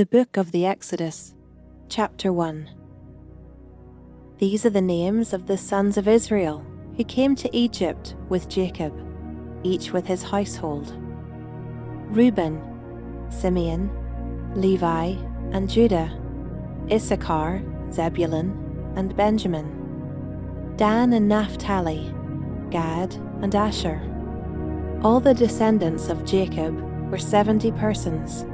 The Book of the Exodus, Chapter 1. These are the names of the sons of Israel who came to Egypt with Jacob, each with his household: Reuben, Simeon, Levi, and Judah; Issachar, Zebulun, and Benjamin; Dan and Naphtali; Gad and Asher. All the descendants of Jacob were 70 persons.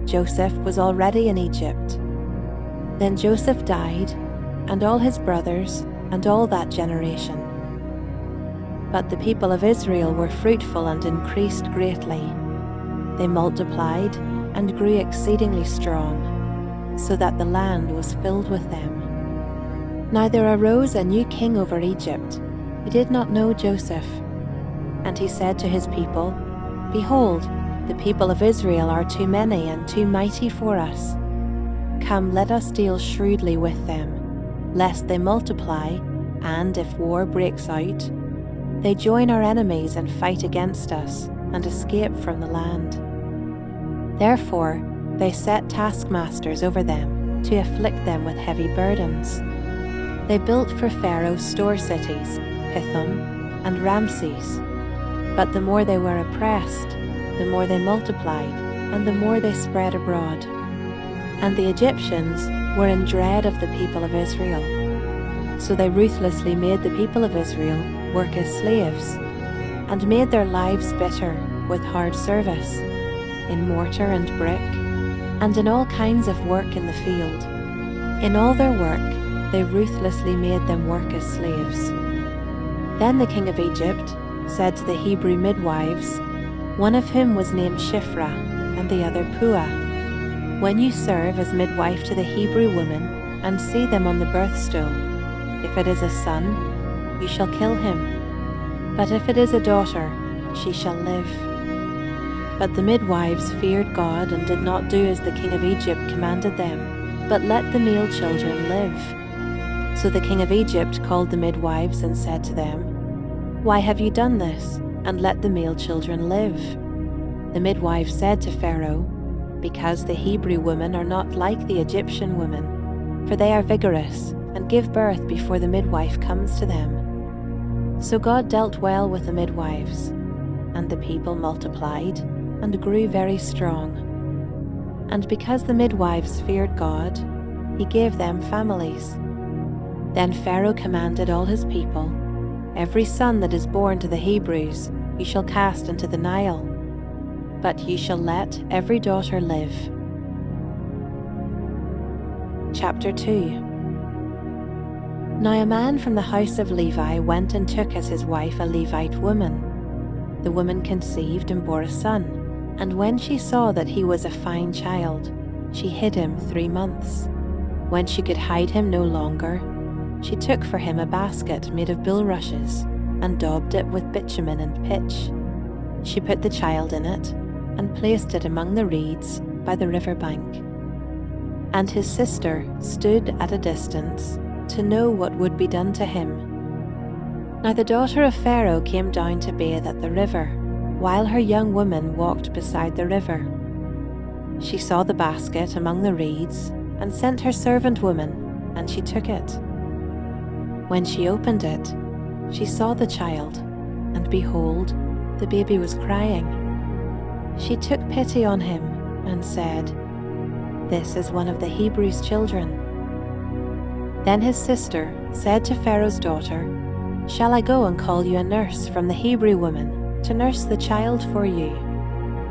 Joseph was already in Egypt. Then Joseph died, and all his brothers, and all that generation. But the people of Israel were fruitful and increased greatly. They multiplied and grew exceedingly strong, so that the land was filled with them. Now there arose a new king over Egypt, who did not know Joseph. And he said to his people, "Behold, the people of Israel are too many and too mighty for us. Come, let us deal shrewdly with them, lest they multiply, and if war breaks out, they join our enemies and fight against us, and escape from the land." Therefore they set taskmasters over them to afflict them with heavy burdens. They built for Pharaoh store cities, Pithom and Ramses. But the more they were oppressed, the more they multiplied, and the more they spread abroad. And the Egyptians were in dread of the people of Israel. So they ruthlessly made the people of Israel work as slaves, and made their lives bitter with hard service, in mortar and brick, and in all kinds of work in the field. In all their work they ruthlessly made them work as slaves. Then the king of Egypt said to the Hebrew midwives, one of whom was named Shiphrah, and the other Puah, "When you serve as midwife to the Hebrew women, and see them on the birth stool, if it is a son, you shall kill him. But if it is a daughter, she shall live." But the midwives feared God and did not do as the king of Egypt commanded them, but let the male children live. So the king of Egypt called the midwives and said to them, "Why have you done this, and let the male children live?" The midwives said to Pharaoh, "Because the Hebrew women are not like the Egyptian women, for they are vigorous and give birth before the midwife comes to them." So God dealt well with the midwives, and the people multiplied and grew very strong. And because the midwives feared God, he gave them families. Then Pharaoh commanded all his people, "Every son that is born to the Hebrews you shall cast into the Nile, but you shall let every daughter live." Chapter 2. Now a man from the house of Levi went and took as his wife a Levite woman. The woman conceived and bore a son, and when she saw that he was a fine child, she hid him 3 months. When she could hide him no longer, she took for him a basket made of bulrushes, and daubed it with bitumen and pitch. She put the child in it, and placed it among the reeds by the river bank. And his sister stood at a distance to know what would be done to him. Now the daughter of Pharaoh came down to bathe at the river, while her young woman walked beside the river. She saw the basket among the reeds, and sent her servant woman, and she took it. When she opened it, she saw the child, and behold, the baby was crying. She took pity on him, and said, "This is one of the Hebrews' children." Then his sister said to Pharaoh's daughter, "Shall I go and call you a nurse from the Hebrew woman to nurse the child for you?"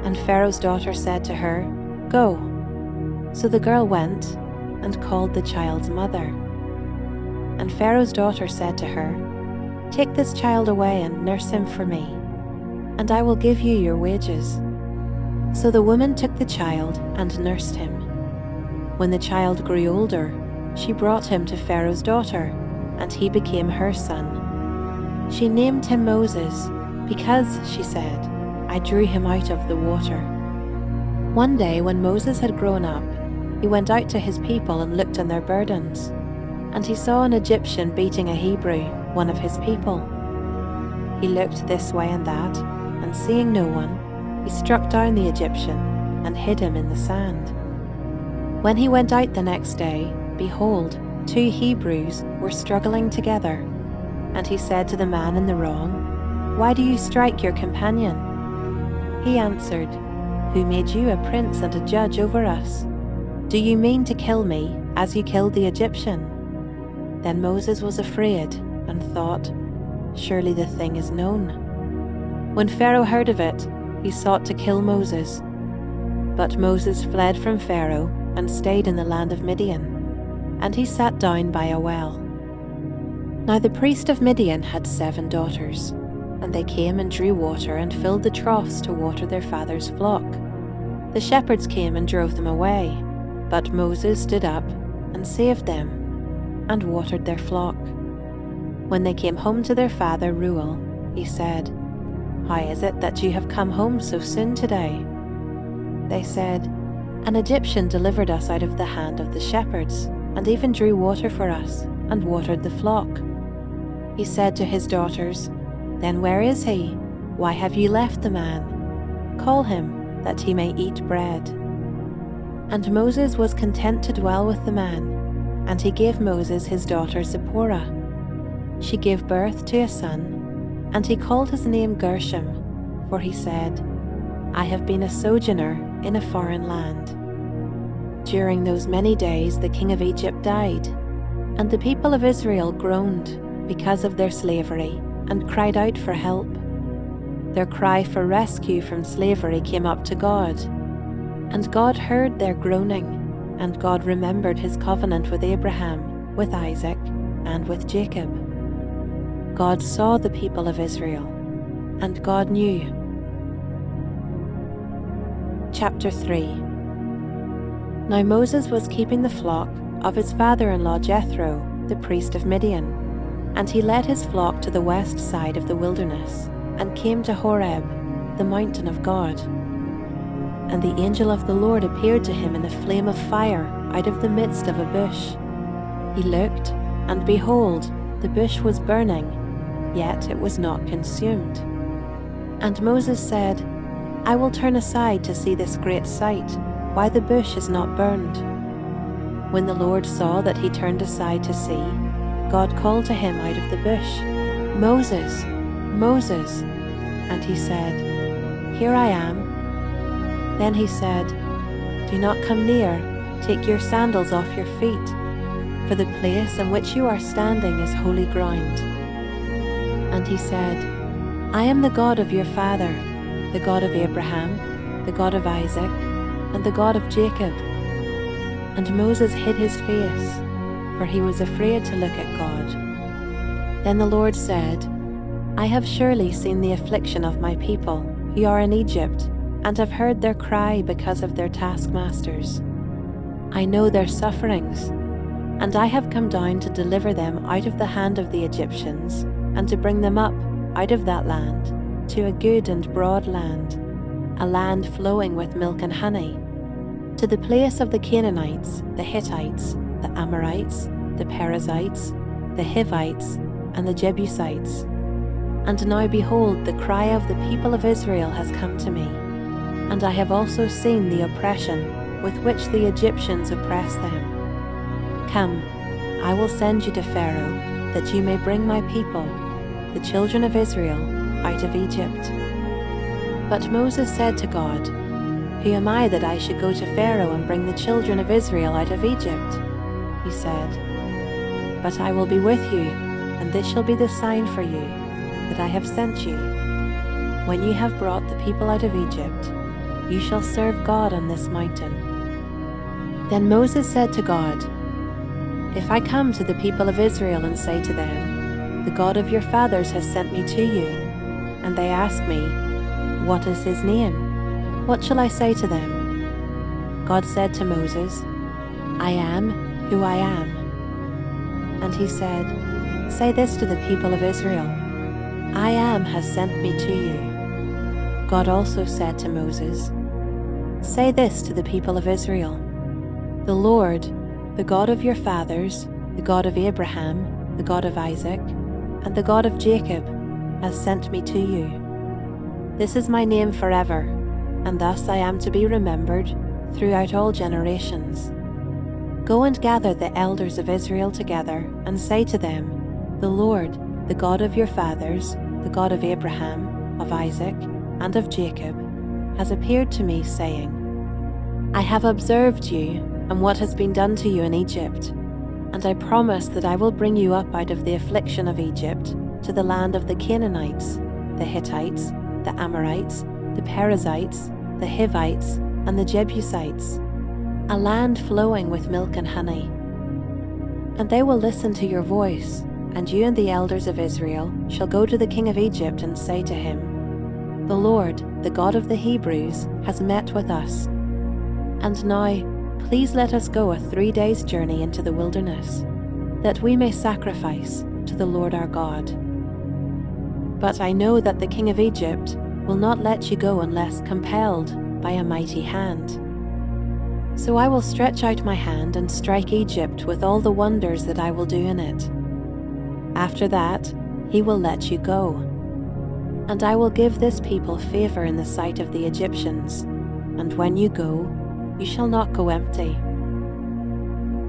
And Pharaoh's daughter said to her, "Go." So the girl went, and called the child's mother. And Pharaoh's daughter said to her, "Take this child away and nurse him for me, and I will give you your wages." So the woman took the child and nursed him. When the child grew older, she brought him to Pharaoh's daughter, and he became her son. She named him Moses, because, she said, "I drew him out of the water." One day when Moses had grown up, he went out to his people and looked on their burdens. And he saw an Egyptian beating a Hebrew, one of his people. He looked this way and that, and seeing no one, he struck down the Egyptian and hid him in the sand. When he went out the next day, behold, 2 Hebrews were struggling together. And he said to the man in the wrong, "Why do you strike your companion?" He answered, "Who made you a prince and a judge over us? Do you mean to kill me as you killed the Egyptian?" Then Moses was afraid and thought, "Surely the thing is known." When Pharaoh heard of it, he sought to kill Moses. But Moses fled from Pharaoh and stayed in the land of Midian, and he sat down by a well. Now the priest of Midian had 7 daughters, and they came and drew water and filled the troughs to water their father's flock. The shepherds came and drove them away, but Moses stood up and saved them, and watered their flock. When they came home to their father Reuel, he said, "How is it that you have come home so soon today?" They said, "An Egyptian delivered us out of the hand of the shepherds, and even drew water for us, and watered the flock." He said to his daughters, "Then where is he? Why have you left the man? Call him, that he may eat bread." And Moses was content to dwell with the man, and he gave Moses his daughter Zipporah. She gave birth to a son, and he called his name Gershom, for he said, "I have been a sojourner in a foreign land." During those many days the king of Egypt died, and the people of Israel groaned because of their slavery and cried out for help. Their cry for rescue from slavery came up to God, and God heard their groaning, and God remembered his covenant with Abraham, with Isaac, and with Jacob. God saw the people of Israel, and God knew. Chapter 3. Now Moses was keeping the flock of his father-in-law Jethro, the priest of Midian, and he led his flock to the west side of the wilderness, and came to Horeb, the mountain of God. And the angel of the Lord appeared to him in a flame of fire out of the midst of a bush. He looked, and behold, the bush was burning, yet it was not consumed. And Moses said, "I will turn aside to see this great sight, why the bush is not burned." When the Lord saw that he turned aside to see, God called to him out of the bush, "Moses, Moses." And he said, "Here I am." Then he said, "Do not come near, take your sandals off your feet, for the place in which you are standing is holy ground." And he said, "I am the God of your father, the God of Abraham, the God of Isaac, and the God of Jacob." And Moses hid his face, for he was afraid to look at God. Then the Lord said, "I have surely seen the affliction of my people who are in Egypt, and have heard their cry because of their taskmasters. I know their sufferings, and I have come down to deliver them out of the hand of the Egyptians, and to bring them up out of that land to a good and broad land, a land flowing with milk and honey, to the place of the Canaanites, the Hittites, the Amorites, the Perizzites, the Hivites, and the Jebusites. And now behold, the cry of the people of Israel has come to me, and I have also seen the oppression with which the Egyptians oppress them. Come, I will send you to Pharaoh, that you may bring my people, the children of Israel, out of Egypt." But Moses said to God, "Who am I that I should go to Pharaoh and bring the children of Israel out of Egypt?" He said, "But I will be with you, and this shall be the sign for you, that I have sent you. When you have brought the people out of Egypt, you shall serve God on this mountain." Then Moses said to God, "If I come to the people of Israel and say to them, 'The God of your fathers has sent me to you,' and they ask me, 'What is his name?' what shall I say to them?" God said to Moses, "I am who I am." And he said, "Say this to the people of Israel, 'I am has sent me to you.'" God also said to Moses, "Say this to the people of Israel, 'The Lord, the God of your fathers, the God of Abraham, the God of Isaac, and the God of Jacob, has sent me to you. This is my name forever, and thus I am to be remembered throughout all generations. Go and gather the elders of Israel together, and say to them, The Lord, the God of your fathers, the God of Abraham, of Isaac, and of Jacob, has appeared to me, saying, I have observed you and what has been done to you in Egypt, and I promise that I will bring you up out of the affliction of Egypt to the land of the Canaanites, the Hittites, the Amorites, the Perizzites, the Hivites, and the Jebusites, a land flowing with milk and honey. And they will listen to your voice, and you and the elders of Israel shall go to the king of Egypt and say to him, The Lord, the God of the Hebrews, has met with us. And now, please let us go a 3 days' journey into the wilderness, that we may sacrifice to the Lord our God. But I know that the king of Egypt will not let you go unless compelled by a mighty hand. So I will stretch out my hand and strike Egypt with all the wonders that I will do in it. After that, he will let you go. And I will give this people favor in the sight of the Egyptians, and when you go, you shall not go empty.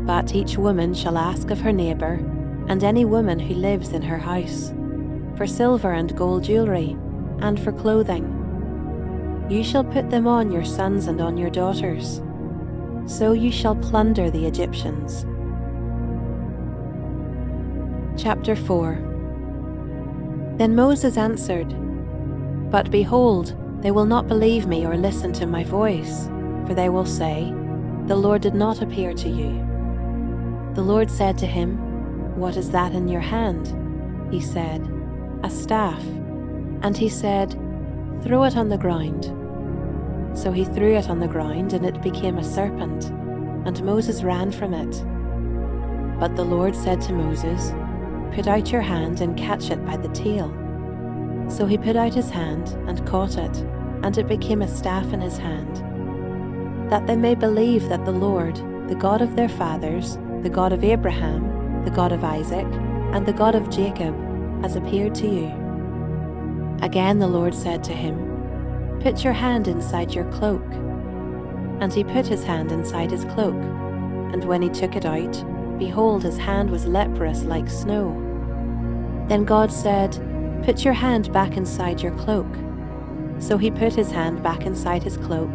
But each woman shall ask of her neighbor, and any woman who lives in her house, for silver and gold jewelry, and for clothing. You shall put them on your sons and on your daughters. So you shall plunder the Egyptians. Chapter 4. Then Moses answered, But behold, they will not believe me or listen to my voice, for they will say, The Lord did not appear to you. The Lord said to him, What is that in your hand? He said, A staff. And he said, Throw it on the ground. So he threw it on the ground, and it became a serpent, and Moses ran from it. But the Lord said to Moses, Put out your hand and catch it by the tail. So he put out his hand and caught it, and it became a staff in his hand, that they may believe that the Lord, the God of their fathers, the God of Abraham, the God of Isaac, and the God of Jacob, has appeared to you. Again the Lord said to him, Put your hand inside your cloak. And he put his hand inside his cloak, and when he took it out, behold, his hand was leprous like snow. Then God said, Put your hand back inside your cloak. So he put his hand back inside his cloak,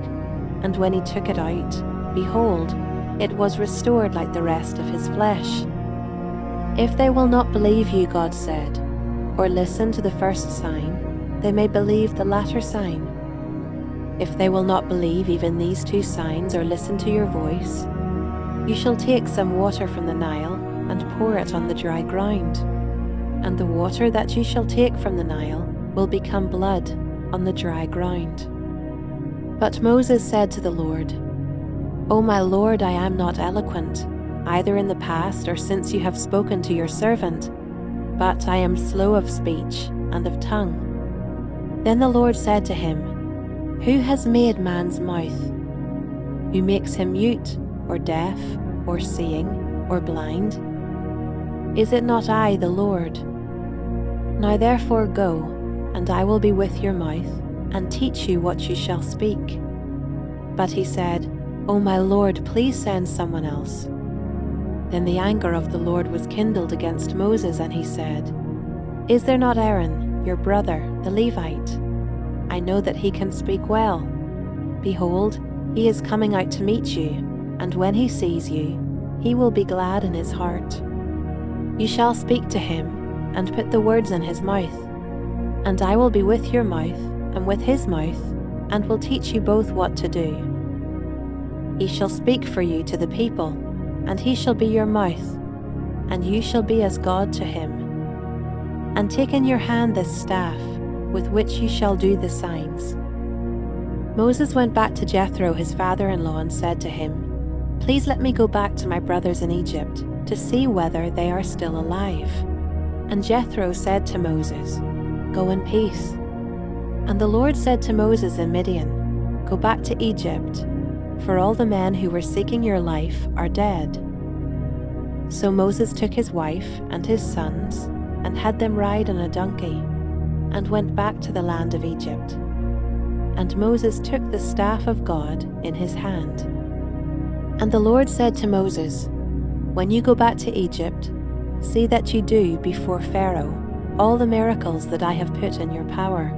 and when he took it out, behold, it was restored like the rest of his flesh. If they will not believe you, God said, or listen to the first sign, they may believe the latter sign. If they will not believe even these 2 signs or listen to your voice, you shall take some water from the Nile and pour it on the dry ground, and the water that you shall take from the Nile will become blood on the dry ground. But Moses said to the Lord, O my Lord, I am not eloquent, either in the past or since you have spoken to your servant, but I am slow of speech and of tongue. Then the Lord said to him, Who has made man's mouth? Who makes him mute, or deaf, or seeing, or blind? Is it not I, the Lord? Now therefore go, and I will be with your mouth, and teach you what you shall speak. But he said, O my Lord, please send someone else. Then the anger of the Lord was kindled against Moses, and he said, Is there not Aaron, your brother, the Levite? I know that he can speak well. Behold, he is coming out to meet you, and when he sees you, he will be glad in his heart. You shall speak to him, and put the words in his mouth, and I will be with your mouth, and with his mouth, and will teach you both what to do. He shall speak for you to the people, and he shall be your mouth, and you shall be as God to him. And take in your hand this staff, with which you shall do the signs. Moses went back to Jethro his father-in-law and said to him, Please let me go back to my brothers in Egypt, to see whether they are still alive. And Jethro said to Moses, Go in peace. And the Lord said to Moses in Midian, Go back to Egypt, for all the men who were seeking your life are dead. So Moses took his wife and his sons, and had them ride on a donkey, and went back to the land of Egypt. And Moses took the staff of God in his hand. And the Lord said to Moses, "When you go back to Egypt, see that you do before Pharaoh all the miracles that I have put in your power.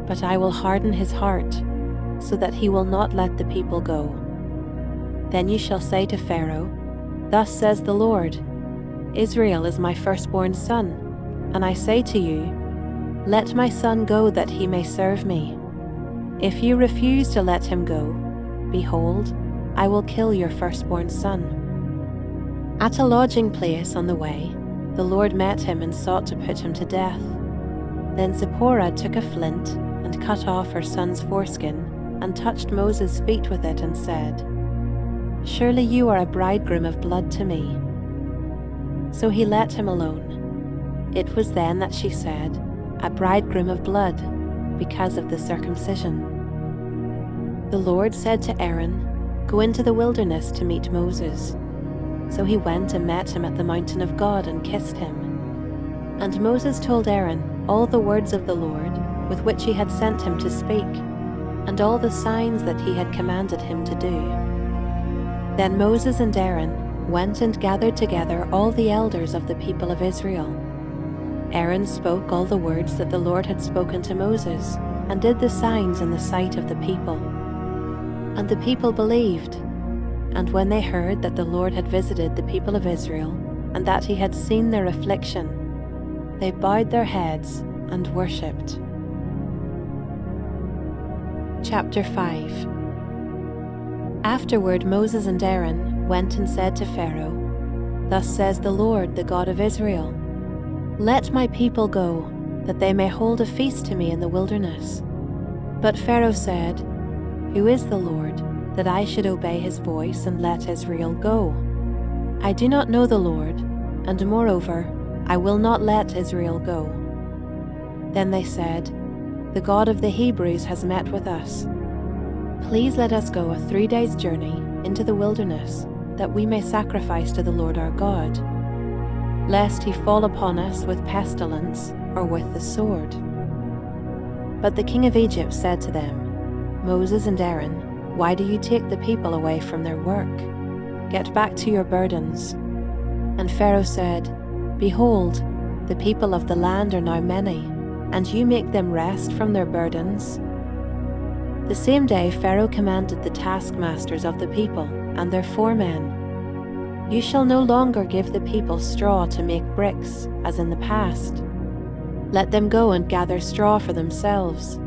But I will harden his heart, so that he will not let the people go. Then you shall say to Pharaoh, 'Thus says the Lord, Israel is my firstborn son, and I say to you, let my son go that he may serve me. If you refuse to let him go, behold, I will kill your firstborn son.'" At a lodging place on the way, the Lord met him and sought to put him to death. Then Zipporah took a flint and cut off her son's foreskin and touched Moses' feet with it and said, "Surely you are a bridegroom of blood to me." So he let him alone. It was then that she said, "A bridegroom of blood," because of the circumcision. The Lord said to Aaron, "Go into the wilderness to meet Moses." So he went and met him at the mountain of God and kissed him. And Moses told Aaron all the words of the Lord with which he had sent him to speak, and all the signs that he had commanded him to do. Then Moses and Aaron went and gathered together all the elders of the people of Israel. Aaron spoke all the words that the Lord had spoken to Moses, and did the signs in the sight of the people. And the people believed. And when they heard that the Lord had visited the people of Israel, and that he had seen their affliction, they bowed their heads and worshipped. Chapter 5. Afterward Moses and Aaron went and said to Pharaoh, "Thus says the Lord, the God of Israel, let my people go, that they may hold a feast to me in the wilderness." But Pharaoh said, "Who is the Lord, that I should obey his voice and let Israel go? I do not know the Lord, and moreover, I will not let Israel go." Then they said, "The God of the Hebrews has met with us. Please let us go a 3 days' journey into the wilderness, that we may sacrifice to the Lord our God, lest he fall upon us with pestilence or with the sword." But the king of Egypt said to them, "Moses and Aaron, why do you take the people away from their work? Get back to your burdens." And Pharaoh said, "Behold, the people of the land are now many, and you make them rest from their burdens." The same day Pharaoh commanded the taskmasters of the people and their foremen, "You shall no longer give the people straw to make bricks, as in the past. Let them go and gather straw for themselves.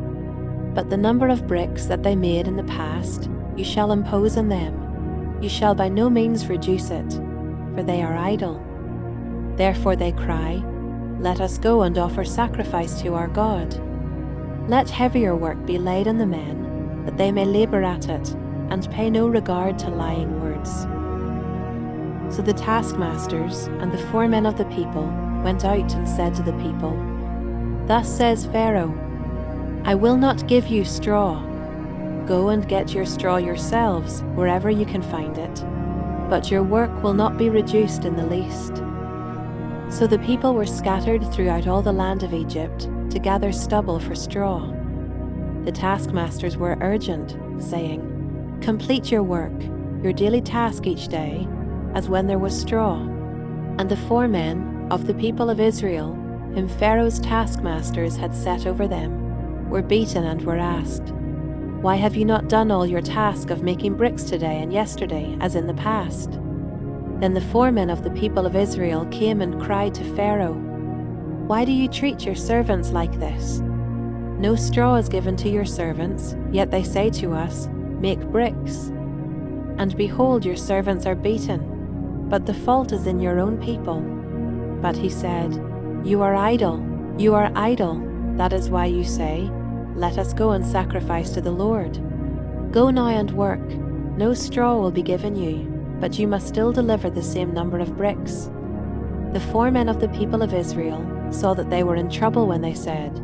But the number of bricks that they made in the past, you shall impose on them. You shall by no means reduce it, for they are idle. Therefore they cry, 'Let us go and offer sacrifice to our God.' Let heavier work be laid on the men, that they may labor at it, and pay no regard to lying words." So the taskmasters and the foremen of the people went out and said to the people, "Thus says Pharaoh, I will not give you straw. Go and get your straw yourselves wherever you can find it, but your work will not be reduced in the least." So the people were scattered throughout all the land of Egypt to gather stubble for straw. The taskmasters were urgent, saying, "Complete your work, your daily task each day, as when there was straw." And the foremen of the people of Israel, whom Pharaoh's taskmasters had set over them, were beaten and were asked, "Why have you not done all your task of making bricks today and yesterday, as in the past?" Then the foremen of the people of Israel came and cried to Pharaoh, "Why do you treat your servants like this? No straw is given to your servants, yet they say to us, 'Make bricks.' And behold, your servants are beaten, but the fault is in your own people." But he said, "You are idle, you are idle. That is why you say, 'Let us go and sacrifice to the Lord.' Go now and work. No straw will be given you, but you must still deliver the same number of bricks." The foremen of the people of Israel saw that they were in trouble when they said,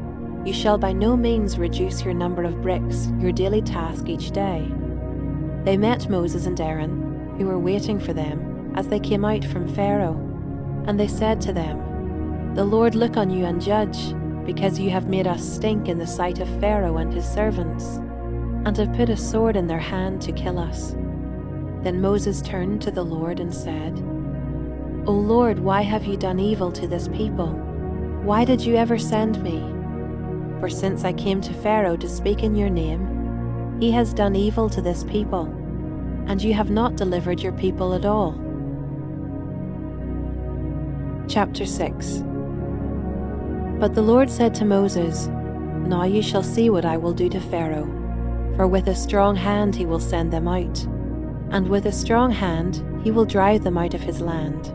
"You shall by no means reduce your number of bricks, your daily task each day." They met Moses and Aaron, who were waiting for them, as they came out from Pharaoh, and they said to them, "The Lord look on you and judge, because you have made us stink in the sight of Pharaoh and his servants, and have put a sword in their hand to kill us." Then Moses turned to the Lord and said, "O Lord, why have you done evil to this people? Why did you ever send me? For since I came to Pharaoh to speak in your name, he has done evil to this people, and you have not delivered your people at all." Chapter 6. But the Lord said to Moses, "Now you shall see what I will do to Pharaoh, for with a strong hand he will send them out, and with a strong hand he will drive them out of his land."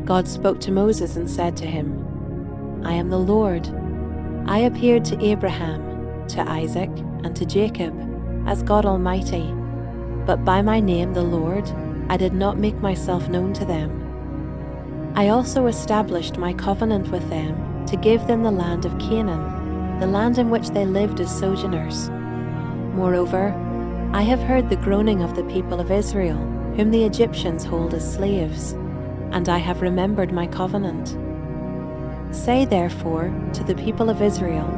God spoke to Moses and said to him, "I am the Lord. I appeared to Abraham, to Isaac, and to Jacob as God Almighty, but by my name the Lord I did not make myself known to them. I also established my covenant with them to give them the land of Canaan, the land in which they lived as sojourners. Moreover, I have heard the groaning of the people of Israel, whom the Egyptians hold as slaves, and I have remembered my covenant. Say therefore to the people of Israel,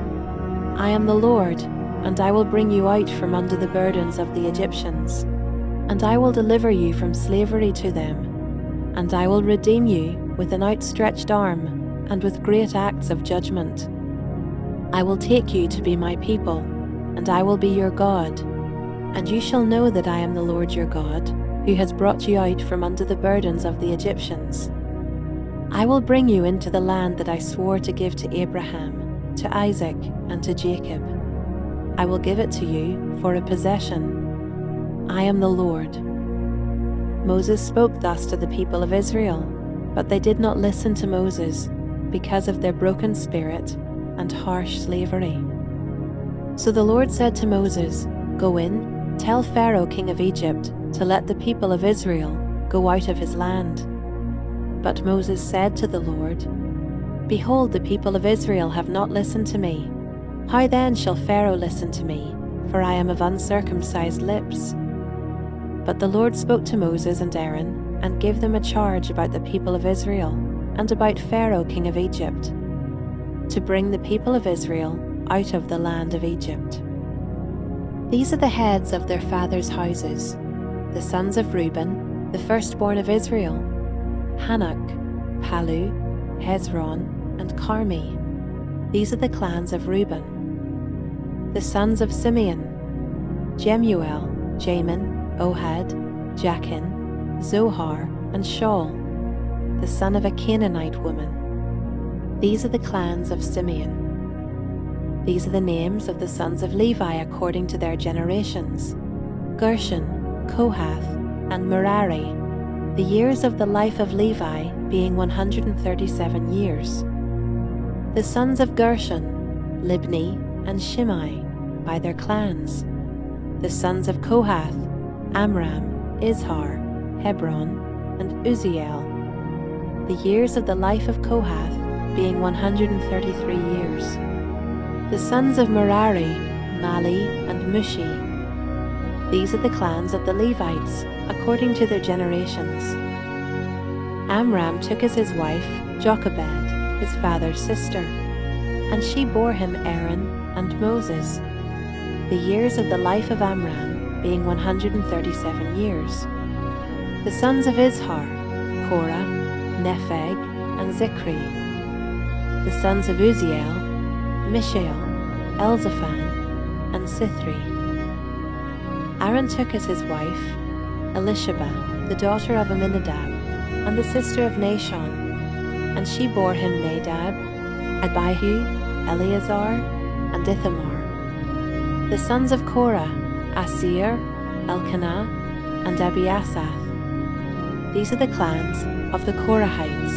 I am the Lord, and I will bring you out from under the burdens of the Egyptians, and I will deliver you from slavery to them, and I will redeem you with an outstretched arm and with great acts of judgment. I will take you to be my people, and I will be your God, and you shall know that I am the Lord your God, who has brought you out from under the burdens of the Egyptians. I will bring you into the land that I swore to give to Abraham, to Isaac, and to Jacob. I will give it to you for a possession. I am the Lord." Moses spoke thus to the people of Israel, but they did not listen to Moses because of their broken spirit and harsh slavery. So the Lord said to Moses, "Go in, tell Pharaoh king of Egypt to let the people of Israel go out of his land." But Moses said to the Lord, "Behold, the people of Israel have not listened to me. How then shall Pharaoh listen to me, for I am of uncircumcised lips?" But the Lord spoke to Moses and Aaron, and gave them a charge about the people of Israel, and about Pharaoh king of Egypt, to bring the people of Israel out of the land of Egypt. These are the heads of their fathers' houses, the sons of Reuben, the firstborn of Israel: Hanok, Palu, Hezron, and Carmi. These are the clans of Reuben. The sons of Simeon: Jemuel, Jamin, Ohad, Jachin, Zohar, and Shaul, the son of a Canaanite woman. These are the clans of Simeon. These are the names of the sons of Levi according to their generations: Gershon, Kohath, and Merari, the years of the life of Levi being 137 years. The sons of Gershon: Libni and Shimei, by their clans. The sons of Kohath: Amram, Izhar, Hebron, and Uzziel. The years of the life of Kohath being 133 years. The sons of Merari: Mali and Mushi. These are the clans of the Levites, according to their generations. Amram took as his wife Jochebed, his father's sister, and she bore him Aaron and Moses. The years of the life of Amram being 137 years. The sons of Izhar: Korah, Nepheg, and Zikri. The sons of Uzziel: Mishael, Elzaphan, and Sithri. Aaron took as his wife Elisheba, the daughter of Amminadab, and the sister of Nahshon, and she bore him Nadab, Abihu, Eleazar, and Ithamar. The sons of Korah: Asir, Elkanah, and Abiasaph. These are the clans of the Korahites.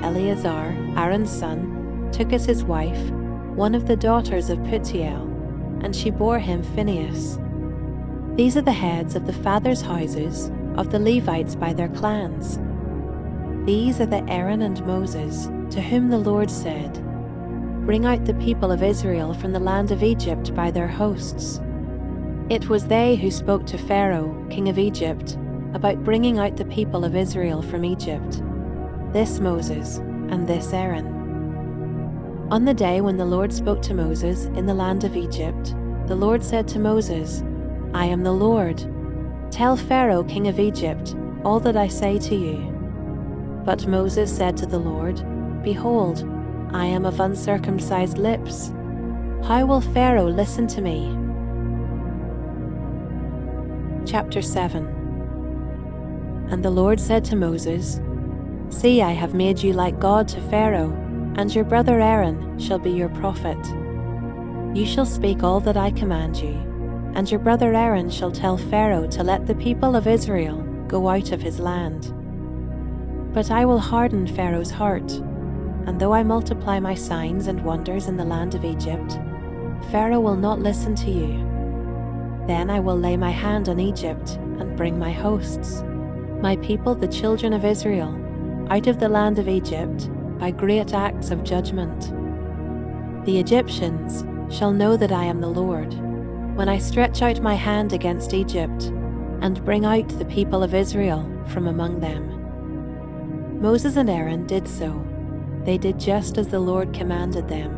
Eleazar, Aaron's son, took as his wife one of the daughters of Putiel, and she bore him Phinehas. These are the heads of the fathers' houses of the Levites by their clans. These are the Aaron and Moses, to whom the Lord said, "Bring out the people of Israel from the land of Egypt by their hosts." It was they who spoke to Pharaoh, king of Egypt, about bringing out the people of Israel from Egypt, this Moses and this Aaron. On the day when the Lord spoke to Moses in the land of Egypt, the Lord said to Moses, "I am the Lord. Tell Pharaoh, king of Egypt, all that I say to you." But Moses said to the Lord, "Behold, I am of uncircumcised lips. How will Pharaoh listen to me?" Chapter 7. And the Lord said to Moses, "See, I have made you like God to Pharaoh, and your brother Aaron shall be your prophet. You shall speak all that I command you, and your brother Aaron shall tell Pharaoh to let the people of Israel go out of his land. But I will harden Pharaoh's heart, and though I multiply my signs and wonders in the land of Egypt, Pharaoh will not listen to you. Then I will lay my hand on Egypt and bring my hosts, my people the children of Israel, out of the land of Egypt by great acts of judgment. The Egyptians shall know that I am the Lord, when I stretch out my hand against Egypt and bring out the people of Israel from among them." Moses and Aaron did so. They did just as the Lord commanded them.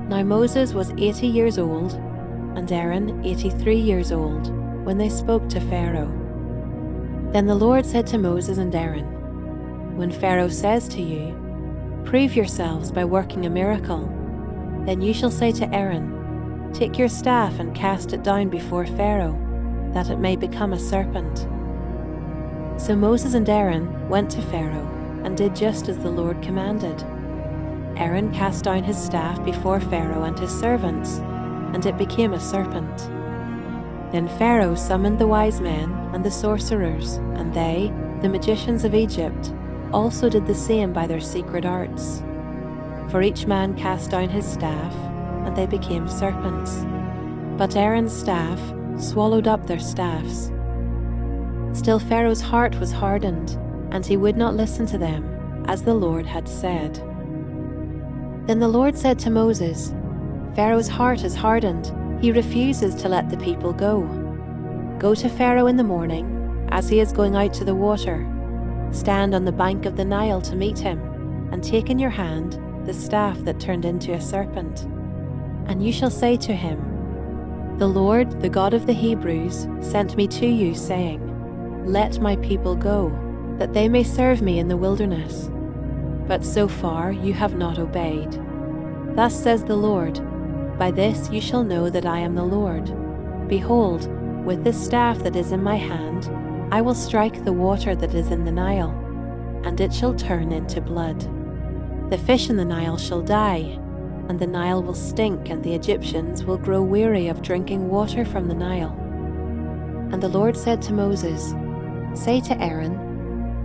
Now Moses was 80 years old, and Aaron 83 years old, when they spoke to Pharaoh. Then the Lord said to Moses and Aaron, "When Pharaoh says to you, 'Prove yourselves by working a miracle,' then you shall say to Aaron, 'Take your staff and cast it down before Pharaoh, that it may become a serpent.'" So Moses and Aaron went to Pharaoh and did just as the Lord commanded. Aaron cast down his staff before Pharaoh and his servants, and it became a serpent. Then Pharaoh summoned the wise men and the sorcerers, and they, the magicians of Egypt, also did the same by their secret arts. For each man cast down his staff, and they became serpents. But Aaron's staff swallowed up their staffs. Still Pharaoh's heart was hardened, and he would not listen to them, as the Lord had said. Then the Lord said to Moses, "Pharaoh's heart is hardened. He refuses to let the people go. Go to Pharaoh in the morning, as he is going out to the water. Stand on the bank of the Nile to meet him, and take in your hand the staff that turned into a serpent. And you shall say to him, 'The Lord, the God of the Hebrews, sent me to you, saying, Let my people go, that they may serve me in the wilderness. But so far you have not obeyed. Thus says the Lord, By this you shall know that I am the Lord. Behold, with this staff that is in my hand, I will strike the water that is in the Nile, and it shall turn into blood. The fish in the Nile shall die, and the Nile will stink, and the Egyptians will grow weary of drinking water from the Nile." And the Lord said to Moses, "Say to Aaron,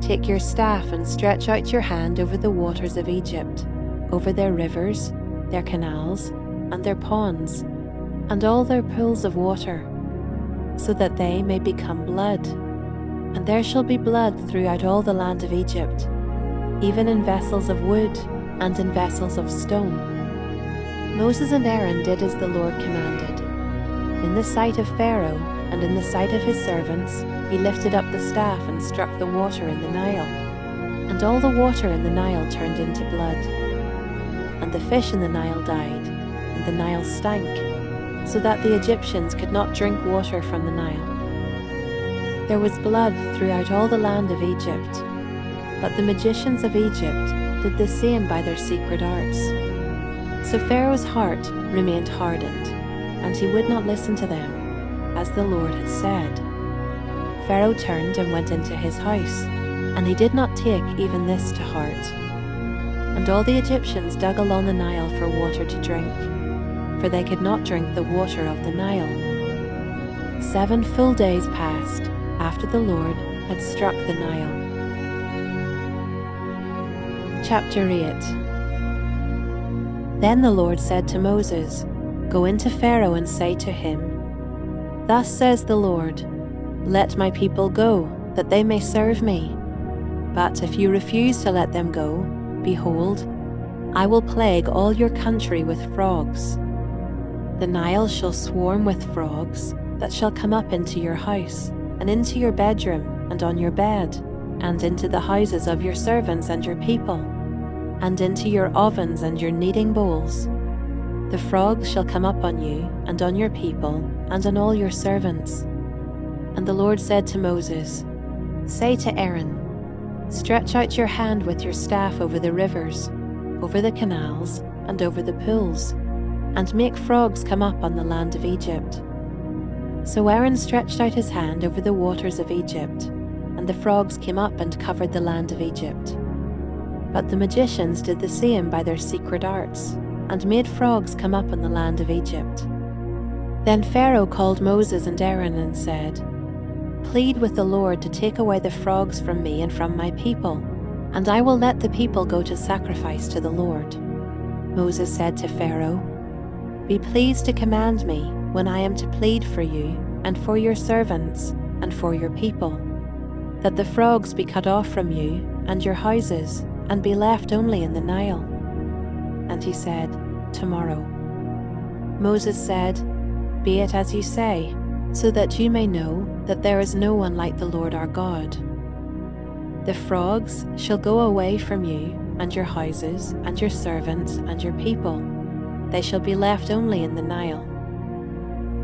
Take your staff and stretch out your hand over the waters of Egypt, over their rivers, their canals, and their ponds, and all their pools of water, so that they may become blood. And there shall be blood throughout all the land of Egypt, even in vessels of wood and in vessels of stone." Moses and Aaron did as the Lord commanded. In the sight of Pharaoh and in the sight of his servants, he lifted up the staff and struck the water in the Nile, and all the water in the Nile turned into blood. And the fish in the Nile died, and the Nile stank, so that the Egyptians could not drink water from the Nile. There was blood throughout all the land of Egypt, but the magicians of Egypt did the same by their secret arts. So Pharaoh's heart remained hardened, and he would not listen to them, as the Lord had said. Pharaoh turned and went into his house, and he did not take even this to heart. And all the Egyptians dug along the Nile for water to drink, for they could not drink the water of the Nile. 7 full days passed after the Lord had struck the Nile. Chapter 8. Then the Lord said to Moses, "Go into Pharaoh and say to him, Thus says the Lord, Let my people go, that they may serve me. But if you refuse to let them go, behold, I will plague all your country with frogs. The Nile shall swarm with frogs that shall come up into your house, and into your bedroom, and on your bed, and into the houses of your servants and your people, and into your ovens and your kneading bowls. The frogs shall come up on you, and on your people, and on all your servants. And the Lord said to Moses, "Say to Aaron, stretch out your hand with your staff over the rivers, over the canals, and over the pools, and make frogs come up on the land of Egypt." So Aaron stretched out his hand over the waters of Egypt, and the frogs came up and covered the land of Egypt. But the magicians did the same by their secret arts, and made frogs come up on the land of Egypt. Then Pharaoh called Moses and Aaron and said, "Plead with the Lord to take away the frogs from me and from my people, and I will let the people go to sacrifice to the Lord." Moses said to Pharaoh, "Be pleased to command me when I am to plead for you and for your servants and for your people, that the frogs be cut off from you and your houses and be left only in the Nile." And he said, "Tomorrow." Moses said, "Be it as you say, so that you may know that there is no one like the Lord our God. The frogs shall go away from you and your houses and your servants and your people. They shall be left only in the Nile."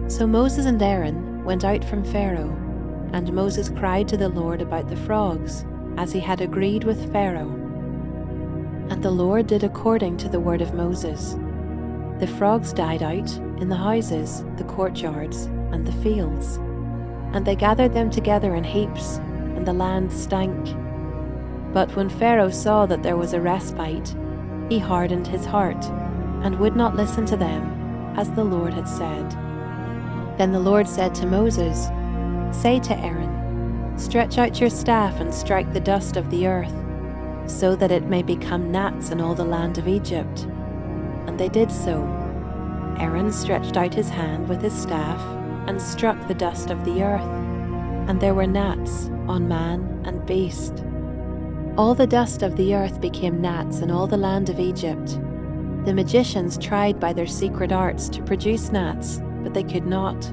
So Moses and Aaron went out from Pharaoh, and Moses cried to the Lord about the frogs, as he had agreed with Pharaoh. And the Lord did according to the word of Moses. The frogs died out in the houses, the courtyards, and the fields, and they gathered them together in heaps, and the land stank. But when Pharaoh saw that there was a respite, he hardened his heart, and would not listen to them, as the Lord had said. Then the Lord said to Moses, "Say to Aaron, stretch out your staff and strike the dust of the earth, so that it may become gnats in all the land of Egypt." And they did so. Aaron stretched out his hand with his staff and struck the dust of the earth, and there were gnats on man and beast. All the dust of the earth became gnats in all the land of Egypt. The magicians tried by their secret arts to produce gnats, but they could not.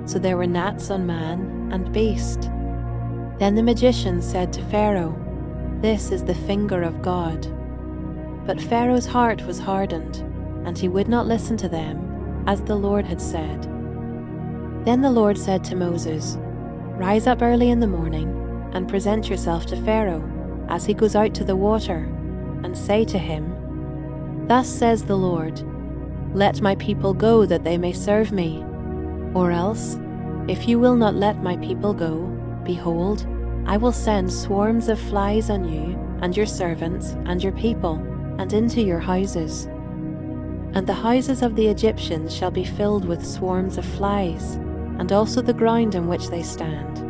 So there were gnats on man and beast. Then the magicians said to Pharaoh, "This is the finger of God." But Pharaoh's heart was hardened, and he would not listen to them, as the Lord had said. Then the Lord said to Moses, "Rise up early in the morning, and present yourself to Pharaoh, as he goes out to the water, and say to him, 'Thus says the Lord, let my people go that they may serve me. Or else, if you will not let my people go, behold, I will send swarms of flies on you and your servants and your people, and into your houses. And the houses of the Egyptians shall be filled with swarms of flies, and also the ground on which they stand.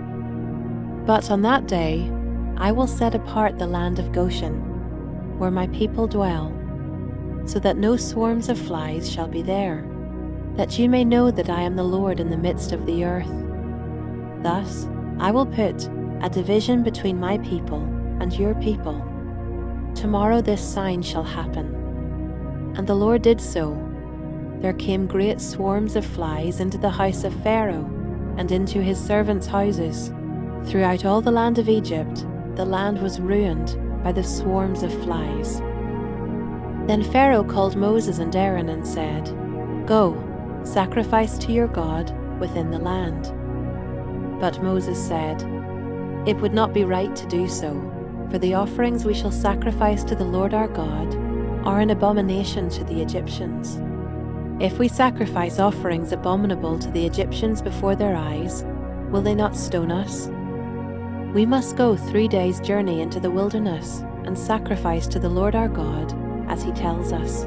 But on that day I will set apart the land of Goshen, where my people dwell, so that no swarms of flies shall be there, that you may know that I am the Lord in the midst of the earth. Thus I will put a division between my people and your people. Tomorrow this sign shall happen." And the Lord did so. There came great swarms of flies into the house of Pharaoh and into his servants' houses. Throughout all the land of Egypt, the land was ruined by the swarms of flies. Then Pharaoh called Moses and Aaron and said, "Go, sacrifice to your God within the land." But Moses said, "It would not be right to do so, for the offerings we shall sacrifice to the Lord our God are an abomination to the Egyptians. If we sacrifice offerings abominable to the Egyptians before their eyes, will they not stone us? We must go 3 days' journey into the wilderness and sacrifice to the Lord our God, as he tells us."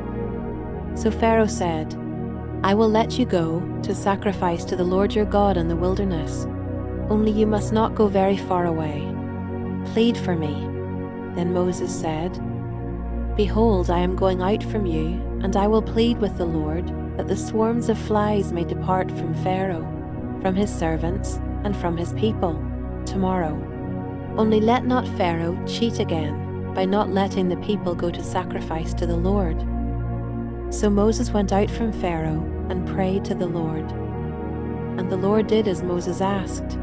So Pharaoh said, "I will let you go to sacrifice to the Lord your God in the wilderness. Only you must not go very far away. Plead for me." Then Moses said, "Behold, I am going out from you, and I will plead with the Lord that the swarms of flies may depart from Pharaoh, from his servants, and from his people, tomorrow. Only let not Pharaoh cheat again by not letting the people go to sacrifice to the Lord." So Moses went out from Pharaoh and prayed to the Lord. And the Lord did as Moses asked,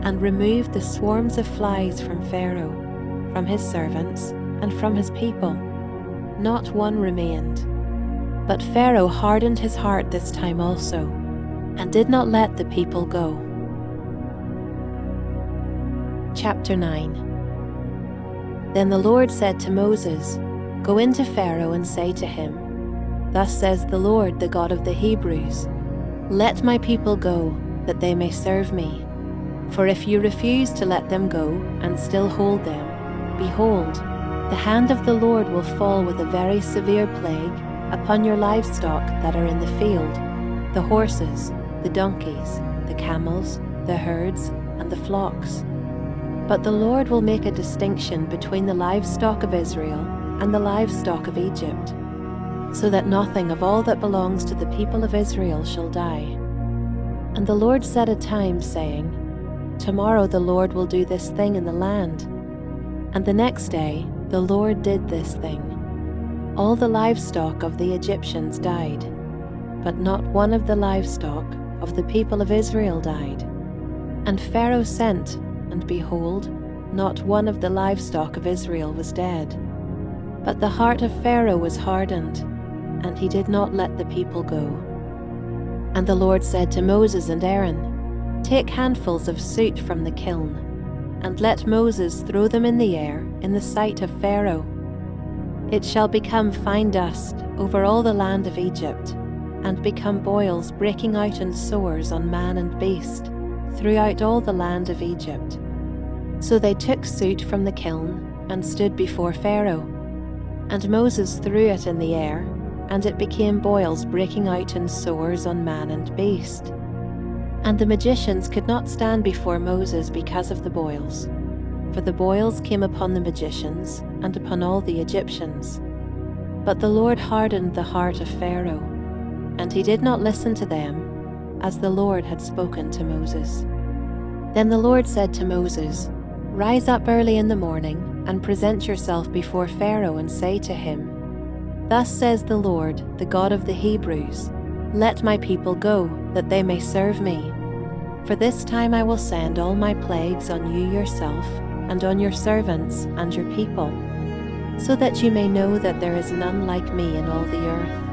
and removed the swarms of flies from Pharaoh, from his servants, and from his people. Not one remained. But Pharaoh hardened his heart this time also, and did not let the people go. Chapter 9. Then the Lord said to Moses, "Go into Pharaoh and say to him, 'Thus says the Lord, the God of the Hebrews, let my people go, that they may serve me. For if you refuse to let them go and still hold them, behold, the hand of the Lord will fall with a very severe plague upon your livestock that are in the field, the horses, the donkeys, the camels, the herds, and the flocks. But the Lord will make a distinction between the livestock of Israel and the livestock of Egypt, so that nothing of all that belongs to the people of Israel shall die.' And the Lord set a time, saying, 'Tomorrow the Lord will do this thing in the land.' And the next day the Lord did this thing. All the livestock of the Egyptians died, but not one of the livestock of the people of Israel died. And Pharaoh sent, and behold, not one of the livestock of Israel was dead. But the heart of Pharaoh was hardened, and he did not let the people go. And the Lord said to Moses and Aaron, 'Take handfuls of soot from the kiln, and let Moses throw them in the air in the sight of Pharaoh. It shall become fine dust over all the land of Egypt, and become boils breaking out in sores on man and beast, throughout all the land of Egypt.' So they took soot from the kiln, and stood before Pharaoh. And Moses threw it in the air, and it became boils breaking out in sores on man and beast. And the magicians could not stand before Moses because of the boils, for the boils came upon the magicians and upon all the Egyptians. But the Lord hardened the heart of Pharaoh, and he did not listen to them, as the Lord had spoken to Moses. Then the Lord said to Moses, "Rise up early in the morning, and present yourself before Pharaoh, and say to him, 'Thus says the Lord, the God of the Hebrews, let my people go, that they may serve me. For this time I will send all my plagues on you yourself, and on your servants and your people, so that you may know that there is none like me in all the earth.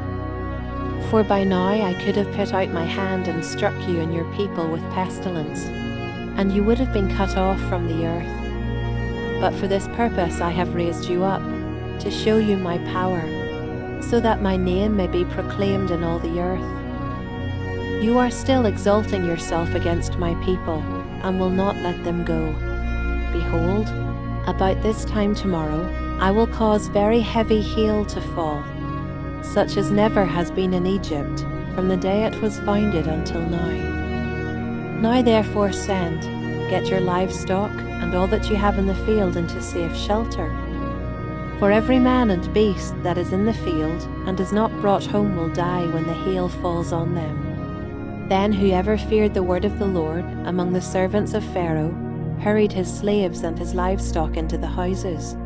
For by now I could have put out my hand and struck you and your people with pestilence, and you would have been cut off from the earth. But for this purpose I have raised you up, to show you my power, so that my name may be proclaimed in all the earth. You are still exalting yourself against my people, and will not let them go. Behold, about this time tomorrow I will cause very heavy hail to fall, such as never has been in Egypt, from the day it was founded until now. Now therefore send, get your livestock and all that you have in the field into safe shelter. For every man and beast that is in the field and is not brought home will die when the hail falls on them.' Then whoever feared the word of the Lord among the servants of Pharaoh hurried his slaves and his livestock into the houses.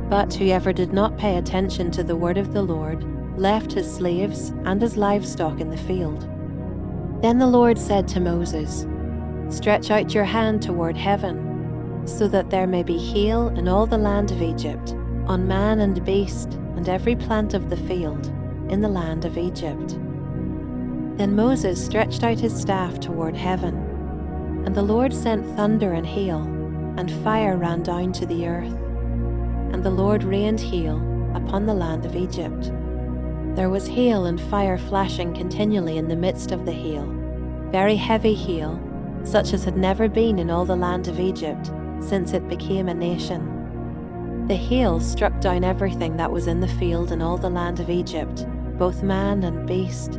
But whoever did not pay attention to the word of the Lord left his slaves and his livestock in the field. Then the Lord said to Moses, 'Stretch out your hand toward heaven, so that there may be hail in all the land of Egypt, on man and beast and every plant of the field, in the land of Egypt.' Then Moses stretched out his staff toward heaven, and the Lord sent thunder and hail, and fire ran down to the earth. And the Lord rained hail upon the land of Egypt. There was hail and fire flashing continually in the midst of the hail, very heavy hail, such as had never been in all the land of Egypt since it became a nation. The hail struck down everything that was in the field in all the land of Egypt, both man and beast.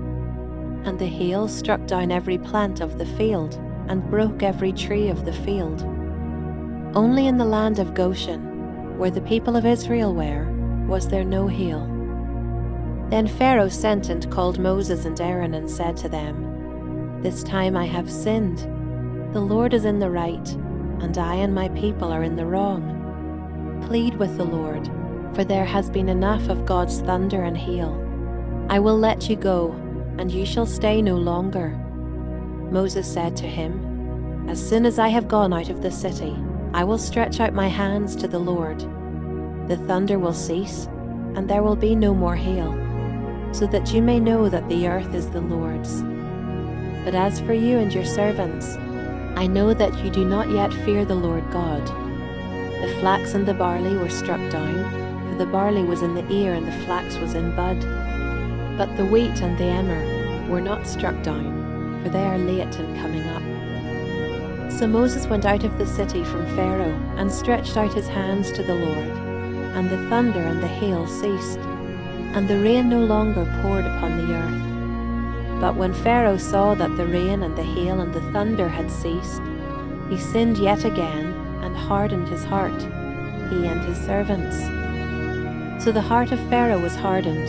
And the hail struck down every plant of the field, and broke every tree of the field. Only in the land of Goshen, where the people of Israel were, was there no hail. Then Pharaoh sent and called Moses and Aaron and said to them, "This time I have sinned. The Lord is in the right, and I and my people are in the wrong. Plead with the Lord, for there has been enough of God's thunder and hail. I will let you go, and you shall stay no longer." Moses said to him, "As soon as I have gone out of the city, I will stretch out my hands to the Lord. The thunder will cease, and there will be no more hail, so that you may know that the earth is the Lord's. But as for you and your servants, I know that you do not yet fear the Lord God. The flax and the barley were struck down, for the barley was in the ear and the flax was in bud. But the wheat and the emmer were not struck down, for they are late in coming up. So Moses went out of the city from Pharaoh and stretched out his hands to the Lord, and the thunder and the hail ceased, and the rain no longer poured upon the earth. But when Pharaoh saw that the rain and the hail and the thunder had ceased, he sinned yet again and hardened his heart, he and his servants. So the heart of Pharaoh was hardened,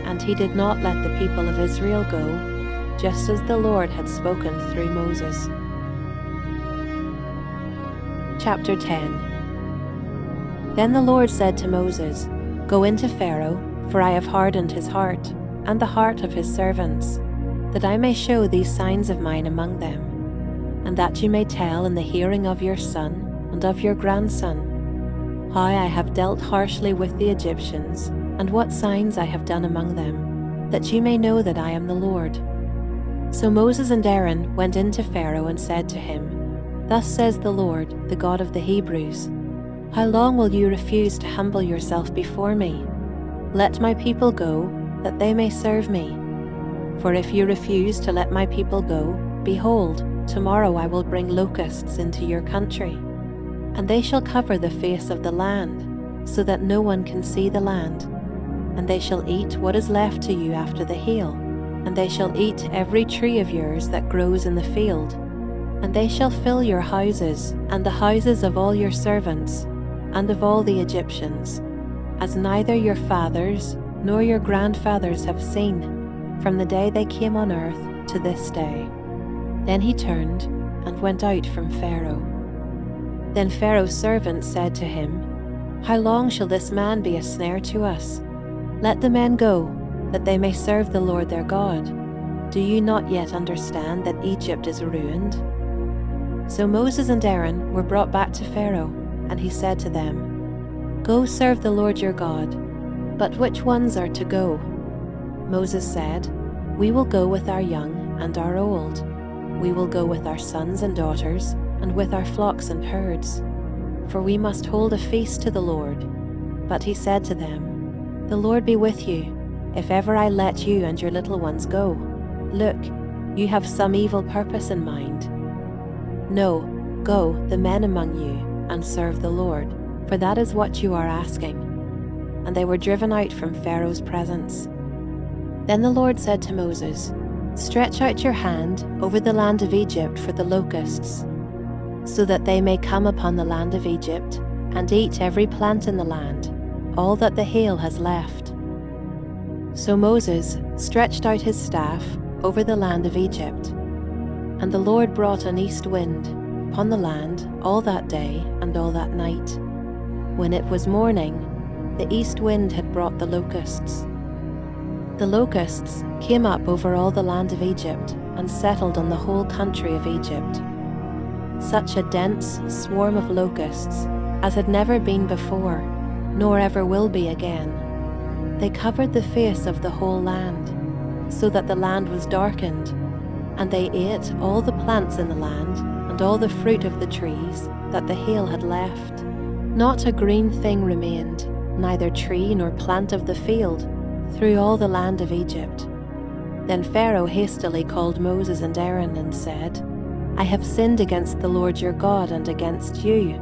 and he did not let the people of Israel go, just as the Lord had spoken through Moses. Chapter 10. Then the Lord said to Moses, Go into Pharaoh, for I have hardened his heart, and the heart of his servants, that I may show these signs of mine among them, and that you may tell in the hearing of your son and of your grandson how I have dealt harshly with the Egyptians, and what signs I have done among them, that you may know that I am the Lord. So Moses and Aaron went in to Pharaoh and said to him, Thus says the Lord, the God of the Hebrews, How long will you refuse to humble yourself before me? Let my people go, that they may serve me. For if you refuse to let my people go, behold, tomorrow I will bring locusts into your country, and they shall cover the face of the land, so that no one can see the land. And they shall eat what is left to you after the hail, and they shall eat every tree of yours that grows in the field. And they shall fill your houses, and the houses of all your servants, and of all the Egyptians, as neither your fathers nor your grandfathers have seen, from the day they came on earth to this day. Then he turned and went out from Pharaoh. Then Pharaoh's servants said to him, How long shall this man be a snare to us? Let the men go, that they may serve the Lord their God. Do you not yet understand that Egypt is ruined? So Moses and Aaron were brought back to Pharaoh, and he said to them, Go serve the Lord your God. But which ones are to go? Moses said, We will go with our young and our old. We will go with our sons and daughters, and with our flocks and herds. For we must hold a feast to the Lord. But he said to them, The Lord be with you, if ever I let you and your little ones go. Look, you have some evil purpose in mind. No, go, the men among you, and serve the Lord, for that is what you are asking. And they were driven out from Pharaoh's presence. Then the Lord said to Moses, Stretch out your hand over the land of Egypt for the locusts, so that they may come upon the land of Egypt, and eat every plant in the land, all that the hail has left. So Moses stretched out his staff over the land of Egypt, and the Lord brought an east wind upon the land all that day and all that night. When it was morning, the east wind had brought the locusts. The locusts came up over all the land of Egypt and settled on the whole country of Egypt. Such a dense swarm of locusts as had never been before, nor ever will be again. They covered the face of the whole land, so that the land was darkened, and they ate all the plants in the land and all the fruit of the trees that the hail had left. Not a green thing remained, neither tree nor plant of the field, through all the land of Egypt. Then Pharaoh hastily called Moses and Aaron and said, I have sinned against the Lord your God and against you.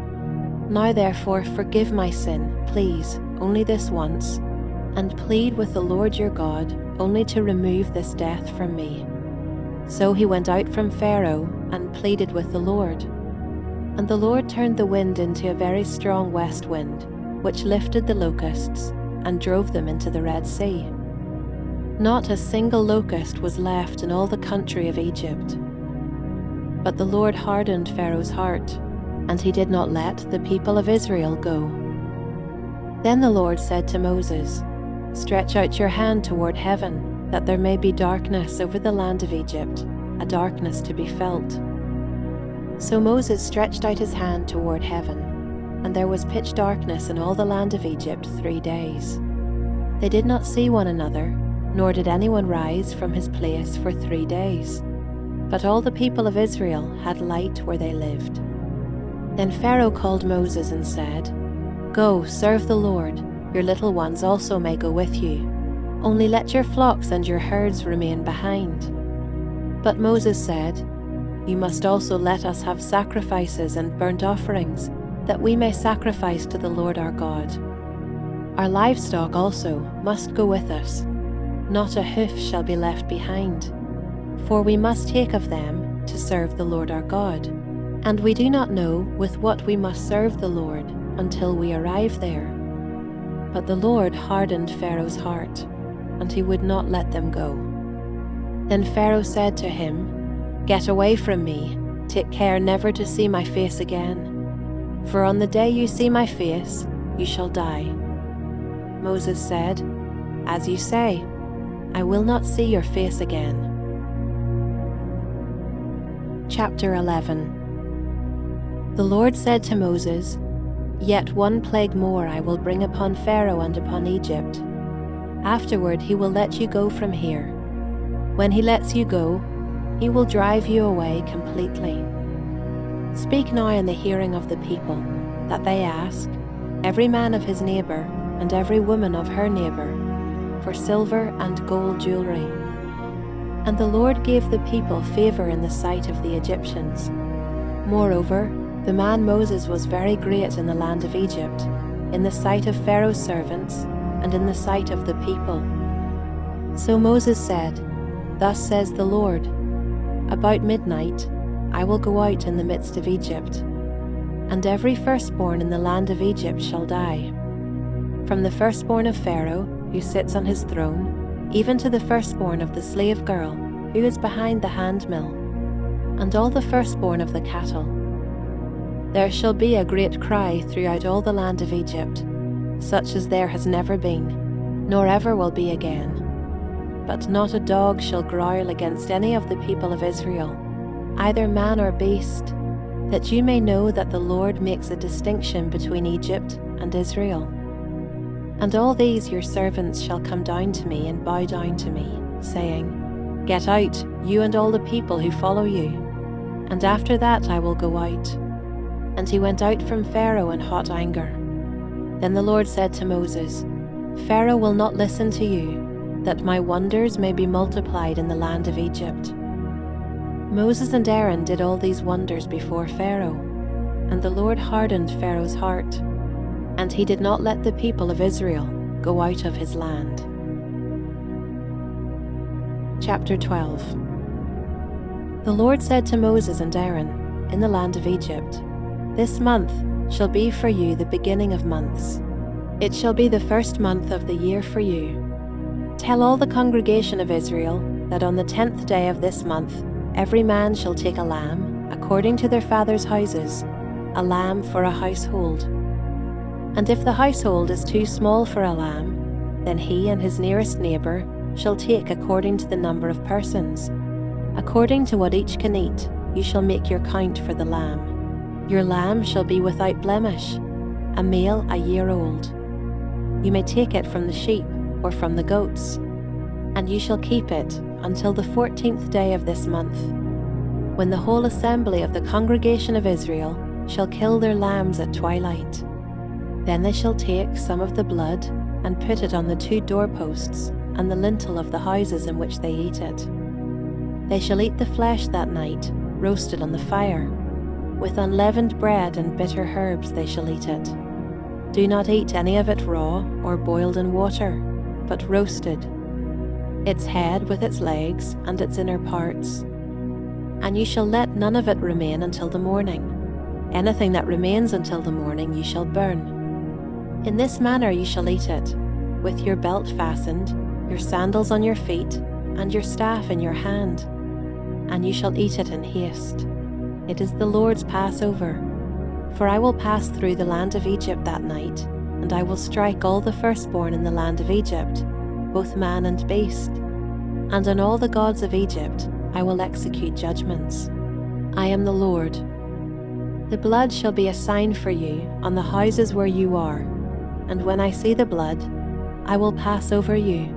Now therefore forgive my sin, please, only this once, and plead with the Lord your God only to remove this death from me. So he went out from Pharaoh and pleaded with the Lord. And the Lord turned the wind into a very strong west wind, which lifted the locusts and drove them into the Red Sea. Not a single locust was left in all the country of Egypt. But the Lord hardened Pharaoh's heart, and he did not let the people of Israel go. Then the Lord said to Moses, Stretch out your hand toward heaven, that there may be darkness over the land of Egypt, a darkness to be felt. So Moses stretched out his hand toward heaven, and there was pitch darkness in all the land of Egypt 3 days. They did not see one another, nor did anyone rise from his place for 3 days. but all the people of Israel had light where they lived. Then Pharaoh called Moses and said, "Go, serve the Lord. Your little ones also may go with you. Only let your flocks and your herds remain behind." But Moses said, "You must also let us have sacrifices and burnt offerings, that we may sacrifice to the Lord our God. Our livestock also must go with us. Not a hoof shall be left behind, for we must take of them to serve the Lord our God. And we do not know with what we must serve the Lord until we arrive there." But the Lord hardened Pharaoh's heart, and he would not let them go. Then Pharaoh said to him, "Get away from me. Take care never to see my face again. For on the day you see my face, you shall die." Moses said, "As you say, I will not see your face again." Chapter 11. The Lord said to Moses, "Yet one plague more I will bring upon Pharaoh and upon Egypt. Afterward he will let you go from here. When he lets you go, he will drive you away completely. Speak now in the hearing of the people, that they ask, every man of his neighbor and every woman of her neighbor, for silver and gold jewelry." And the Lord gave the people favor in the sight of the Egyptians. Moreover, the man Moses was very great in the land of Egypt, in the sight of Pharaoh's servants, and in the sight of the people. So Moses said, "Thus says the Lord, about midnight I will go out in the midst of Egypt, and every firstborn in the land of Egypt shall die. From the firstborn of Pharaoh, who sits on his throne, even to the firstborn of the slave girl who is behind the handmill, and all the firstborn of the cattle. There shall be a great cry throughout all the land of Egypt, such as there has never been, nor ever will be again. But not a dog shall growl against any of the people of Israel, either man or beast, that you may know that the Lord makes a distinction between Egypt and Israel. And all these your servants shall come down to me and bow down to me, saying, 'Get out, you and all the people who follow you, and after that I will go out.' And he went out from Pharaoh in hot anger. Then the Lord said to Moses, "Pharaoh will not listen to you, that my wonders may be multiplied in the land of Egypt." Moses and Aaron did all these wonders before Pharaoh, and the Lord hardened Pharaoh's heart, and he did not let the people of Israel go out of his land. Chapter 12. The Lord said to Moses and Aaron in the land of Egypt, "This month shall be for you the beginning of months. It shall be the first month of the year for you. Tell all the congregation of Israel that on the 10th day of this month every man shall take a lamb, according to their fathers' houses, a lamb for a household. And if the household is too small for a lamb, then he and his nearest neighbor shall take according to the number of persons. According to what each can eat, you shall make your count for the lamb. Your lamb shall be without blemish, a male a year old. You may take it from the sheep or from the goats, and you shall keep it until the 14th day of this month, when the whole assembly of the congregation of Israel shall kill their lambs at twilight. Then they shall take some of the blood and put it on the 2 doorposts and the lintel of the houses in which they eat it. They shall eat the flesh that night, roasted on the fire. With unleavened bread and bitter herbs they shall eat it. Do not eat any of it raw or boiled in water, but roasted, its head with its legs and its inner parts. And you shall let none of it remain until the morning. Anything that remains until the morning you shall burn. In this manner you shall eat it, with your belt fastened, your sandals on your feet, and your staff in your hand. And you shall eat it in haste. It is the Lord's Passover. For I will pass through the land of Egypt that night, and I will strike all the firstborn in the land of Egypt, both man and beast. And on all the gods of Egypt I will execute judgments. I am the Lord. The blood shall be a sign for you on the houses where you are, and when I see the blood, I will pass over you,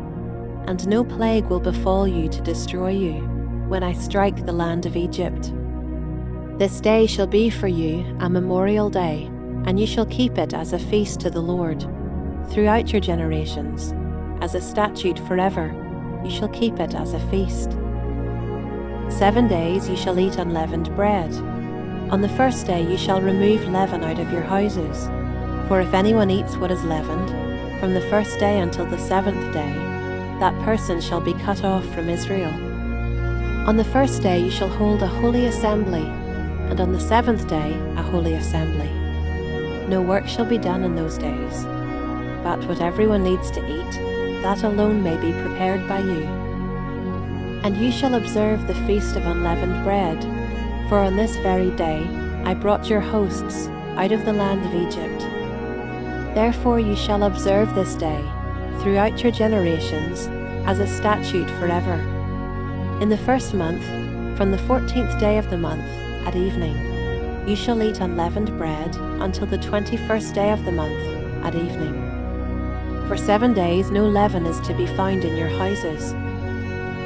and no plague will befall you to destroy you. when I strike the land of Egypt. This day shall be for you a memorial day, and you shall keep it as a feast to the Lord. Throughout your generations, as a statute forever, you shall keep it as a feast. 7 days you shall eat unleavened bread. On the first day you shall remove leaven out of your houses. For if anyone eats what is leavened, from the first day until the 7th day, that person shall be cut off from Israel. On the first day you shall hold a holy assembly, and on the 7th day a holy assembly. No work shall be done in those days, but what everyone needs to eat, that alone may be prepared by you. And you shall observe the feast of unleavened bread, for on this very day I brought your hosts out of the land of Egypt. Therefore you shall observe this day throughout your generations as a statute forever. In the first month, from the 14th day of the month at evening, you shall eat unleavened bread until the 21st day of the month at evening. For 7 days no leaven is to be found in your houses.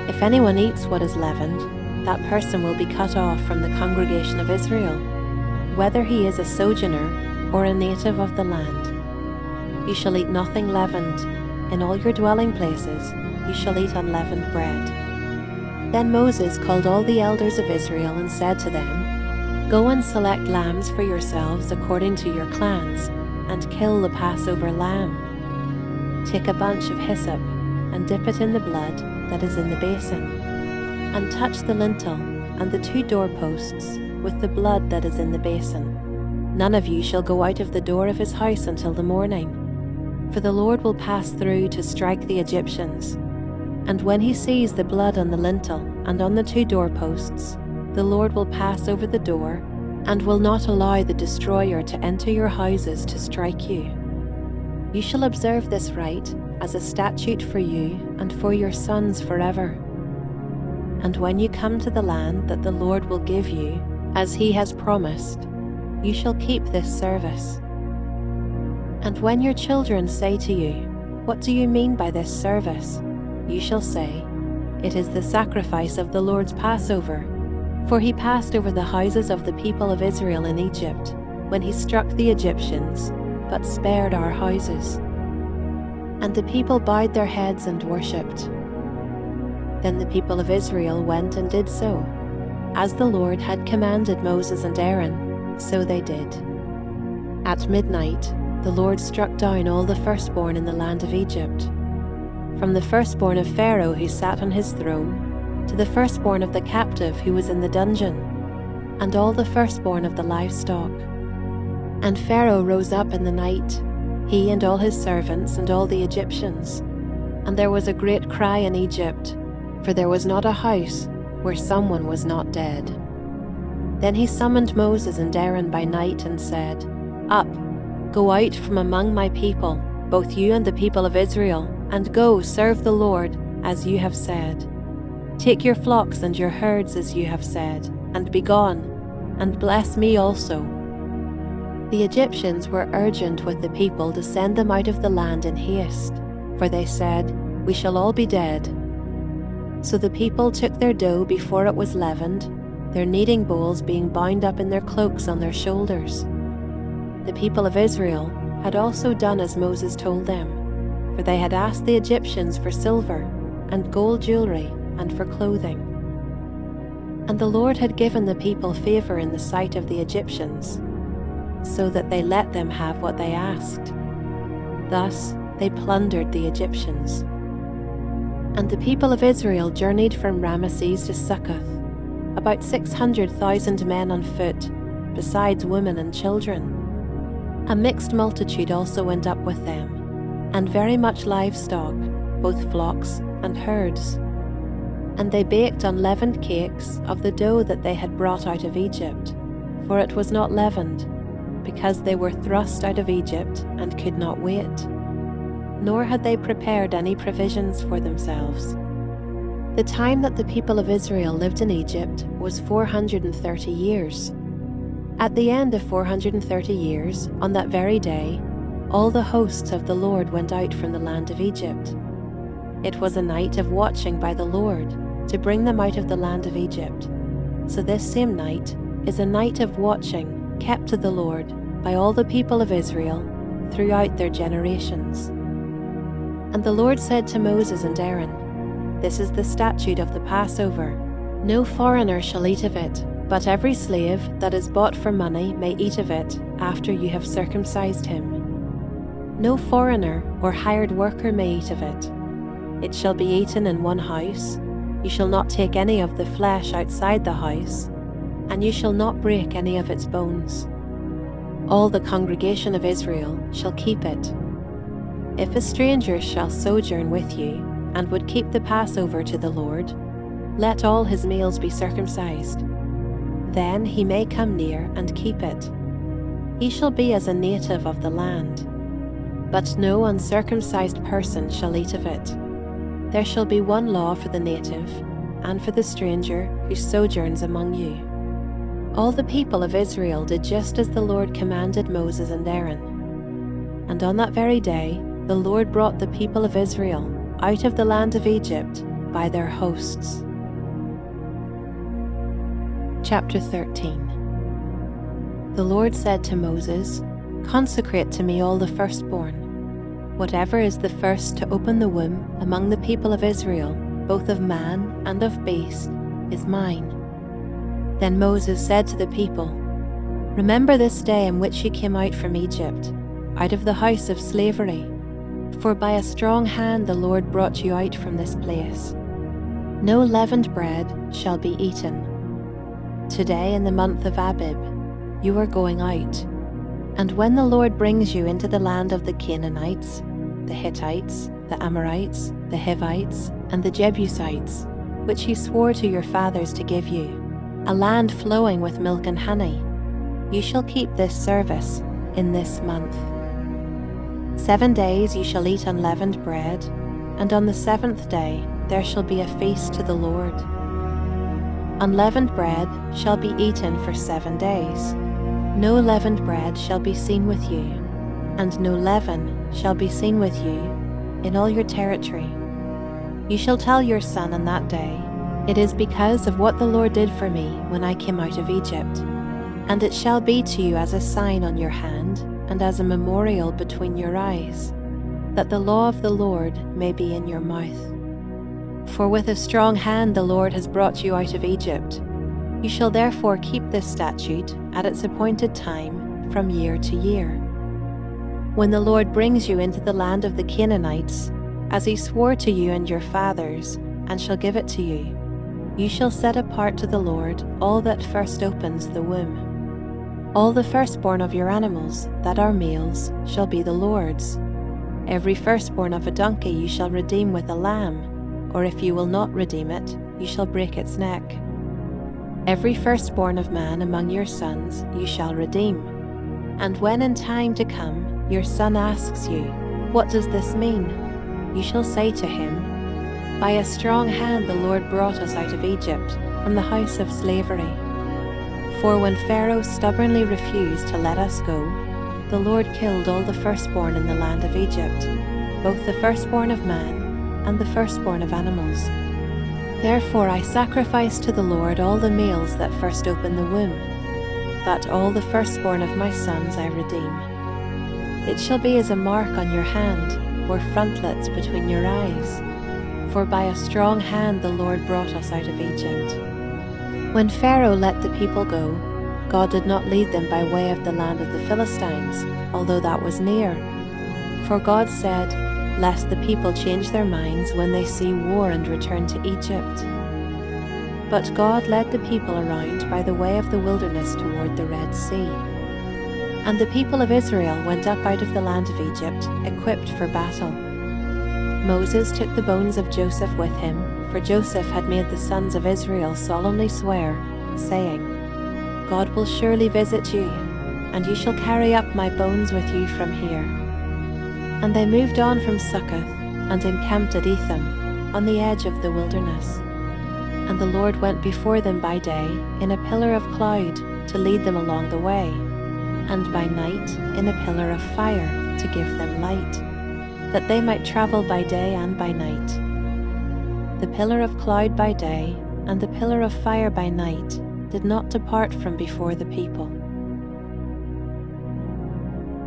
If anyone eats what is leavened, that person will be cut off from the congregation of Israel, whether he is a sojourner or a native of the land. You shall eat nothing leavened. In all your dwelling places you shall eat unleavened bread. Then Moses called all the elders of Israel and said to them, Go and select lambs for yourselves according to your clans, and kill the Passover lamb. Take a bunch of hyssop, and dip it in the blood that is in the basin, and touch the lintel and the 2 doorposts with the blood that is in the basin. None of you shall go out of the door of his house until the morning, for the Lord will pass through to strike the Egyptians. And when he sees the blood on the lintel and on the 2 doorposts, the Lord will pass over the door and will not allow the destroyer to enter your houses to strike you. You shall observe this rite as a statute for you and for your sons forever. And when you come to the land that the Lord will give you, as he has promised, you shall keep this service. And when your children say to you, What do you mean by this service? You shall say, It is the sacrifice of the Lord's Passover. For he passed over the houses of the people of Israel in Egypt, when he struck the Egyptians, but spared our houses. And the people bowed their heads and worshipped. Then the people of Israel went and did so. As the Lord had commanded Moses and Aaron, so they did. At midnight, the Lord struck down all the firstborn in the land of Egypt, from the firstborn of Pharaoh who sat on his throne, to the firstborn of the captive who was in the dungeon, and all the firstborn of the livestock. And Pharaoh rose up in the night, he and all his servants and all the Egyptians. And there was a great cry in Egypt, for there was not a house where someone was not dead. Then he summoned Moses and Aaron by night and said, Up, go out from among my people, both you and the people of Israel, and go serve the Lord as you have said. Take your flocks and your herds as you have said, and be gone, and bless me also. The Egyptians were urgent with the people to send them out of the land in haste, for they said, We shall all be dead. So the people took their dough before it was leavened, their kneading bowls being bound up in their cloaks on their shoulders. The people of Israel had also done as Moses told them, for they had asked the Egyptians for silver and gold jewelry and for clothing. And the Lord had given the people favor in the sight of the Egyptians, so that they let them have what they asked. Thus they plundered the Egyptians. And the people of Israel journeyed from Ramesses to Succoth, about 600,000 men on foot, besides women and children. A mixed multitude also went up with them, and very much livestock, both flocks and herds. And they baked unleavened cakes of the dough that they had brought out of Egypt, for it was not leavened, because they were thrust out of Egypt and could not wait. Nor had they prepared any provisions for themselves. The time that the people of Israel lived in Egypt was 430 years. At the end of 430 years, on that very day, all the hosts of the Lord went out from the land of Egypt. It was a night of watching by the Lord, to bring them out of the land of Egypt. So this same night is a night of watching kept to the Lord by all the people of Israel throughout their generations. And the Lord said to Moses and Aaron, "This is the statute of the Passover. No foreigner shall eat of it, but every slave that is bought for money may eat of it after you have circumcised him. No foreigner or hired worker may eat of it. It shall be eaten in one house. You shall not take any of the flesh outside the house, and you shall not break any of its bones. All the congregation of Israel shall keep it. If a stranger shall sojourn with you, and would keep the Passover to the Lord, let all his males be circumcised. Then he may come near and keep it. He shall be as a native of the land. But no uncircumcised person shall eat of it. There shall be one law for the native, and for the stranger who sojourns among you." All the people of Israel did just as the Lord commanded Moses and Aaron. And on that very day, the Lord brought the people of Israel out of the land of Egypt by their hosts. Chapter 13. The Lord said to Moses, "Consecrate to me all the firstborn. Whatever is the first to open the womb among the people of Israel, both of man and of beast, is mine." Then Moses said to the people, "Remember this day in which you came out from Egypt, out of the house of slavery. For by a strong hand the Lord brought you out from this place. No leavened bread shall be eaten. Today in the month of Abib, you are going out. And when the Lord brings you into the land of the Canaanites, the Hittites, the Amorites, the Hivites, and the Jebusites, which he swore to your fathers to give you, a land flowing with milk and honey, you shall keep this service in this month. 7 days you shall eat unleavened bread, and on the 7th day there shall be a feast to the Lord. Unleavened bread shall be eaten for 7 days. No leavened bread shall be seen with you, and no leaven shall be seen with you in all your territory. You shall tell your son on that day, 'It is because of what the Lord did for me when I came out of Egypt.' And it shall be to you as a sign on your hand and as a memorial between your eyes, that the law of the Lord may be in your mouth. For with a strong hand the Lord has brought you out of Egypt. You shall therefore keep this statute at its appointed time from year to year. When the Lord brings you into the land of the Canaanites, as he swore to you and your fathers, and shall give it to you, you shall set apart to the Lord all that first opens the womb. All the firstborn of your animals that are males shall be the Lord's. Every firstborn of a donkey you shall redeem with a lamb, or if you will not redeem it, you shall break its neck. Every firstborn of man among your sons you shall redeem. And when in time to come your son asks you, 'What does this mean?' you shall say to him, 'By a strong hand the Lord brought us out of Egypt, from the house of slavery. For when Pharaoh stubbornly refused to let us go, the Lord killed all the firstborn in the land of Egypt, both the firstborn of man and the firstborn of animals. Therefore I sacrifice to the Lord all the males that first open the womb, but all the firstborn of my sons I redeem. It shall be as a mark on your hand, or frontlets between your eyes, for by a strong hand the Lord brought us out of Egypt." When Pharaoh let the people go, God did not lead them by way of the land of the Philistines, although that was near. For God said, "Lest the people change their minds when they see war and return to Egypt." But God led the people around by the way of the wilderness toward the Red Sea. And the people of Israel went up out of the land of Egypt, equipped for battle. Moses took the bones of Joseph with him, for Joseph had made the sons of Israel solemnly swear, saying, "God will surely visit you, and you shall carry up my bones with you from here." And they moved on from Succoth, and encamped at Etham, on the edge of the wilderness. And the Lord went before them by day in a pillar of cloud to lead them along the way, and by night in a pillar of fire to give them light, that they might travel by day and by night. The pillar of cloud by day and the pillar of fire by night did not depart from before the people.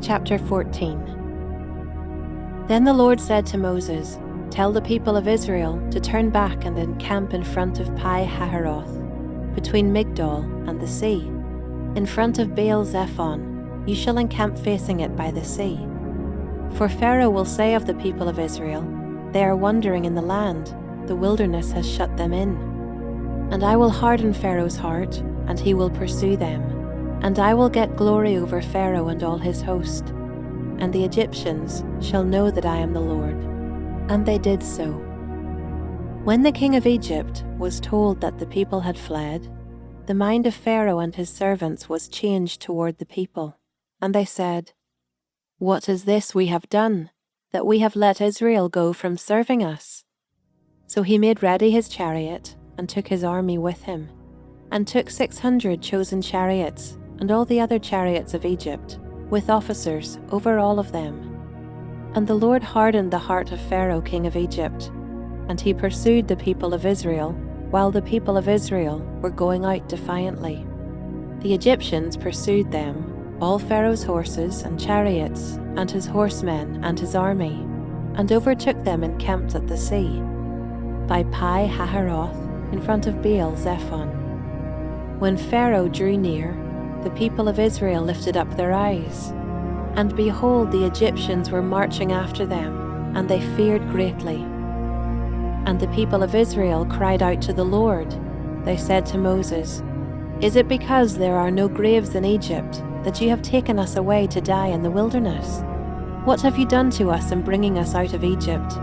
Chapter 14. Then the Lord said to Moses, "Tell the people of Israel to turn back and encamp in front of Pi-hahiroth, between Migdol and the sea. In front of Baal-zephon, you shall encamp facing it by the sea. For Pharaoh will say of the people of Israel, they are wandering in the land, the wilderness has shut them in. And I will harden Pharaoh's heart, and he will pursue them. And I will get glory over Pharaoh and all his host. And the Egyptians shall know that I am the Lord." And they did so. When the king of Egypt was told that the people had fled, the mind of Pharaoh and his servants was changed toward the people. And they said, "What is this we have done, that we have let Israel go from serving us?" So he made ready his chariot, and took his army with him, and took 600 chosen chariots, and all the other chariots of Egypt, with officers over all of them. And the Lord hardened the heart of Pharaoh king of Egypt, and he pursued the people of Israel, while the people of Israel were going out defiantly. The Egyptians pursued them, all Pharaoh's horses and chariots, and his horsemen and his army, and overtook them encamped at the sea, by Pi-hahiroth, in front of Baal-zephon. When Pharaoh drew near, the people of Israel lifted up their eyes, and behold, the Egyptians were marching after them, and they feared greatly. And the people of Israel cried out to the Lord. They said to Moses, "Is it because there are no graves in Egypt that you have taken us away to die in the wilderness? What have you done to us in bringing us out of Egypt?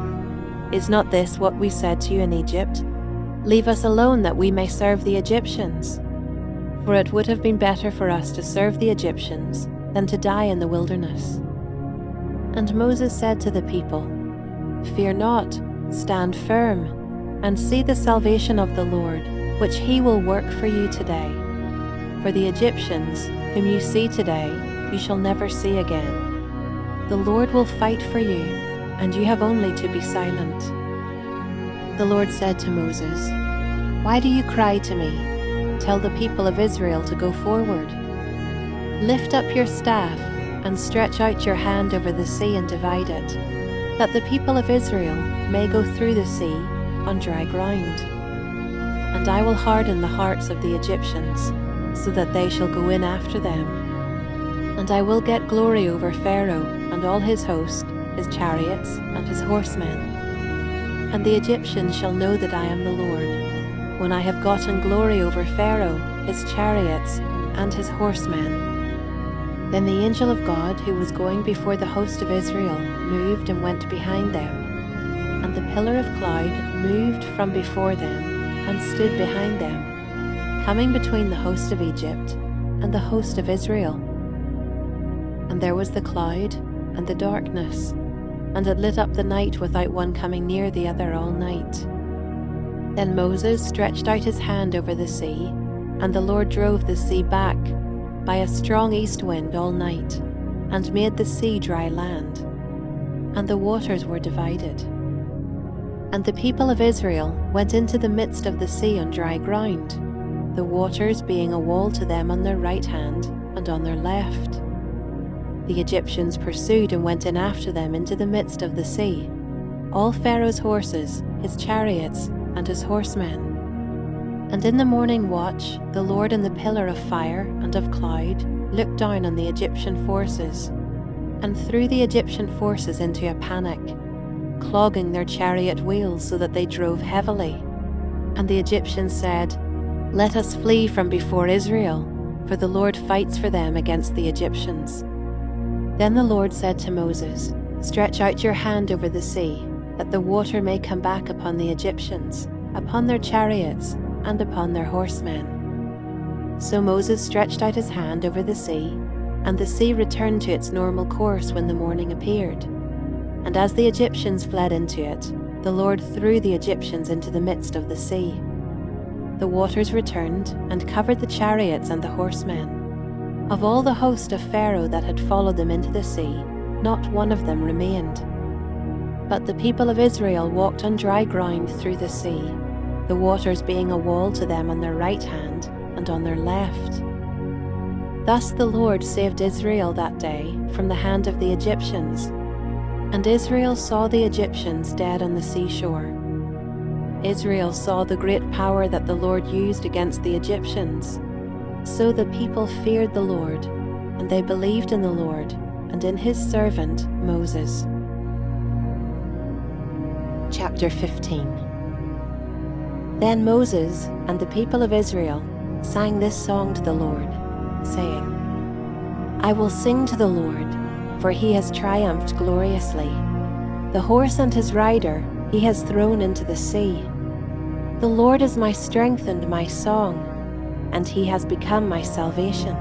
Is not this what we said to you in Egypt? Leave us alone that we may serve the Egyptians. For it would have been better for us to serve the Egyptians than to die in the wilderness." And Moses said to the people, "Fear not, stand firm, and see the salvation of the Lord, which he will work for you today. For the Egyptians, whom you see today, you shall never see again. The Lord will fight for you, and you have only to be silent." The Lord said to Moses, "Why do you cry to me? Tell the people of Israel to go forward. Lift up your staff and stretch out your hand over the sea and divide it, that the people of Israel may go through the sea on dry ground. And I will harden the hearts of the Egyptians, so that they shall go in after them. And I will get glory over Pharaoh and all his host, his chariots and his horsemen. And the Egyptians shall know that I am the Lord, when I have gotten glory over Pharaoh, his chariots, and his horsemen." Then the angel of God, who was going before the host of Israel, moved and went behind them. And the pillar of cloud moved from before them, and stood behind them, coming between the host of Egypt and the host of Israel. And there was the cloud and the darkness, and it lit up the night without one coming near the other all night. Then Moses stretched out his hand over the sea, and the Lord drove the sea back by a strong east wind all night, and made the sea dry land, and the waters were divided. And the people of Israel went into the midst of the sea on dry ground, the waters being a wall to them on their right hand and on their left. The Egyptians pursued and went in after them into the midst of the sea, all Pharaoh's horses, his chariots, and his horsemen. And in the morning watch, the Lord in the pillar of fire and of cloud looked down on the Egyptian forces, and threw the Egyptian forces into a panic, clogging their chariot wheels so that they drove heavily. And the Egyptians said, "Let us flee from before Israel, for the Lord fights for them against the Egyptians." Then the Lord said to Moses, "Stretch out your hand over the sea, that the water may come back upon the Egyptians, upon their chariots, and upon their horsemen." So Moses stretched out his hand over the sea, and the sea returned to its normal course when the morning appeared. And as the Egyptians fled into it, the Lord threw the Egyptians into the midst of the sea. The waters returned and covered the chariots and the horsemen. Of all the host of Pharaoh that had followed them into the sea, not one of them remained. But the people of Israel walked on dry ground through the sea, the waters being a wall to them on their right hand and on their left. Thus the Lord saved Israel that day from the hand of the Egyptians, and Israel saw the Egyptians dead on the seashore. Israel saw the great power that the Lord used against the Egyptians. So the people feared the Lord, and they believed in the Lord and in his servant Moses. Chapter 15. Then Moses and the people of Israel sang this song to the Lord, saying, I will sing to the Lord, for he has triumphed gloriously. The horse and his rider he has thrown into the sea. The Lord is my strength and my song, and he has become my salvation.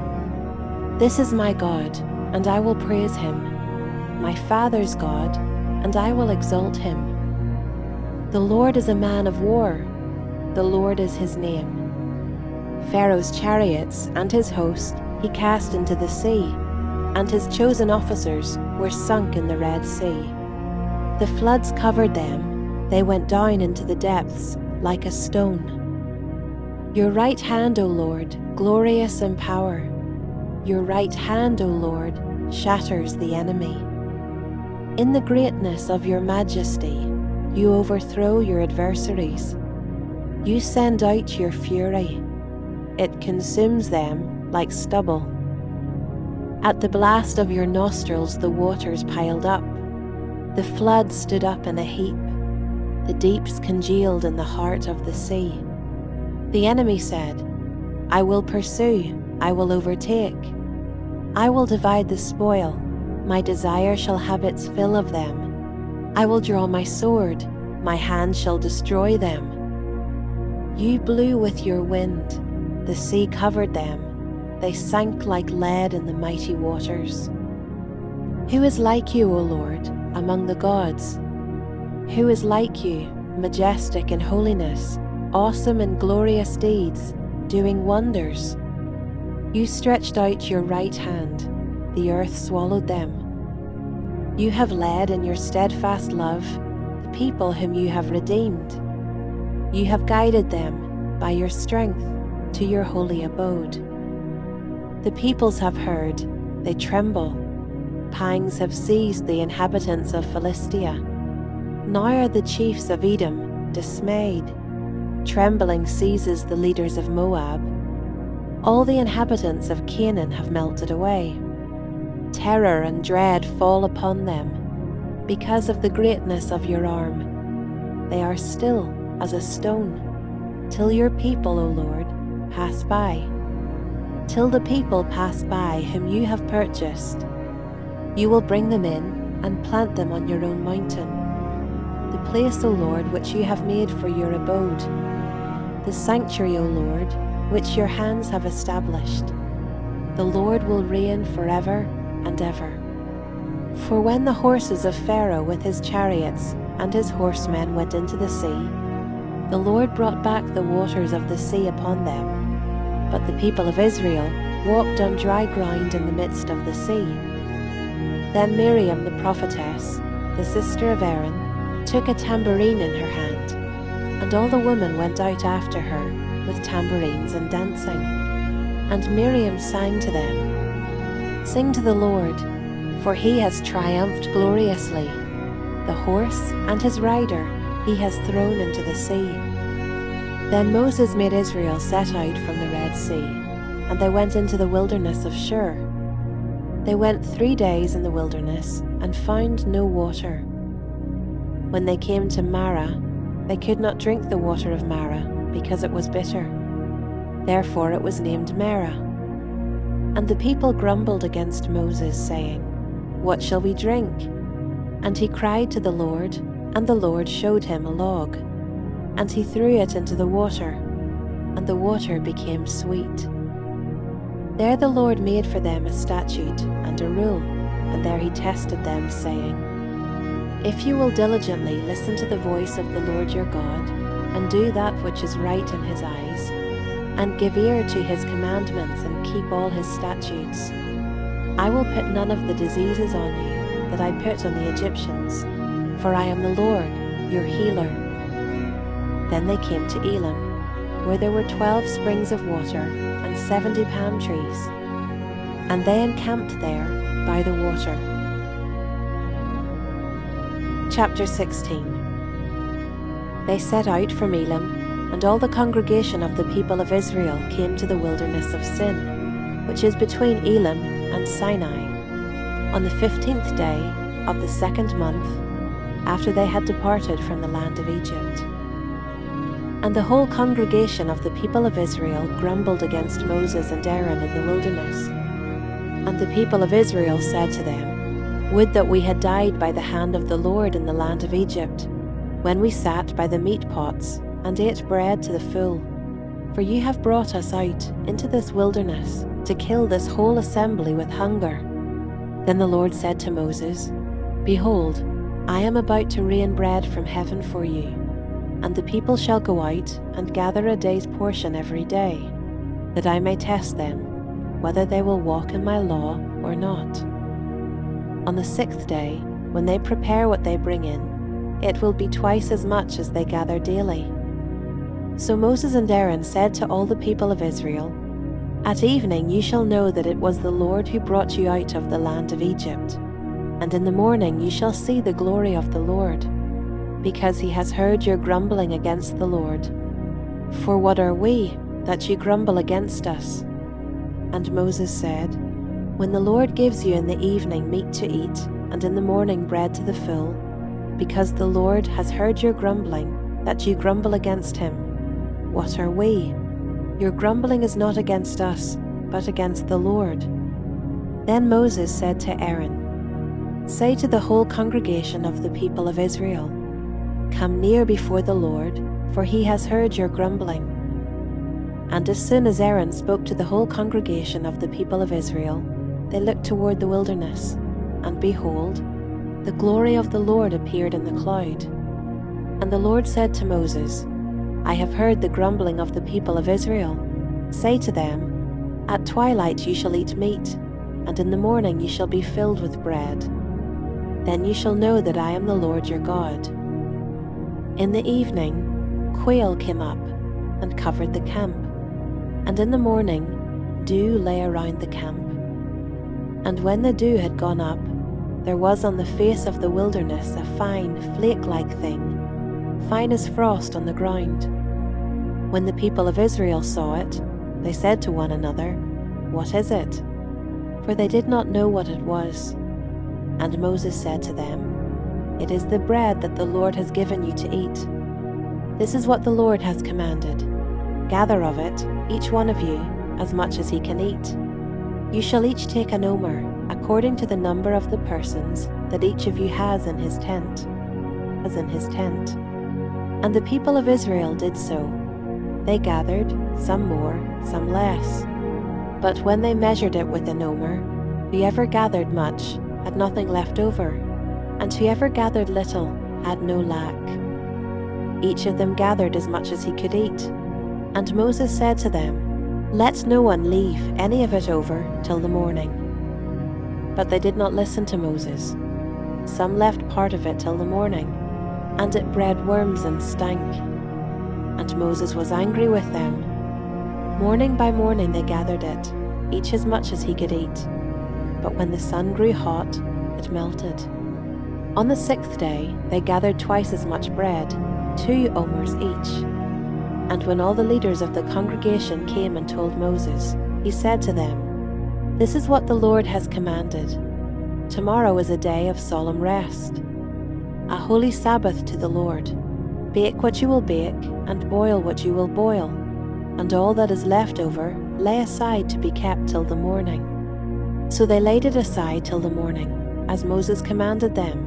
This is my God, and I will praise him, my father's God, and I will exalt him. The Lord is a man of war, the Lord is his name. Pharaoh's chariots and his host he cast into the sea, and his chosen officers were sunk in the Red Sea. The floods covered them, they went down into the depths like a stone. Your right hand, O Lord, glorious in power. Your right hand, O Lord, shatters the enemy. In the greatness of your majesty, you overthrow your adversaries. You send out your fury. It consumes them like stubble. At the blast of your nostrils the waters piled up. The flood stood up in a heap. The deeps congealed in the heart of the sea. The enemy said, I will pursue, I will overtake. I will divide the spoil, my desire shall have its fill of them. I will draw my sword, my hand shall destroy them. You blew with your wind, the sea covered them, they sank like lead in the mighty waters. Who is like you, O Lord, among the gods? Who is like you, majestic in holiness, awesome in glorious deeds, doing wonders? You stretched out your right hand, the earth swallowed them. You have led in your steadfast love the people whom you have redeemed. You have guided them by your strength to your holy abode. The peoples have heard, they tremble. Pangs have seized the inhabitants of Philistia. Now are the chiefs of Edom dismayed. Trembling seizes the leaders of Moab. All the inhabitants of Canaan have melted away. Terror and dread fall upon them because of the greatness of your arm. They are still as a stone, till your people, O Lord, pass by. Till the people pass by whom you have purchased. You will bring them in and plant them on your own mountain, the place, O Lord, which you have made for your abode, the sanctuary, O Lord, which your hands have established. The Lord will reign forever and ever. For when the horses of Pharaoh with his chariots and his horsemen went into the sea, the Lord brought back the waters of the sea upon them. But the people of Israel walked on dry ground in the midst of the sea. Then Miriam the prophetess, the sister of Aaron, took a tambourine in her hand, and all the women went out after her with tambourines and dancing. And Miriam sang to them, Sing to the Lord, for he has triumphed gloriously. The horse and his rider he has thrown into the sea. Then Moses made Israel set out from the Red Sea, and they went into the wilderness of Shur. They went 3 days in the wilderness and found no water. When they came to Marah, they could not drink the water of Marah because it was bitter. Therefore it was named Merah. And the people grumbled against Moses, saying, What shall we drink? And he cried to the Lord, and the Lord showed him a log. And he threw it into the water, and the water became sweet. There the Lord made for them a statute and a rule, and there he tested them, saying, If you will diligently listen to the voice of the Lord your God, and do that which is right in his eyes, and give ear to his commandments and keep all his statutes, I will put none of the diseases on you that I put on the Egyptians, for I am the Lord, your healer." Then they came to Elim, where there were 12 springs of water and 70 palm trees, and they encamped there by the water. Chapter 16. They set out from Elim, and all the congregation of the people of Israel came to the wilderness of Sin, which is between Elim and Sinai, on the 15th day of the 2nd month, after they had departed from the land of Egypt. And the whole congregation of the people of Israel grumbled against Moses and Aaron in the wilderness. And the people of Israel said to them, "Would that we had died by the hand of the Lord in the land of Egypt, when we sat by the meat pots and ate bread to the full. For you have brought us out into this wilderness to kill this whole assembly with hunger." Then the Lord said to Moses, "Behold, I am about to rain bread from heaven for you, and the people shall go out and gather a day's portion every day, that I may test them, whether they will walk in my law or not. On the 6th day, when they prepare what they bring in, it will be twice as much as they gather daily." So Moses and Aaron said to all the people of Israel, "At evening you shall know that it was the Lord who brought you out of the land of Egypt, and in the morning you shall see the glory of the Lord, because he has heard your grumbling against the Lord. For what are we, that you grumble against us?" And Moses said, "When the Lord gives you in the evening meat to eat, and in the morning bread to the full, because the Lord has heard your grumbling, that you grumble against him, what are we? Your grumbling is not against us, but against the Lord." Then Moses said to Aaron, "Say to the whole congregation of the people of Israel, 'Come near before the Lord, for he has heard your grumbling.'" And as soon as Aaron spoke to the whole congregation of the people of Israel, they looked toward the wilderness, and behold, the glory of the Lord appeared in the cloud. And the Lord said to Moses, "I have heard the grumbling of the people of Israel. Say to them, 'At twilight you shall eat meat, and in the morning you shall be filled with bread. Then you shall know that I am the Lord your God.'" In the evening, quail came up and covered the camp, and in the morning dew lay around the camp. And when the dew had gone up, there was on the face of the wilderness a fine, flake-like thing, fine as frost on the ground. When the people of Israel saw it, they said to one another, "What is it?" For they did not know what it was. And Moses said to them, "It is the bread that the Lord has given you to eat. This is what the Lord has commanded. Gather of it, each one of you, as much as he can eat. You shall each take an omer, according to the number of the persons that each of you has in his tent." And the people of Israel did so. They gathered, some more, some less. But when they measured it with an omer, whoever gathered much had nothing left over, and whoever gathered little had no lack. Each of them gathered as much as he could eat. And Moses said to them, "Let no one leave any of it over till the morning." But they did not listen to Moses. Some left part of it till the morning, and it bred worms and stank. And Moses was angry with them. Morning by morning they gathered it, each as much as he could eat. But when the sun grew hot, it melted. On the 6th day they gathered twice as much bread, 2 omers each. And when all the leaders of the congregation came and told Moses, he said to them, "This is what the Lord has commanded. Tomorrow is a day of solemn rest, a holy Sabbath to the Lord. Bake what you will bake, and boil what you will boil, and all that is left over lay aside to be kept till the morning." So they laid it aside till the morning, as Moses commanded them,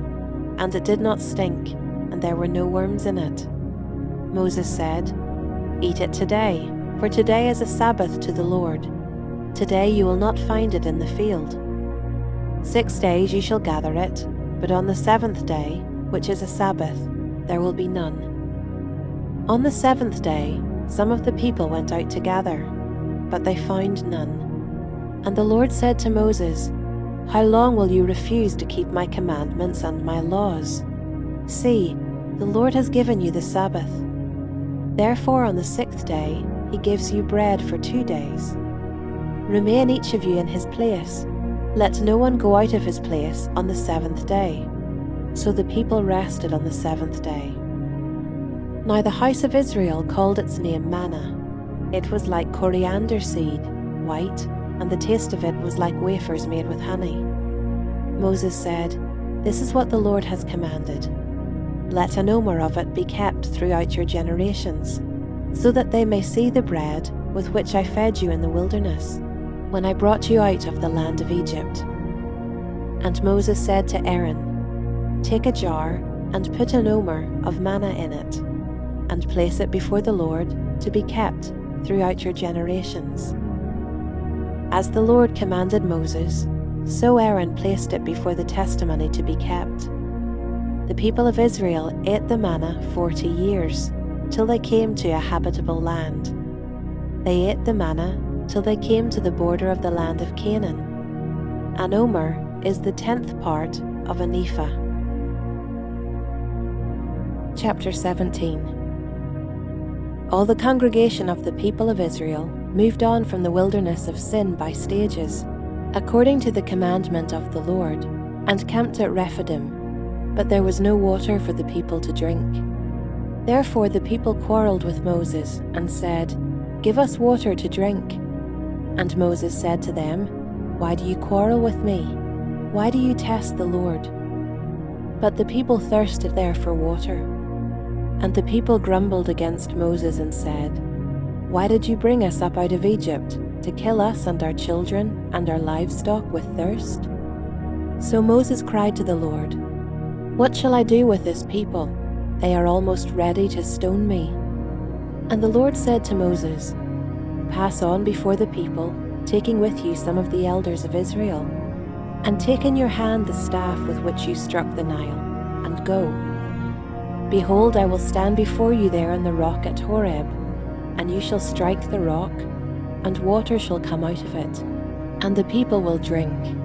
and it did not stink, and there were no worms in it. Moses said, "Eat it today, for today is a Sabbath to the Lord. Today you will not find it in the field. 6 days you shall gather it, but on the 7th day, which is a Sabbath, there will be none." On the 7th day, some of the people went out to gather, but they found none. And the Lord said to Moses, "How long will you refuse to keep my commandments and my laws? See, the Lord has given you the Sabbath. Therefore on the 6th day he gives you bread for 2 days. Remain each of you in his place. Let no one go out of his place on the 7th day. So the people rested on the 7th day. Now the house of Israel called its name manna. It was like coriander seed, white, and the taste of it was like wafers made with honey. Moses said, "This is what the Lord has commanded. Let an omer of it be kept throughout your generations, so that they may see the bread with which I fed you in the wilderness, when I brought you out of the land of Egypt." And Moses said to Aaron, "Take a jar and put an omer of manna in it, and place it before the Lord to be kept throughout your generations." As the Lord commanded Moses, so Aaron placed it before the testimony to be kept. The people of Israel ate the manna 40 years, till they came to a habitable land. They ate the manna till they came to the border of the land of Canaan. An omer is the 10th part of an ephah. Chapter 17. All the congregation of the people of Israel moved on from the wilderness of Sin by stages, according to the commandment of the Lord, and camped at Rephidim, but there was no water for the people to drink. Therefore the people quarreled with Moses and said, "Give us water to drink." And Moses said to them, "Why do you quarrel with me? Why do you test the Lord?" But the people thirsted there for water. And the people grumbled against Moses and said, "Why did you bring us up out of Egypt, to kill us and our children and our livestock with thirst?" So Moses cried to the Lord, "What shall I do with this people? They are almost ready to stone me." And the Lord said to Moses, "Pass on before the people, taking with you some of the elders of Israel, and take in your hand the staff with which you struck the Nile, and go. Behold, I will stand before you there on the rock at Horeb, and you shall strike the rock, and water shall come out of it, and the people will drink."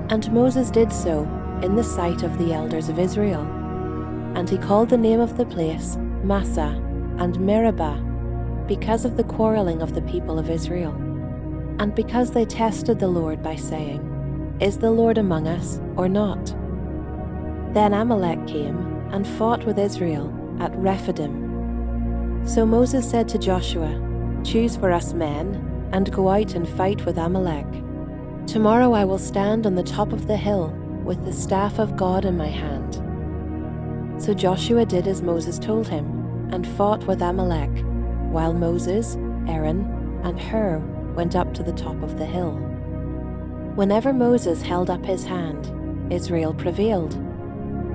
And Moses did so in the sight of the elders of Israel. And he called the name of the place Massah and Meribah, because of the quarreling of the people of Israel, and because they tested the Lord by saying, "Is the Lord among us or not?" Then Amalek came and fought with Israel at Rephidim. So Moses said to Joshua, "Choose for us men, and go out and fight with Amalek. Tomorrow I will stand on the top of the hill with the staff of God in my hand." So Joshua did as Moses told him, and fought with Amalek, while Moses, Aaron, and Hur went up to the top of the hill. Whenever Moses held up his hand, Israel prevailed,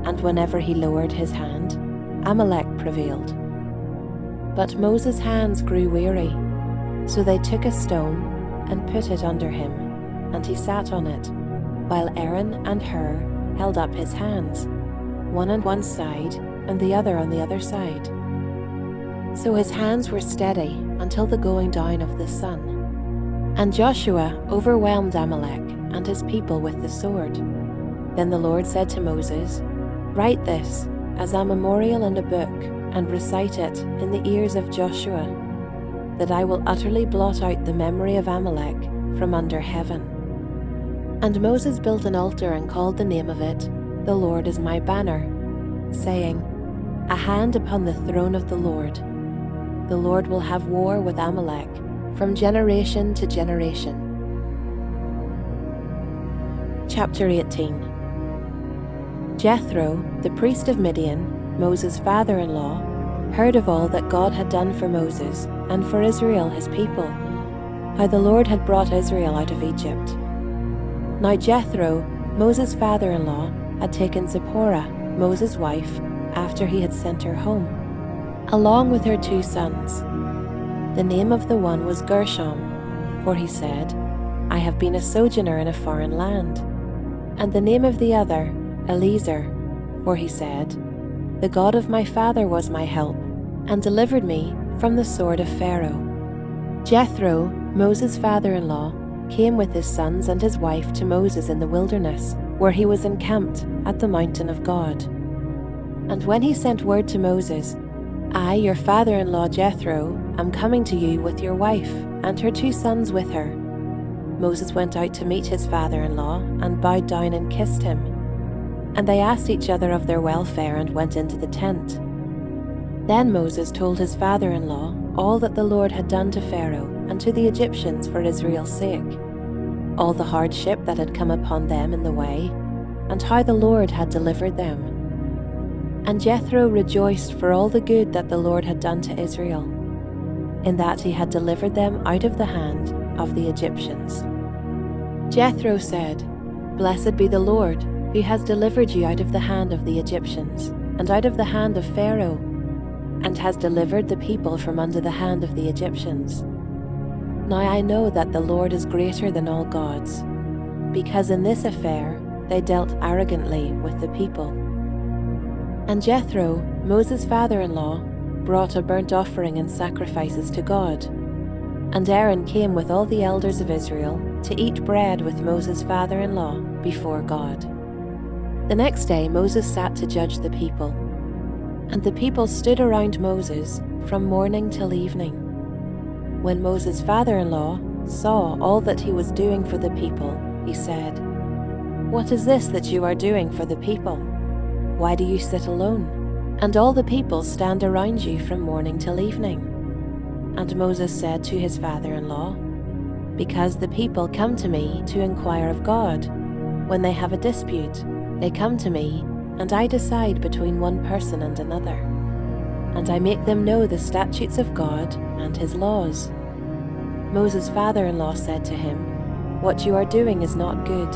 and whenever he lowered his hand, Amalek prevailed. But Moses' hands grew weary, so they took a stone and put it under him, and he sat on it, while Aaron and Hur held up his hands, one on one side and the other on the other side. So his hands were steady until the going down of the sun. And Joshua overwhelmed Amalek and his people with the sword. Then the Lord said to Moses, "Write this as a memorial in a book, and recite it in the ears of Joshua, that I will utterly blot out the memory of Amalek from under heaven." And Moses built an altar and called the name of it, "The Lord is my banner," saying, "A hand upon the throne of the Lord. The Lord will have war with Amalek from generation to generation." Chapter 18. Jethro, the priest of Midian, Moses' father-in-law, heard of all that God had done for Moses and for Israel his people, how the Lord had brought Israel out of Egypt. Now Jethro, Moses' father-in-law, had taken Zipporah, Moses' wife, after he had sent her home, along with her 2 sons. The name of the one was Gershom, for he said, "I have been a sojourner in a foreign land." And the name of the other, Eliezer, for he said, "The God of my father was my help, and delivered me from the sword of Pharaoh." Jethro, Moses' father-in-law, came with his sons and his wife to Moses in the wilderness, where he was encamped at the mountain of God. And when he sent word to Moses, I, your father-in-law Jethro, am coming to you with your wife and her 2 sons with her. Moses went out to meet his father-in-law and bowed down and kissed him. And they asked each other of their welfare and went into the tent. Then Moses told his father-in-law all that the Lord had done to Pharaoh and to the Egyptians for Israel's sake, all the hardship that had come upon them in the way, and how the Lord had delivered them. And Jethro rejoiced for all the good that the Lord had done to Israel, in that he had delivered them out of the hand of the Egyptians. Jethro said, Blessed be the Lord, who has delivered you out of the hand of the Egyptians, and out of the hand of Pharaoh, and has delivered the people from under the hand of the Egyptians. Now I know that the Lord is greater than all gods, because in this affair they dealt arrogantly with the people. And Jethro, Moses' father-in-law, brought a burnt offering and sacrifices to God. And Aaron came with all the elders of Israel to eat bread with Moses' father-in-law before God. The next day Moses sat to judge the people. And the people stood around Moses from morning till evening. When Moses' father-in-law saw all that he was doing for the people, he said, What is this that you are doing for the people? Why do you sit alone? And all the people stand around you from morning till evening. And Moses said to his father-in-law, Because the people come to me to inquire of God. When they have a dispute, they come to me, and I decide between one person and another. And I make them know the statutes of God and his laws. Moses' father-in-law said to him, What you are doing is not good.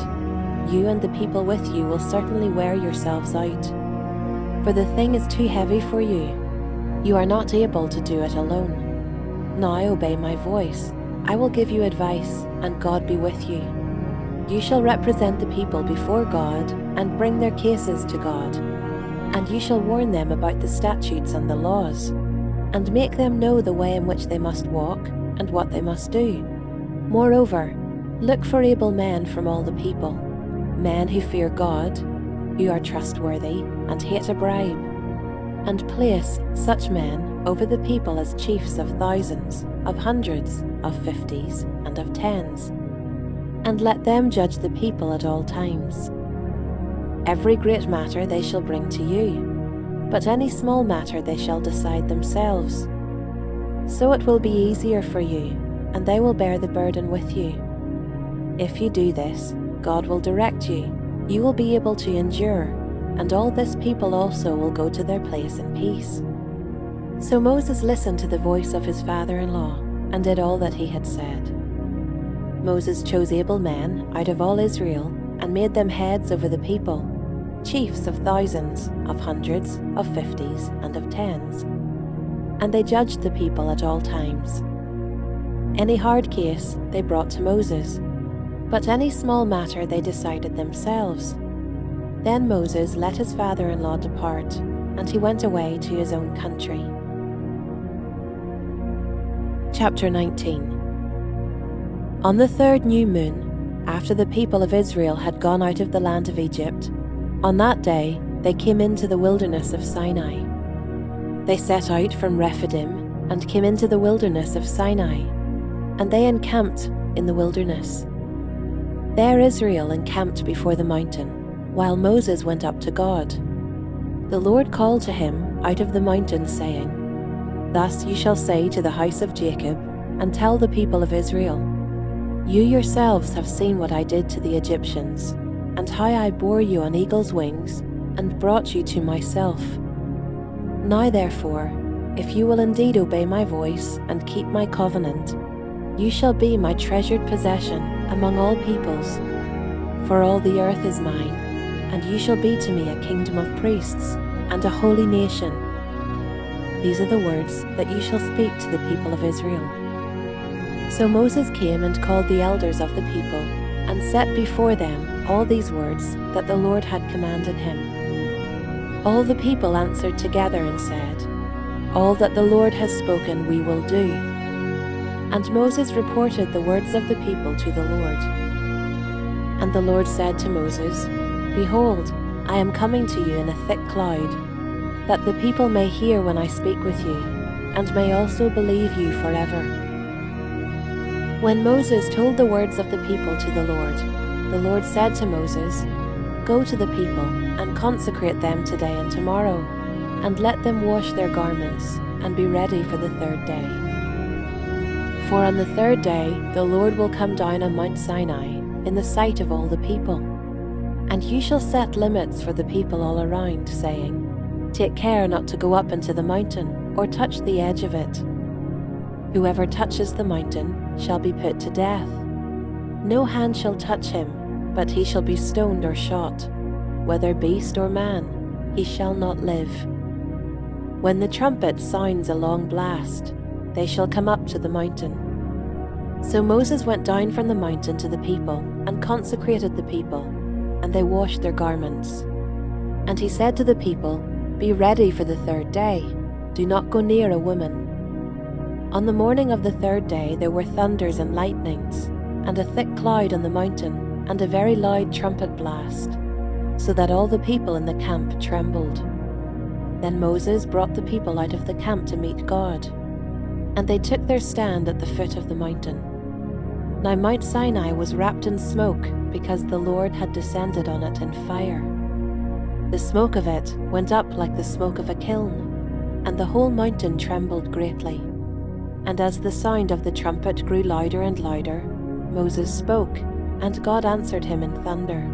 You and the people with you will certainly wear yourselves out. For the thing is too heavy for you. You are not able to do it alone. Now obey my voice. I will give you advice, and God be with you. You shall represent the people before God and bring their cases to God. And you shall warn them about the statutes and the laws, and make them know the way in which they must walk and what they must do. Moreover, look for able men from all the people, men who fear God, who are trustworthy and hate a bribe, and place such men over the people as chiefs of thousands, of hundreds, of 50s, and of 10s, and let them judge the people at all times. Every great matter they shall bring to you, but any small matter they shall decide themselves. So it will be easier for you, and they will bear the burden with you. If you do this, God will direct you. You will be able to endure, and all this people also will go to their place in peace. So Moses listened to the voice of his father-in-law, and did all that he had said. Moses chose able men out of all Israel, and made them heads over the people, chiefs of thousands, of hundreds, of 50s, and of 10s. And they judged the people at all times. Any hard case they brought to Moses, but any small matter they decided themselves. Then Moses let his father-in-law depart, and he went away to his own country. Chapter 19. On the 3rd new moon, after the people of Israel had gone out of the land of Egypt, on that day they came into the wilderness of Sinai. They set out from Rephidim and came into the wilderness of Sinai, and they encamped in the wilderness. There Israel encamped before the mountain, while Moses went up to God. The Lord called to him out of the mountain, saying, Thus you shall say to the house of Jacob, and tell the people of Israel, You yourselves have seen what I did to the Egyptians, and how I bore you on eagle's wings, and brought you to myself. Now therefore, if you will indeed obey my voice and keep my covenant, you shall be my treasured possession among all peoples. For all the earth is mine, and you shall be to me a kingdom of priests and a holy nation. These are the words that you shall speak to the people of Israel. So Moses came and called the elders of the people, and set before them all these words that the Lord had commanded him. All the people answered together and said, All that the Lord has spoken we will do. And Moses reported the words of the people to the Lord. And the Lord said to Moses, Behold, I am coming to you in a thick cloud, that the people may hear when I speak with you, and may also believe you forever." When Moses told the words of the people to the Lord said to Moses, "Go to the people and consecrate them today and tomorrow, and let them wash their garments and be ready for the third day. For on the third day the Lord will come down on Mount Sinai in the sight of all the people. And you shall set limits for the people all around, saying, 'Take care not to go up into the mountain or touch the edge of it. Whoever touches the mountain shall be put to death. No hand shall touch him, but he shall be stoned or shot. Whether beast or man, he shall not live. When the trumpet sounds a long blast, they shall come up to the mountain.'" So Moses went down from the mountain to the people and consecrated the people, and they washed their garments. And he said to the people, "Be ready for the third day. Do not go near a woman." On the morning of the third day there were thunders and lightnings, and a thick cloud on the mountain, and a very loud trumpet blast, so that all the people in the camp trembled. Then Moses brought the people out of the camp to meet God, and they took their stand at the foot of the mountain. Now Mount Sinai was wrapped in smoke, because the Lord had descended on it in fire. The smoke of it went up like the smoke of a kiln, and the whole mountain trembled greatly. And as the sound of the trumpet grew louder and louder, Moses spoke, and God answered him in thunder.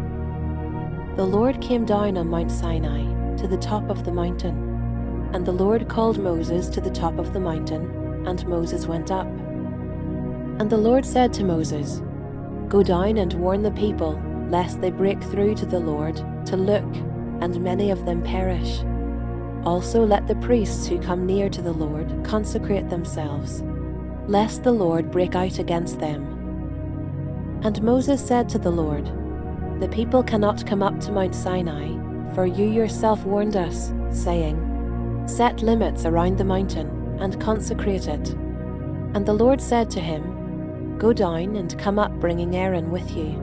The Lord came down on Mount Sinai to the top of the mountain, and the Lord called Moses to the top of the mountain, and Moses went up. And the Lord said to Moses, "Go down and warn the people, lest they break through to the Lord to look, and many of them perish. Also let the priests who come near to the Lord consecrate themselves, lest the Lord break out against them." And Moses said to the Lord, "The people cannot come up to Mount Sinai, for you yourself warned us, saying, 'Set limits around the mountain and consecrate it.' And the Lord said to him, 'Go down and come up bringing Aaron with you,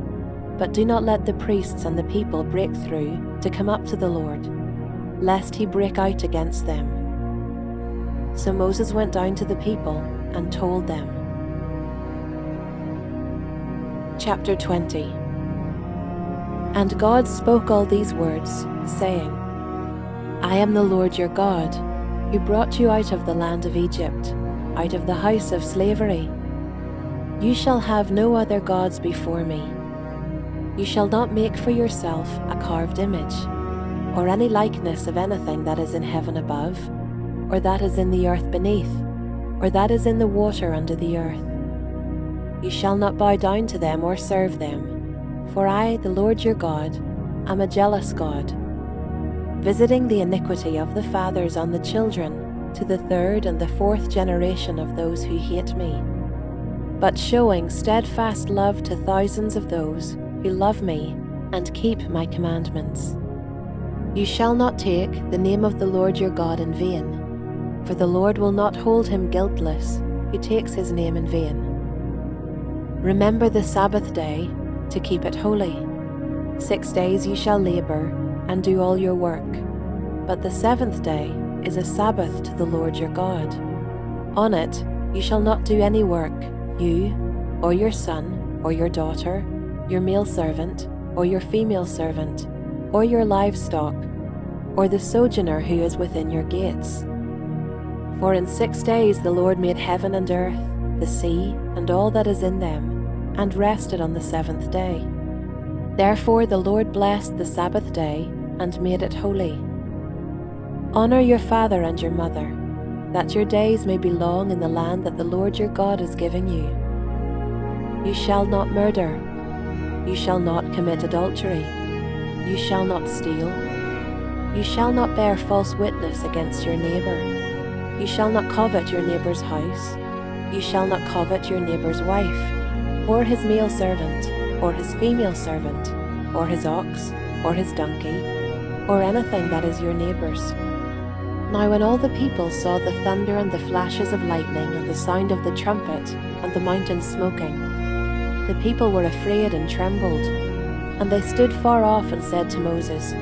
but do not let the priests and the people break through to come up to the Lord, lest he break out against them." So Moses went down to the people and told them. Chapter 20. And God spoke all these words, saying, "I am the Lord your God, who brought you out of the land of Egypt, out of the house of slavery. You shall have no other gods before me. You shall not make for yourself a carved image, or any likeness of anything that is in heaven above, or that is in the earth beneath, or that is in the water under the earth. You shall not bow down to them or serve them, for I, the Lord your God, am a jealous God, visiting the iniquity of the fathers on the children to the third and the fourth generation of those who hate me, but showing steadfast love to thousands of those who love me and keep my commandments. You shall not take the name of the Lord your God in vain, for the Lord will not hold him guiltless who takes his name in vain. Remember the Sabbath day to keep it holy. 6 days you shall labor and do all your work, but the seventh day is a Sabbath to the Lord your God. On it you shall not do any work, you, or your son, or your daughter, your male servant, or your female servant, or your livestock, or the sojourner who is within your gates. For in 6 days the Lord made heaven and earth, the sea, and all that is in them, and rested on the seventh day. Therefore the Lord blessed the Sabbath day and made it holy. Honor your father and your mother, that your days may be long in the land that the Lord your God is giving you. You shall not murder. You shall not commit adultery. You shall not steal. You shall not bear false witness against your neighbor. You shall not covet your neighbor's house. You shall not covet your neighbor's wife, or his male servant, or his female servant, or his ox, or his donkey, or anything that is your neighbor's. Now when all the people saw the thunder and the flashes of lightning and the sound of the trumpet and the mountain smoking, the people were afraid and trembled. And they stood far off and said to Moses,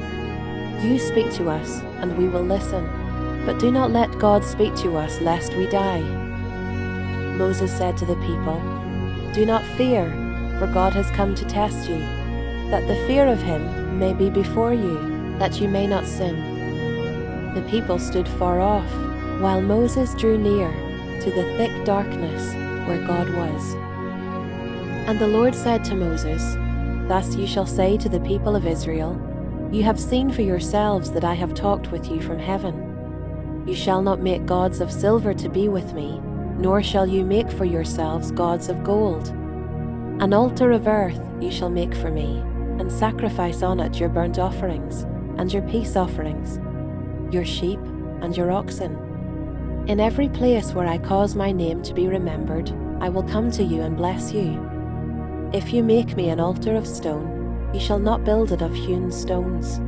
You speak to us, and we will listen, but do not let God speak to us lest we die." Moses said to the people, "Do not fear, for God has come to test you, that the fear of him may be before you, that you may not sin." The people stood far off, while Moses drew near to the thick darkness where God was. And the Lord said to Moses, "Thus you shall say to the people of Israel, You have seen for yourselves that I have talked with you from heaven. You shall not make gods of silver to be with me, nor shall you make for yourselves gods of gold. An altar of earth you shall make for me, and sacrifice on it your burnt offerings, and your peace offerings, your sheep and your oxen. In every place where I cause my name to be remembered, I will come to you and bless you. If you make me an altar of stone, you shall not build it of hewn stones.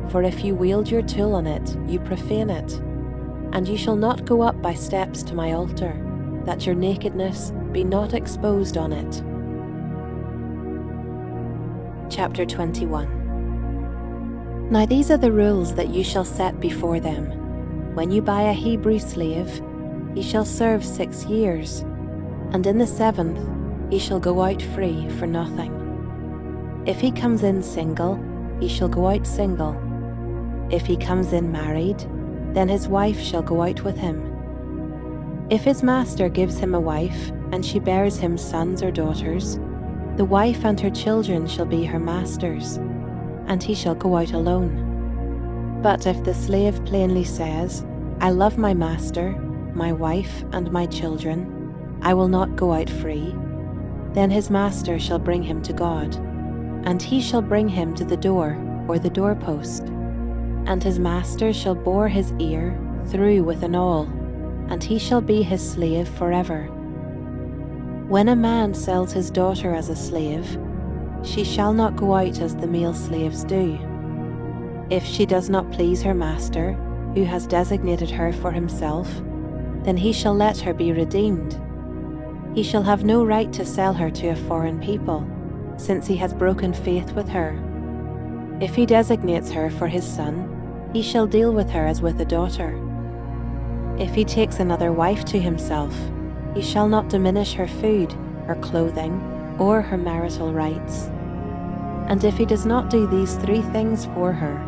For if you wield your tool on it, you profane it. And you shall not go up by steps to my altar, that your nakedness be not exposed on it." Chapter 21. Now these are the rules that you shall set before them. When you buy a Hebrew slave, he shall serve 6 years, and in the 7th he shall go out free for nothing. If he comes in single, he shall go out single. If he comes in married, then his wife shall go out with him. If his master gives him a wife, and she bears him sons or daughters, the wife and her children shall be her master's, and he shall go out alone. But if the slave plainly says, "I love my master, my wife, and my children, I will not go out free," then his master shall bring him to God, and he shall bring him to the door or the doorpost, and his master shall bore his ear through with an awl, and he shall be his slave forever. When a man sells his daughter as a slave, she shall not go out as the male slaves do. If she does not please her master, who has designated her for himself, then he shall let her be redeemed. He shall have no right to sell her to a foreign people, since he has broken faith with her. If he designates her for his son, he shall deal with her as with a daughter. If he takes another wife to himself, he shall not diminish her food, her clothing, or her marital rights. And if he does not do these 3 things for her,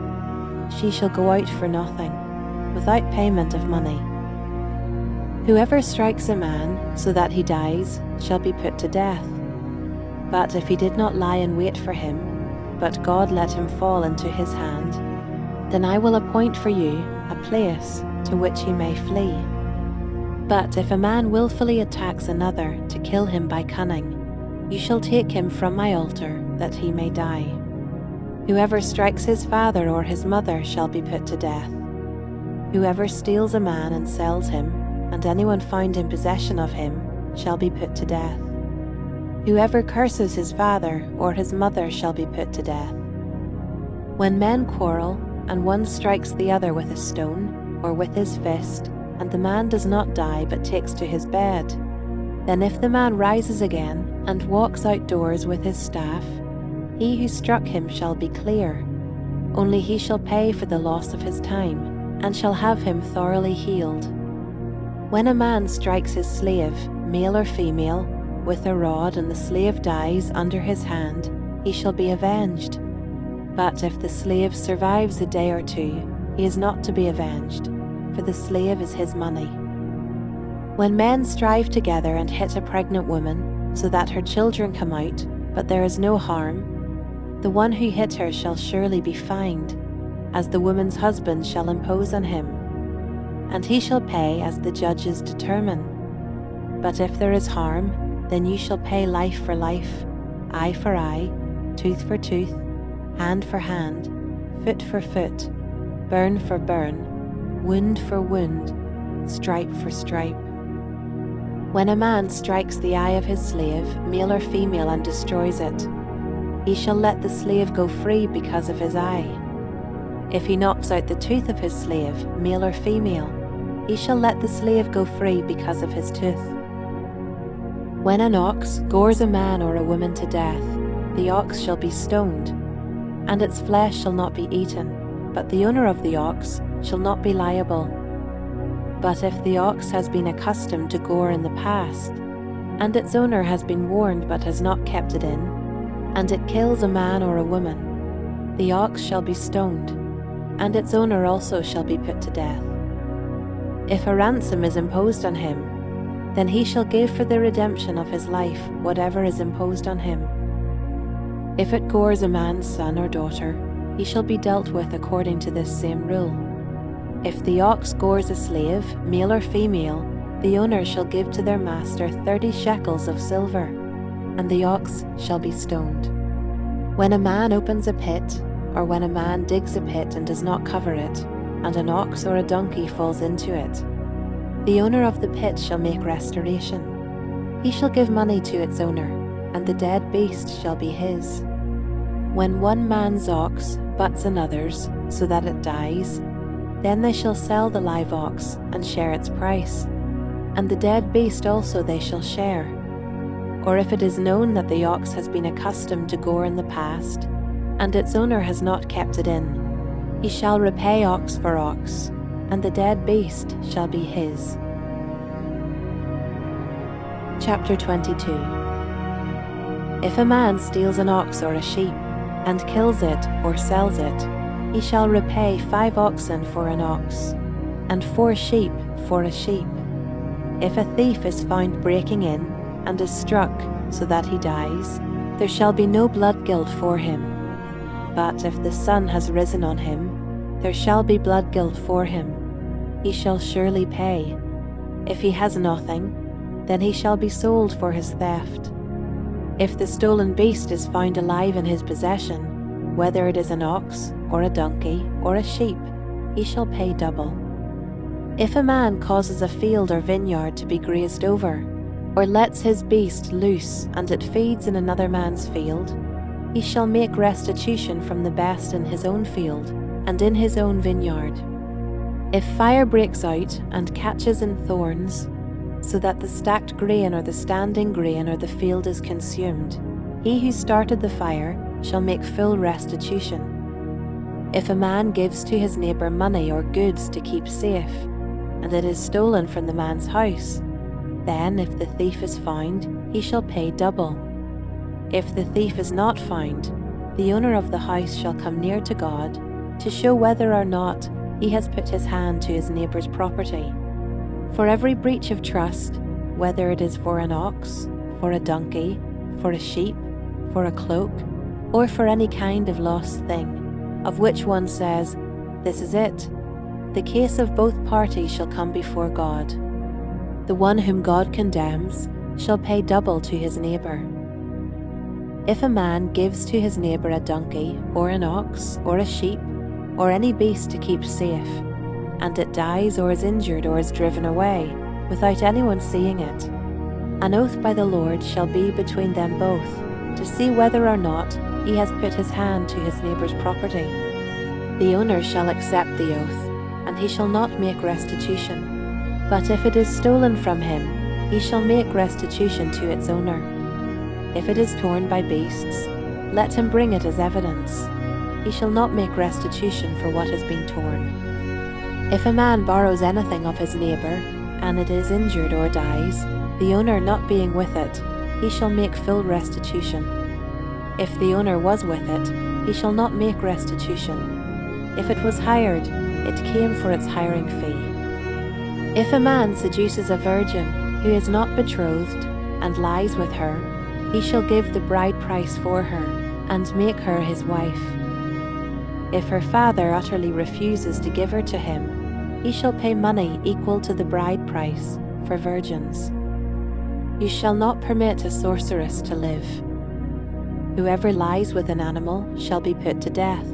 she shall go out for nothing, without payment of money. Whoever strikes a man so that he dies shall be put to death. But if he did not lie in wait for him, but God let him fall into his hand, then I will appoint for you a place to which he may flee. But if a man willfully attacks another to kill him by cunning, you shall take him from my altar, that he may die. Whoever strikes his father or his mother shall be put to death. Whoever steals a man and sells him, and anyone found in possession of him, shall be put to death. Whoever curses his father or his mother shall be put to death. When men quarrel, and one strikes the other with a stone or with his fist, and the man does not die but takes to his bed, then if the man rises again and walks outdoors with his staff, he who struck him shall be clear. Only he shall pay for the loss of his time, and shall have him thoroughly healed. When a man strikes his slave, male or female, with a rod, and the slave dies under his hand, he shall be avenged. But if the slave survives a day or 2, he is not to be avenged, for the slave is his money. When men strive together and hit a pregnant woman, so that her children come out, but there is no harm, the one who hit her shall surely be fined, as the woman's husband shall impose on him, and he shall pay as the judges determine. But if there is harm, then you shall pay life for life, eye for eye, tooth for tooth, hand for hand, foot for foot, burn for burn, wound for wound, stripe for stripe. When a man strikes the eye of his slave, male or female, and destroys it, he shall let the slave go free because of his eye. If he knocks out the tooth of his slave, male or female, he shall let the slave go free because of his tooth. When an ox gores a man or a woman to death, the ox shall be stoned, and its flesh shall not be eaten. but the owner of the ox shall not be liable. But if the ox has been accustomed to gore in the past, and its owner has been warned but has not kept it in, and it kills a man or a woman, the ox shall be stoned, and its owner also shall be put to death. If a ransom is imposed on him, then he shall give for the redemption of his life whatever is imposed on him. If it gores a man's son or daughter, he shall be dealt with according to this same rule. If the ox gores a slave, male or female, the owner shall give to their master 30 shekels of silver, and the ox shall be stoned. When a man opens a pit, or when a man digs a pit and does not cover it, and an ox or a donkey falls into it, the owner of the pit shall make restoration. He shall give money to its owner, and the dead beast shall be his. When one man's ox butts another's, so that it dies, then they shall sell the live ox and share its price, and the dead beast also they shall share. Or if it is known that the ox has been accustomed to gore in the past, and its owner has not kept it in, he shall repay ox for ox, and the dead beast shall be his. Chapter 22. If a man steals an ox or a sheep, and kills it or sells it, he shall repay 5 oxen for an ox, and 4 sheep for a sheep. If a thief is found breaking in, and is struck so that he dies, there shall be no blood guilt for him. But if the sun has risen on him, there shall be blood guilt for him. He shall surely pay. If he has nothing, then he shall be sold for his theft. If the stolen beast is found alive in his possession, whether it is an ox, or a donkey, or a sheep, he shall pay double. If a man causes a field or vineyard to be grazed over, or lets his beast loose and it feeds in another man's field, he shall make restitution from the best in his own field and in his own vineyard. If fire breaks out and catches in thorns, so that the stacked grain or the standing grain or the field is consumed, he who started the fire shall make full restitution. If a man gives to his neighbour money or goods to keep safe, and it is stolen from the man's house, then if the thief is found, he shall pay double. If the thief is not found, the owner of the house shall come near to God to show whether or not he has put his hand to his neighbour's property. For every breach of trust, whether it is for an ox, for a donkey, for a sheep, for a cloak, or for any kind of lost thing, of which one says, "This is it," the case of both parties shall come before God. The one whom God condemns shall pay double to his neighbour. If a man gives to his neighbour a donkey, or an ox, or a sheep, or any beast to keep safe, and it dies or is injured or is driven away, without anyone seeing it, an oath by the Lord shall be between them both, to see whether or not he has put his hand to his neighbour's property. The owner shall accept the oath, and he shall not make restitution. But if it is stolen from him, he shall make restitution to its owner. If it is torn by beasts, let him bring it as evidence. He shall not make restitution for what has been torn. If a man borrows anything of his neighbour, and it is injured or dies, the owner not being with it, he shall make full restitution. If the owner was with it, he shall not make restitution. If it was hired, it came for its hiring fee. If a man seduces a virgin who is not betrothed, and lies with her, he shall give the bride price for her, and make her his wife. If her father utterly refuses to give her to him, he shall pay money equal to the bride price for virgins. You shall not permit a sorceress to live. Whoever lies with an animal shall be put to death.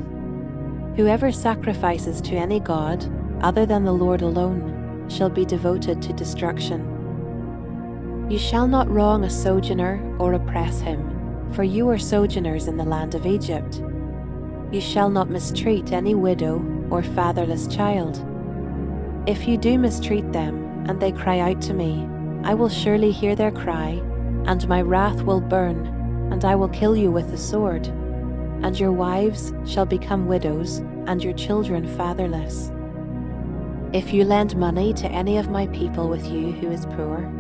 Whoever sacrifices to any god other than the Lord alone shall be devoted to destruction. You shall not wrong a sojourner or oppress him, for you are sojourners in the land of Egypt. You shall not mistreat any widow or fatherless child. If you do mistreat them, and they cry out to me, I will surely hear their cry, and my wrath will burn, and I will kill you with the sword. And your wives shall become widows, and your children fatherless. If you lend money to any of my people with you who is poor,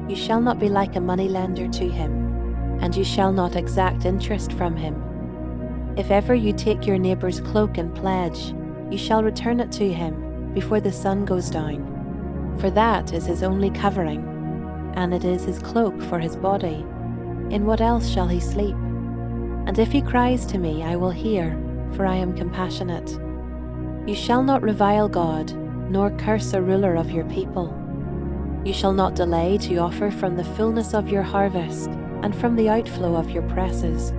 you shall not be like a moneylender to him, and you shall not exact interest from him. If ever you take your neighbor's cloak in pledge, you shall return it to him before the sun goes down, for that is his only covering, and it is his cloak for his body. In what else shall he sleep? And if he cries to me, I will hear, for I am compassionate. You shall not revile God, nor curse a ruler of your people. You shall not delay to offer from the fullness of your harvest, and from the outflow of your presses.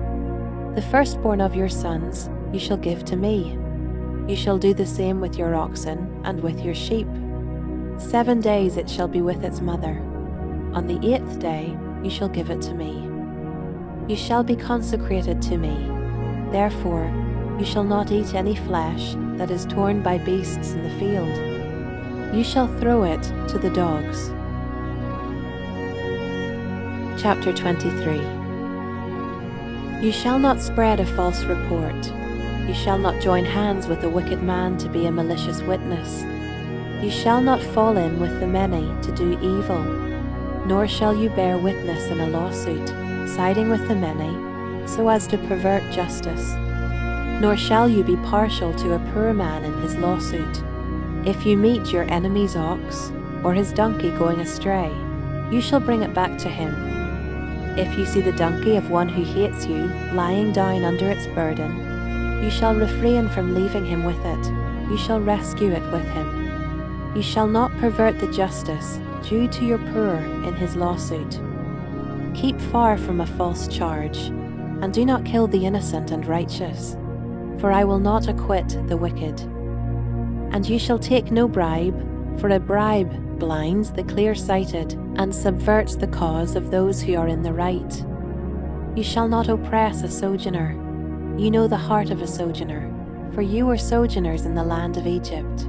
The firstborn of your sons you shall give to me. You shall do the same with your oxen and with your sheep. 7 days it shall be with its mother. On the 8th day you shall give it to me. You shall be consecrated to me. Therefore you shall not eat any flesh that is torn by beasts in the field. You shall throw it to the dogs. Chapter 23. You shall not spread a false report. You shall not join hands with a wicked man to be a malicious witness. You shall not fall in with the many to do evil, nor shall you bear witness in a lawsuit, siding with the many, so as to pervert justice. Nor shall you be partial to a poor man in his lawsuit. If you meet your enemy's ox, or his donkey going astray, you shall bring it back to him. If you see the donkey of one who hates you lying down under its burden, you shall refrain from leaving him with it. You shall rescue it with him. You shall not pervert the justice due to your poor in his lawsuit. Keep far from a false charge, and do not kill the innocent and righteous, for I will not acquit the wicked. And you shall take no bribe, for a bribe blinds the clear-sighted and subverts the cause of those who are in the right. You shall not oppress a sojourner. You know the heart of a sojourner, for you were sojourners in the land of Egypt.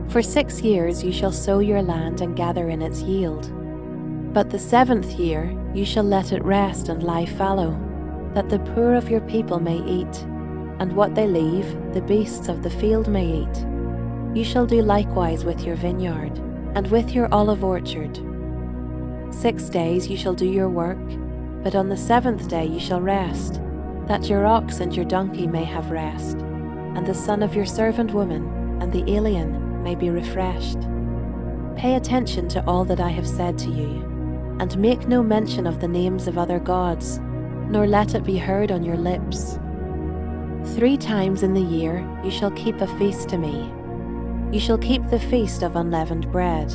For 6 years you shall sow your land and gather in its yield. But the 7th year you shall let it rest and lie fallow, that the poor of your people may eat, and what they leave the beasts of the field may eat. You shall do likewise with your vineyard, and with your olive orchard. 6 days you shall do your work, but on the 7th day you shall rest, that your ox and your donkey may have rest, and the son of your servant woman and the alien may be refreshed. Pay attention to all that I have said to you, and make no mention of the names of other gods, nor let it be heard on your lips. 3 times in the year you shall keep a feast to me. You shall keep the feast of unleavened bread.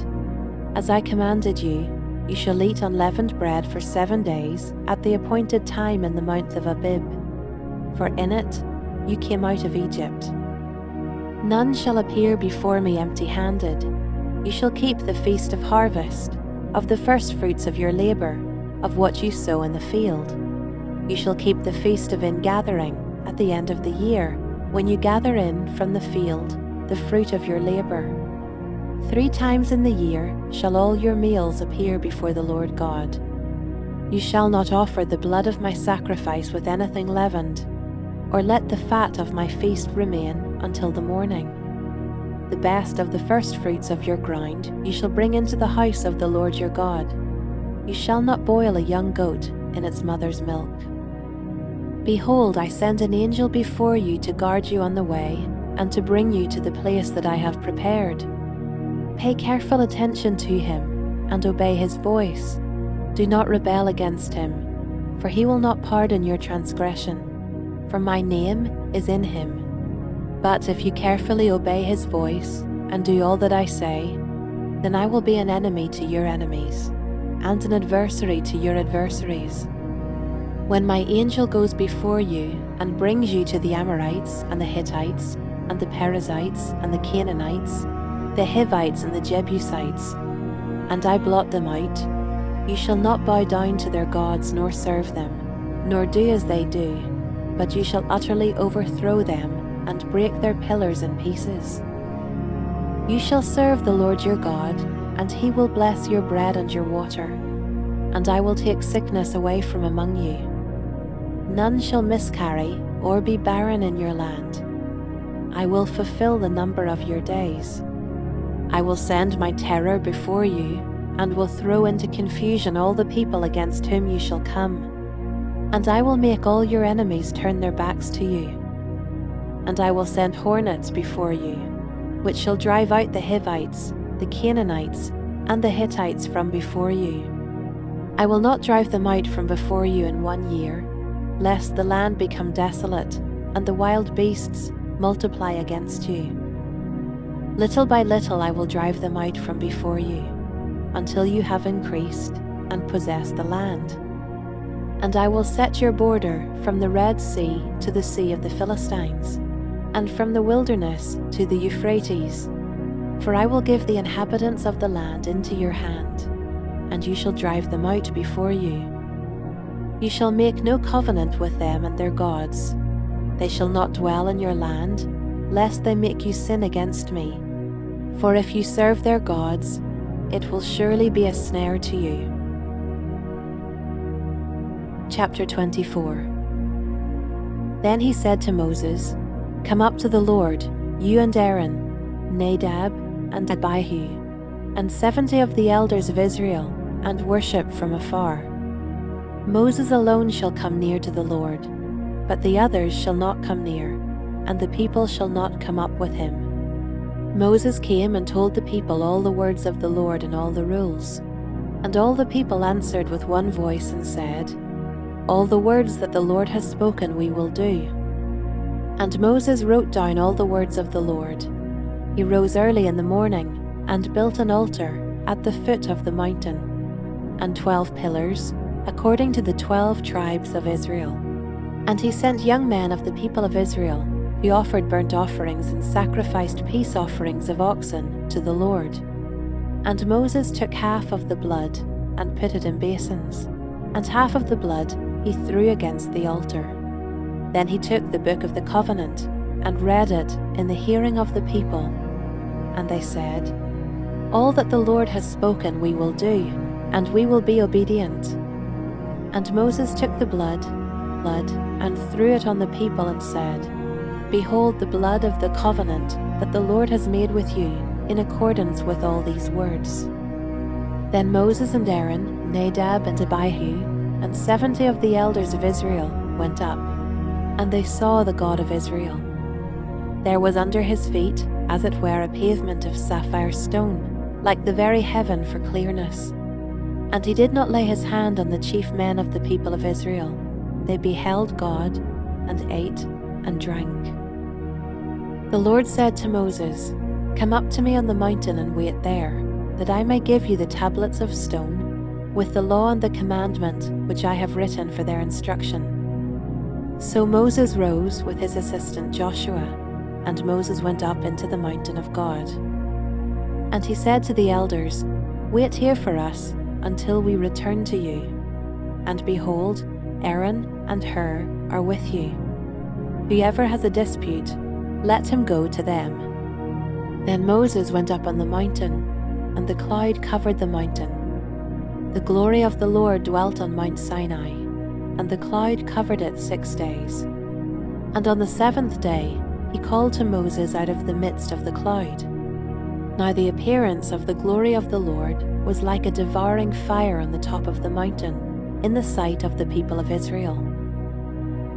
As I commanded you, you shall eat unleavened bread for 7 days at the appointed time in the month of Abib, for in it you came out of Egypt. None shall appear before me empty-handed. You shall keep the feast of harvest, of the firstfruits of your labor, of what you sow in the field. You shall keep the feast of ingathering at the end of the year, when you gather in from the field the fruit of your labor. 3 times in the year shall all your meals appear before the Lord God. You shall not offer the blood of my sacrifice with anything leavened, or let the fat of my feast remain until the morning. The best of the firstfruits of your ground you shall bring into the house of the Lord your God. You shall not boil a young goat in its mother's milk. Behold, I send an angel before you to guard you on the way, and to bring you to the place that I have prepared. Pay careful attention to him, and obey his voice. Do not rebel against him, for he will not pardon your transgression, for my name is in him. But if you carefully obey his voice, and do all that I say, then I will be an enemy to your enemies, and an adversary to your adversaries. When my angel goes before you, and brings you to the Amorites, and the Hittites, and the Perizzites, and the Canaanites, the Hivites, and the Jebusites, and I blot them out, you shall not bow down to their gods nor serve them, nor do as they do, but you shall utterly overthrow them and break their pillars in pieces. You shall serve the Lord your God, and he will bless your bread and your water, and I will take sickness away from among you. None shall miscarry or be barren in your land. I will fulfill the number of your days. I will send my terror before you, and will throw into confusion all the people against whom you shall come. And I will make all your enemies turn their backs to you. And I will send hornets before you, which shall drive out the Hivites, the Canaanites, and the Hittites from before you. I will not drive them out from before you in 1 year, lest the land become desolate, and the wild beasts multiply against you. Little by little I will drive them out from before you, until you have increased and possessed the land. And I will set your border from the Red Sea to the Sea of the Philistines, and from the wilderness to the Euphrates. For I will give the inhabitants of the land into your hand, and you shall drive them out before you. You shall make no covenant with them and their gods. They shall not dwell in your land, lest they make you sin against me. For if you serve their gods, it will surely be a snare to you. Chapter 24. Then he said to Moses, Come up to the Lord, you and Aaron, Nadab and Abihu, and 70 of the elders of Israel, and worship from afar. Moses alone shall come near to the Lord, but the others shall not come near, and the people shall not come up with him. Moses came and told the people all the words of the Lord and all the rules. And all the people answered with one voice and said, All the words that the Lord has spoken we will do. And Moses wrote down all the words of the Lord. He rose early in the morning and built an altar at the foot of the mountain, and 12 pillars, according to the 12 tribes of Israel. And he sent young men of the people of Israel, who offered burnt offerings and sacrificed peace offerings of oxen to the Lord. And Moses took half of the blood and put it in basins, and half of the blood he threw against the altar. Then he took the book of the covenant and read it in the hearing of the people. And they said, All that the Lord has spoken we will do, and we will be obedient. And Moses took the blood, and threw it on the people and said, Behold the blood of the covenant that the Lord has made with you, in accordance with all these words. Then Moses and Aaron, Nadab and Abihu, and 70 of the elders of Israel went up, and they saw the God of Israel. There was under his feet, as it were, a pavement of sapphire stone, like the very heaven for clearness. And he did not lay his hand on the chief men of the people of Israel. They beheld God, and ate and drank. The Lord said to Moses, Come up to me on the mountain and wait there, that I may give you the tablets of stone, with the law and the commandment which I have written for their instruction. So Moses rose with his assistant Joshua, and Moses went up into the mountain of God. And he said to the elders, Wait here for us until we return to you. And behold, Aaron and Hur are with you. Whoever has a dispute, let him go to them. Then Moses went up on the mountain, and the cloud covered the mountain. The glory of the Lord dwelt on Mount Sinai, and the cloud covered it 6 days. And on the 7th day he called to Moses out of the midst of the cloud. Now the appearance of the glory of the Lord was like a devouring fire on the top of the mountain, in the sight of the people of Israel.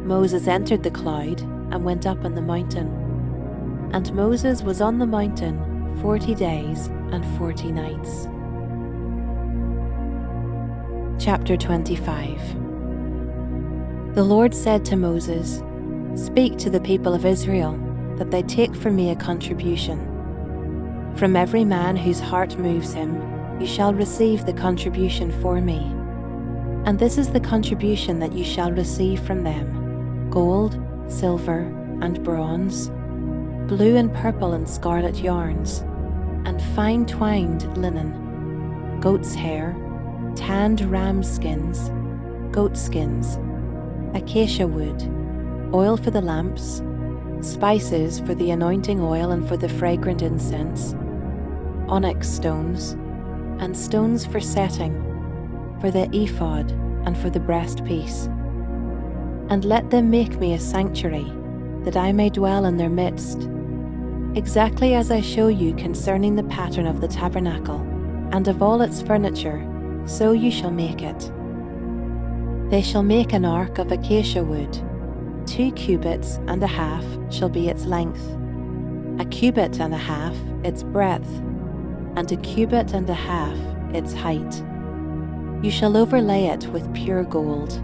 Moses entered the cloud and went up on the mountain. And Moses was on the mountain 40 days and 40 nights. Chapter 25. The Lord said to Moses, Speak to the people of Israel, that they take from me a contribution. From every man whose heart moves him, you shall receive the contribution for me. And this is the contribution that you shall receive from them: gold, silver, and bronze, blue and purple and scarlet yarns, and fine twined linen, goat's hair, tanned ram skins, goat skins, acacia wood, oil for the lamps, spices for the anointing oil and for the fragrant incense, onyx stones, and stones for setting, for the ephod and for the breastpiece. And let them make me a sanctuary, that I may dwell in their midst, exactly as I show you concerning the pattern of the tabernacle, and of all its furniture, so you shall make it. They shall make an ark of acacia wood. 2 cubits and a half shall be its length, 1 cubit and a half its breadth, and 1 cubit and a half its height. You shall overlay it with pure gold.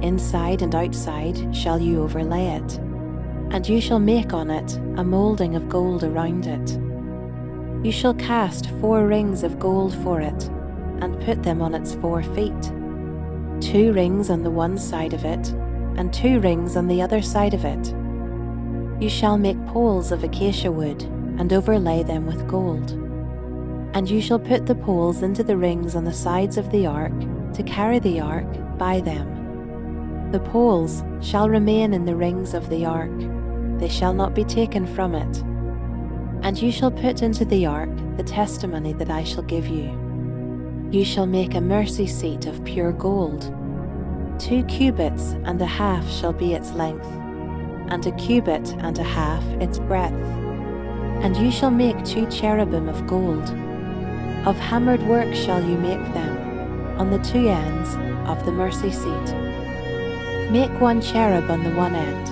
Inside and outside shall you overlay it, and you shall make on it a moulding of gold around it. You shall cast 4 rings of gold for it, and put them on its 4 feet, 2 rings on the one side of it, and 2 rings on the other side of it. You shall make poles of acacia wood, and overlay them with gold. And you shall put the poles into the rings on the sides of the ark, to carry the ark by them. The poles shall remain in the rings of the ark, they shall not be taken from it. And you shall put into the ark the testimony that I shall give you. You shall make a mercy seat of pure gold. 2 cubits and a half shall be its length, and 1 cubit and a half its breadth. And you shall make 2 cherubim of gold. Of hammered work shall you make them, on the 2 ends of the mercy seat. Make 1 cherub on the one end,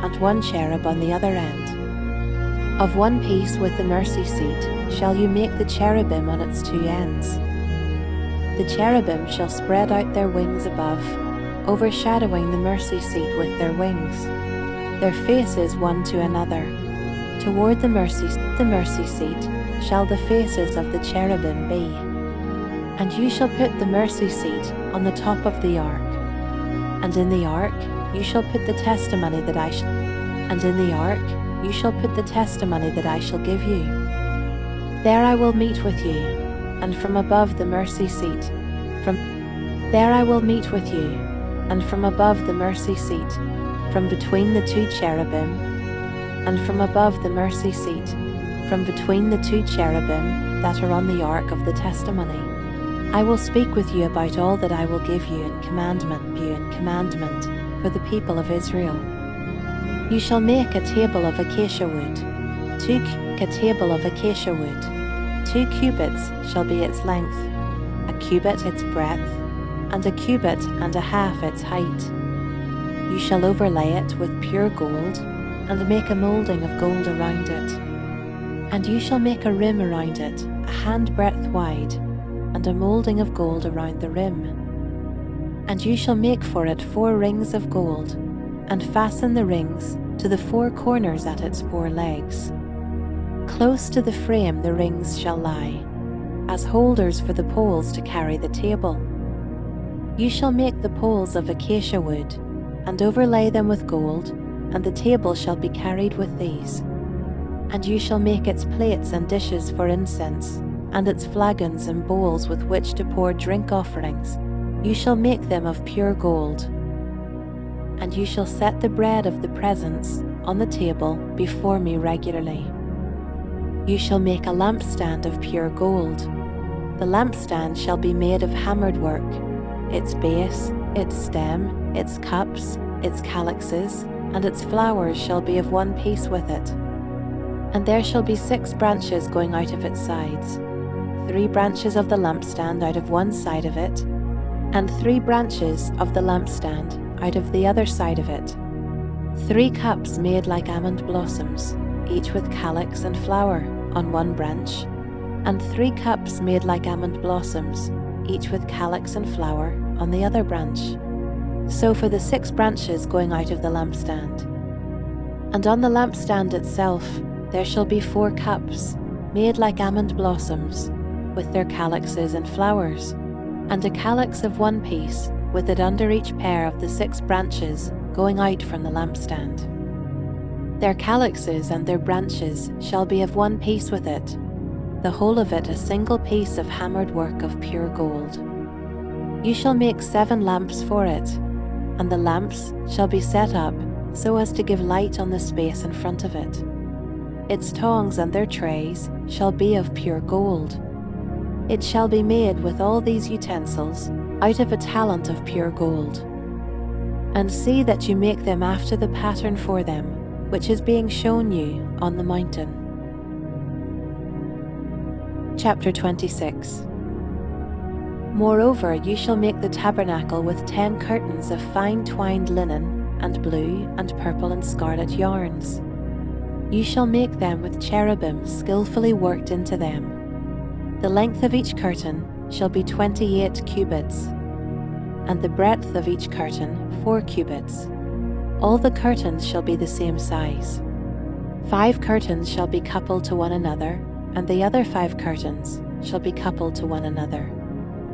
and 1 cherub on the other end. Of one piece with the mercy seat shall you make the cherubim on its 2 ends. The cherubim shall spread out their wings above, overshadowing the mercy seat with their wings, their faces one to another. Toward the mercy seat shall the faces of the cherubim be. And you shall put the mercy seat on the top of the ark. And in the ark you shall put the testimony that I shall. And in the ark you shall put the testimony that I shall give you. There I will meet with you, and from above the mercy seat, there I will meet with you, and from above the mercy seat, from between the 2 cherubim, and from above the mercy seat, from between the 2 cherubim that are on the ark of the testimony, I will speak with you about all that I will give you in commandment for the people of Israel. You shall make a table of acacia wood, 2 cubits shall be its length, 1 cubit its breadth, and 1 cubit and a half its height. You shall overlay it with pure gold, and make a moulding of gold around it. And you shall make a rim around it, a handbreadth wide, and a moulding of gold around the rim. And you shall make for it 4 rings of gold, and fasten the rings to the 4 corners at its 4 legs. Close to the frame the rings shall lie, as holders for the poles to carry the table. You shall make the poles of acacia wood, and overlay them with gold, and the table shall be carried with these. And you shall make its plates and dishes for incense, and its flagons and bowls with which to pour drink offerings. You shall make them of pure gold. And you shall set the bread of the presence on the table before me regularly. You shall make a lampstand of pure gold. The lampstand shall be made of hammered work. Its base, its stem, its cups, its calyxes, and its flowers shall be of one piece with it. And there shall be 6 branches going out of its sides, 3 branches of the lampstand out of one side of it, and 3 branches of the lampstand out of the other side of it. 3 cups made like almond blossoms, each with calyx and flower on one branch, and 3 cups made like almond blossoms, each with calyx and flower on the other branch. So for the 6 branches going out of the lampstand. And on the lampstand itself there shall be 4 cups, made like almond blossoms, with their calyxes and flowers, and a calyx of one piece, with it under each pair of the 6 branches going out from the lampstand. Their calyxes and their branches shall be of one piece with it, the whole of it a single piece of hammered work of pure gold. You shall make 7 lamps for it, and the lamps shall be set up so as to give light on the space in front of it. Its tongs and their trays shall be of pure gold. It shall be made with all these utensils out of a talent of pure gold. And see that you make them after the pattern for them, which is being shown you on the mountain. Chapter 26. Moreover, you shall make the tabernacle with 10 curtains of fine twined linen, and blue, and purple, and scarlet yarns. You shall make them with cherubim skillfully worked into them. The length of each curtain shall be 28 cubits, and the breadth of each curtain 4 cubits. All the curtains shall be the same size. 5 curtains shall be coupled to one another, and the other 5 curtains shall be coupled to one another.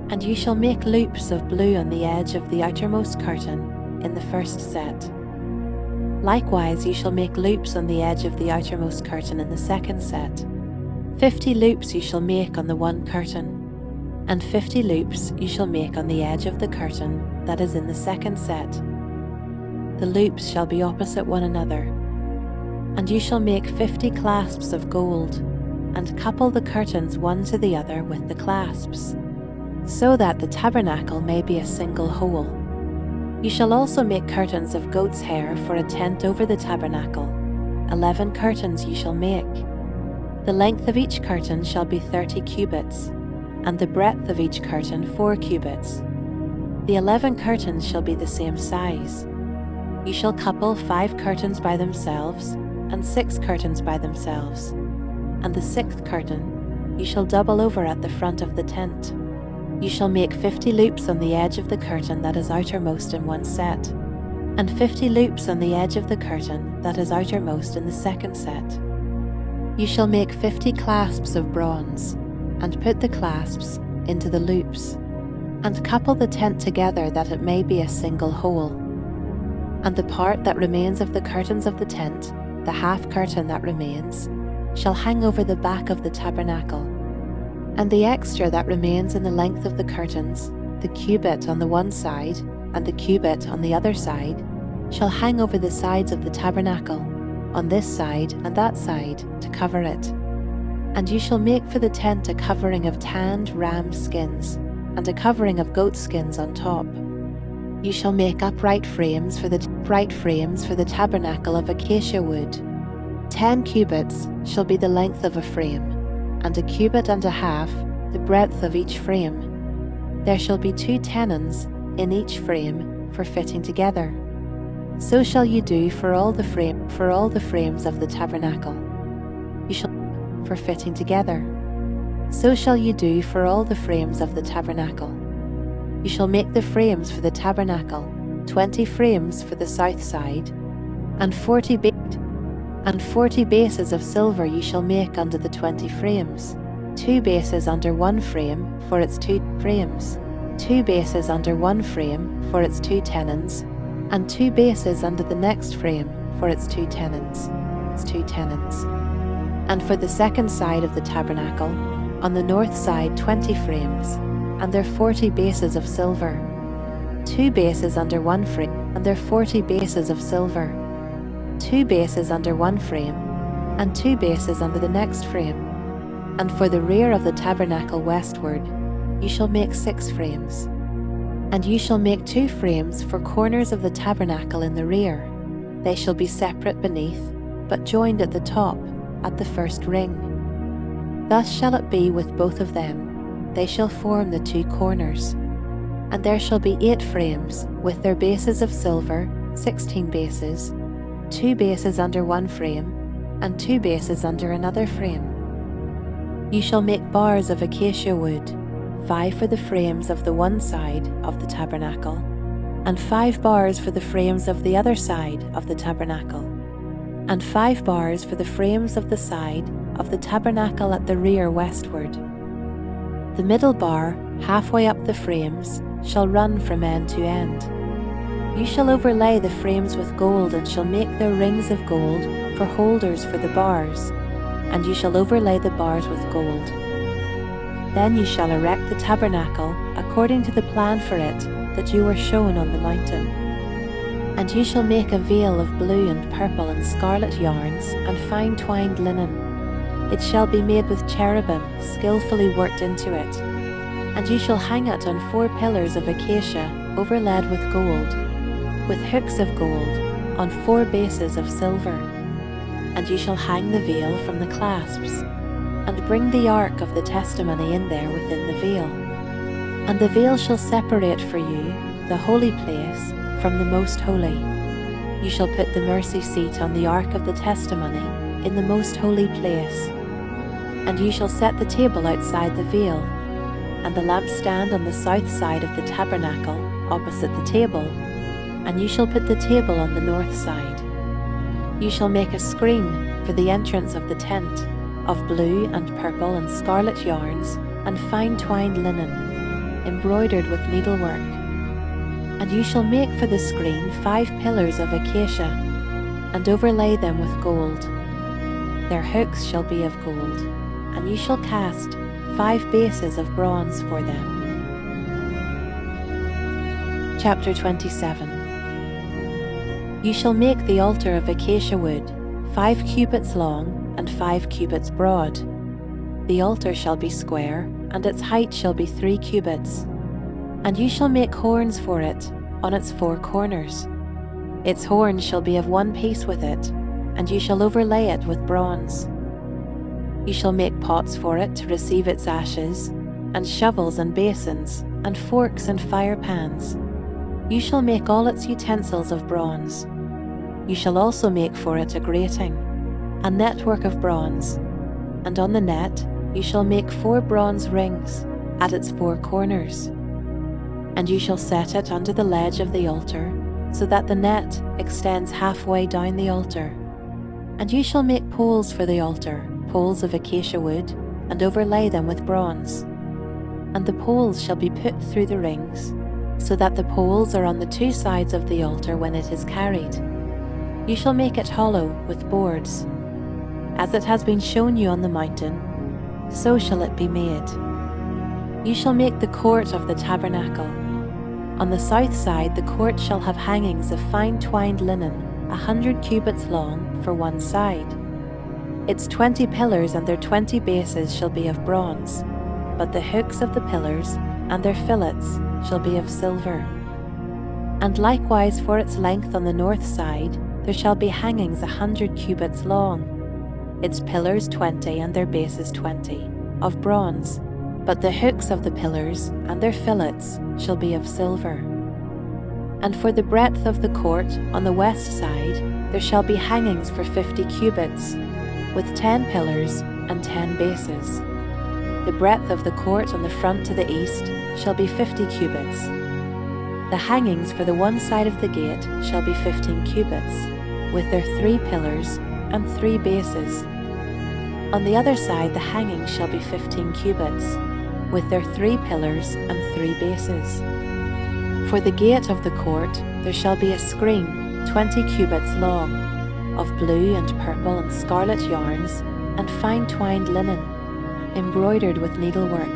And you shall make loops of blue on the edge of the outermost curtain in the first set. Likewise you shall make loops on the edge of the outermost curtain in the second set. 50 loops you shall make on the one curtain, and 50 loops you shall make on the edge of the curtain that is in the second set. The loops shall be opposite one another. And you shall make 50 clasps of gold, and couple the curtains one to the other with the clasps, so that the tabernacle may be a single whole. You shall also make curtains of goat's hair for a tent over the tabernacle. 11 curtains you shall make. The length of each curtain shall be 30 cubits, and the breadth of each curtain 4 cubits. The 11 curtains shall be the same size. You shall couple 5 curtains by themselves, and 6 curtains by themselves. And the 6th curtain you shall double over at the front of the tent. You shall make 50 loops on the edge of the curtain that is outermost in one set, and 50 loops on the edge of the curtain that is outermost in the second set. You shall make 50 clasps of bronze, and put the clasps into the loops, and couple the tent together that it may be a single whole. And the part that remains of the curtains of the tent, the half curtain that remains, shall hang over the back of the tabernacle. And the extra that remains in the length of the curtains, the cubit on the one side, and the cubit on the other side, shall hang over the sides of the tabernacle, on this side and that side, to cover it. And you shall make for the tent a covering of tanned ram skins, and a covering of goat skins on top. You shall make upright frames for the tabernacle of acacia wood. 10 cubits shall be the length of a frame, and a cubit and a half the breadth of each frame. There shall be 2 tenons in each frame for fitting together. So shall you do for all the frames of the tabernacle. You shall for fitting together. So shall you do for all the frames of the tabernacle. You shall make the frames for the tabernacle, 20 frames for the south side, and 40 bases of silver you shall make under the 20 frames, 2 bases under one frame for its 2 frames, 2 bases under one frame for its 2 tenons, and 2 bases under the next frame for its 2 tenons. And for the second side of the tabernacle, on the north side 20 frames, and their 40 bases of silver, 2 bases under one frame, and their 40 bases of silver, 2 bases under one frame, and 2 bases under the next frame. And for the rear of the tabernacle westward, you shall make 6 frames. And you shall make 2 frames for corners of the tabernacle in the rear. They shall be separate beneath, but joined at the top, at the first ring. Thus shall it be with both of them. They shall form the 2 corners. And there shall be 8 frames, with their bases of silver, 16 bases, 2 bases under one frame, and 2 bases under another frame. You shall make bars of acacia wood, 5 for the frames of the one side of the tabernacle, and 5 bars for the frames of the other side of the tabernacle, and 5 bars for the frames of the side of the tabernacle at the rear westward. The middle bar, halfway up the frames, shall run from end to end. You shall overlay the frames with gold, and shall make their rings of gold for holders for the bars, and you shall overlay the bars with gold. Then you shall erect the tabernacle according to the plan for it that you were shown on the mountain. And you shall make a veil of blue and purple and scarlet yarns and fine twined linen. It shall be made with cherubim skillfully worked into it. And you shall hang it on 4 pillars of acacia overlaid with gold, with hooks of gold on 4 bases of silver. And you shall hang the veil from the clasps. and bring the ark of the testimony in there within the veil. And the veil shall separate for you the holy place from the most holy. You shall put the mercy seat on the ark of the testimony in the most holy place. And you shall set the table outside the veil, and the lampstand on the south side of the tabernacle opposite the table, and you shall put the table on the north side. You shall make a screen for the entrance of the tent, of blue and purple and scarlet yarns, and fine twined linen, embroidered with needlework. And you shall make for the screen 5 pillars of acacia, and overlay them with gold. Their hooks shall be of gold, and you shall cast 5 bases of bronze for them. Chapter 27. You shall make the altar of acacia wood, 5 cubits long and 5 cubits broad. The altar shall be square, and its height shall be 3 cubits. And you shall make horns for it on its 4 corners. Its horns shall be of one piece with it, and you shall overlay it with bronze. You shall make pots for it to receive its ashes, and shovels and basins, and forks and fire pans. You shall make all its utensils of bronze. You shall also make for it a grating, a network of bronze, and on the net you shall make 4 bronze rings at its 4 corners. And you shall set it under the ledge of the altar, so that the net extends halfway down the altar. And you shall make poles for the altar, poles of acacia wood, and overlay them with bronze. And the poles shall be put through the rings, so that the poles are on the 2 sides of the altar when it is carried. You shall make it hollow with boards. As it has been shown you on the mountain, so shall it be made. You shall make the court of the tabernacle. On the south side the court shall have hangings of fine twined linen, 100 cubits long for one side. Its 20 pillars and their 20 bases shall be of bronze, but the hooks of the pillars and their fillets shall be of silver. And likewise for its length on the north side there shall be hangings 100 cubits long, its pillars 20 and their bases 20, of bronze, but the hooks of the pillars and their fillets shall be of silver. And for the breadth of the court on the west side there shall be hangings for 50 cubits, with 10 pillars and 10 bases. The breadth of the court on the front to the east shall be 50 cubits. The hangings for the one side of the gate shall be 15 cubits, with their 3 pillars and 3 bases. On the other side the hangings shall be 15 cubits, with their 3 pillars and 3 bases. For the gate of the court there shall be a screen 20 cubits long, of blue and purple and scarlet yarns, and fine twined linen, embroidered with needlework.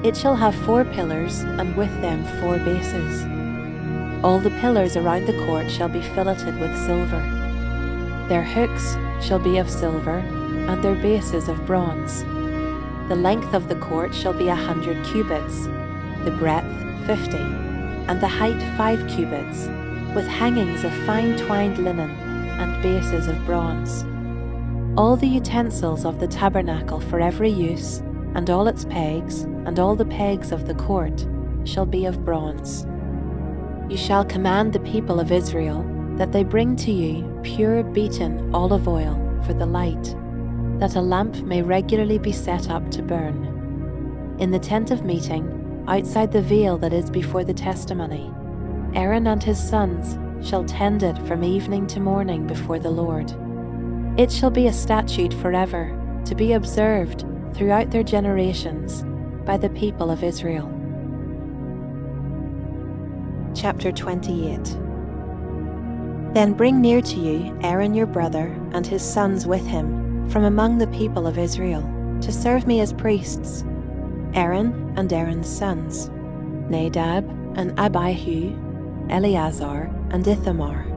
It shall have 4 pillars, and with them 4 bases. All the pillars around the court shall be filleted with silver. Their hooks shall be of silver, and their bases of bronze. The length of the court shall be 100 cubits, the breadth 50, and the height 5 cubits, with hangings of fine twined linen and bases of bronze. All the utensils of the tabernacle for every use, and all its pegs, and all the pegs of the court, shall be of bronze. You shall command the people of Israel that they bring to you pure beaten olive oil for the light, that a lamp may regularly be set up to burn. In the tent of meeting, outside the veil that is before the testimony, Aaron and his sons shall tend it from evening to morning before the Lord. It shall be a statute forever, to be observed throughout their generations by the people of Israel. Chapter 28. Then bring near to you Aaron your brother and his sons with him from among the people of Israel, to serve me as priests, Aaron and Aaron's sons, Nadab and Abihu, Eleazar and Ithamar.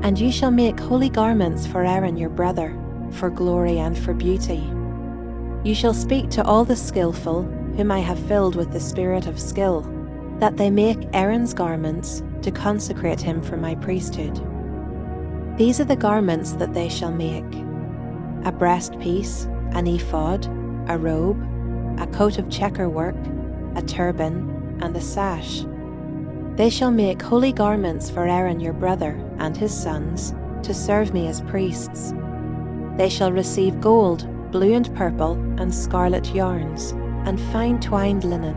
And you shall make holy garments for Aaron your brother, for glory and for beauty. You shall speak to all the skillful, whom I have filled with the spirit of skill, that they make Aaron's garments to consecrate him for my priesthood. These are the garments that they shall make: a breastpiece, an ephod, a robe, a coat of checker work, a turban, and a sash. They shall make holy garments for Aaron your brother and his sons to serve me as priests. They shall receive gold, blue and purple, and scarlet yarns, and fine twined linen.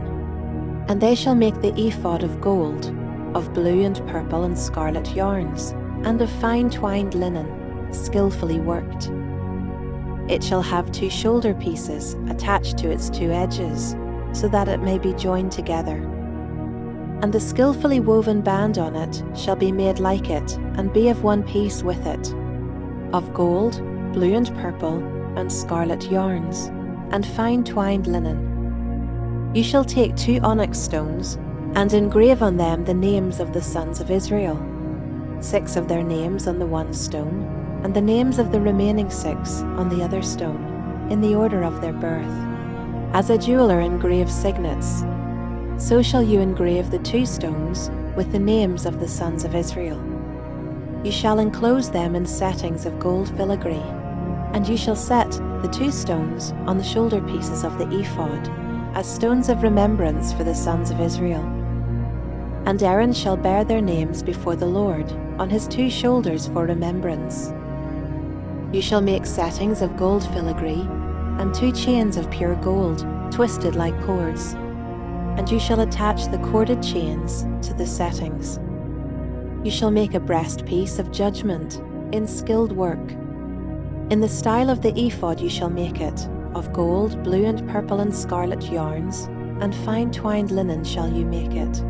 And they shall make the ephod of gold, of blue and purple and scarlet yarns, and of fine twined linen, skillfully worked. It shall have 2 shoulder pieces attached to its 2 edges, so that it may be joined together. And the skillfully woven band on it shall be made like it, and be of one piece with it, of gold, blue and purple, and scarlet yarns, and fine twined linen. You shall take 2 onyx stones, and engrave on them the names of the sons of Israel, 6 of their names on the one stone, and the names of the remaining 6 on the other stone, in the order of their birth. As a jeweler engraves signets, so shall you engrave the 2 stones with the names of the sons of Israel. You shall enclose them in settings of gold filigree, and you shall set the 2 stones on the shoulder pieces of the ephod, as stones of remembrance for the sons of Israel. And Aaron shall bear their names before the Lord on his 2 shoulders for remembrance. You shall make settings of gold filigree, and 2 chains of pure gold, twisted like cords. And you shall attach the corded chains to the settings. You shall make a breastpiece of judgment in skilled work. In the style of the ephod you shall make it, of gold, blue and purple and scarlet yarns, and fine twined linen shall you make it.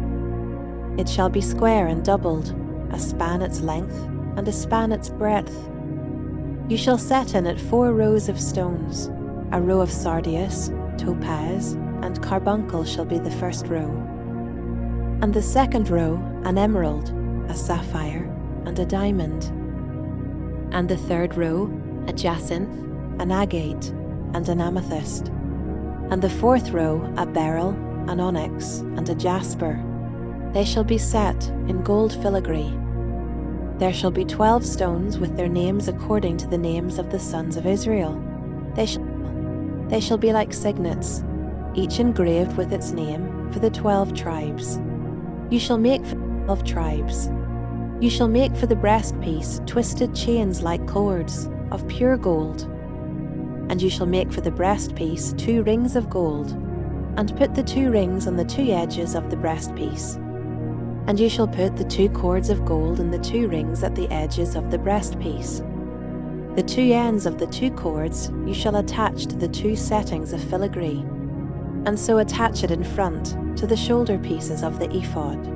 It shall be square and doubled, a span its length, and a span its breadth. You shall set in it 4 rows of stones. A row of sardius, topaz, and carbuncle shall be the first row. And the second row, an emerald, a sapphire, and a diamond. And the third row, a jacinth, an agate, and an amethyst. And the fourth row, a beryl, an onyx, and a jasper. They shall be set in gold filigree. There shall be 12 stones with their names according to the names of the sons of Israel. They shall be like signets, each engraved with its name for the 12 tribes. You shall make for the 12 tribes. You shall make for the breastpiece twisted chains like cords of pure gold. And you shall make for the breastpiece 2 rings of gold, and put the 2 rings on the 2 edges of the breastpiece. And you shall put the 2 cords of gold in the 2 rings at the edges of the breastpiece. The 2 ends of the 2 cords you shall attach to the 2 settings of filigree, and so attach it in front to the shoulder pieces of the ephod.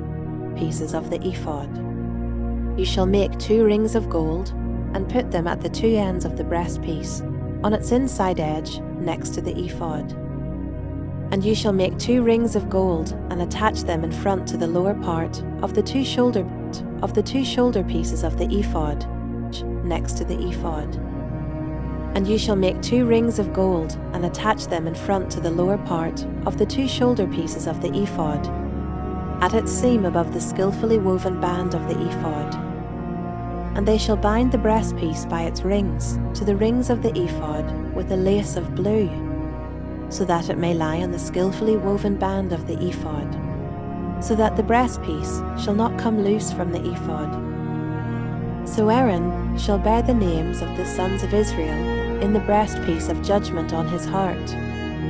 You shall make 2 rings of gold, and put them at the 2 ends of the breastpiece, on its inside edge next to the ephod. And you shall make 2 rings of gold, and attach them in front to the lower part of the 2 shoulder pieces of the ephod, next to the ephod. And you shall make 2 rings of gold, and attach them in front to the lower part of the 2 shoulder pieces of the ephod, at its seam above the skillfully woven band of the ephod. And they shall bind the breastpiece by its rings to the rings of the ephod with a lace of blue, so that it may lie on the skillfully woven band of the ephod, so that the breastpiece shall not come loose from the ephod. So Aaron shall bear the names of the sons of Israel in the breastpiece of judgment on his heart,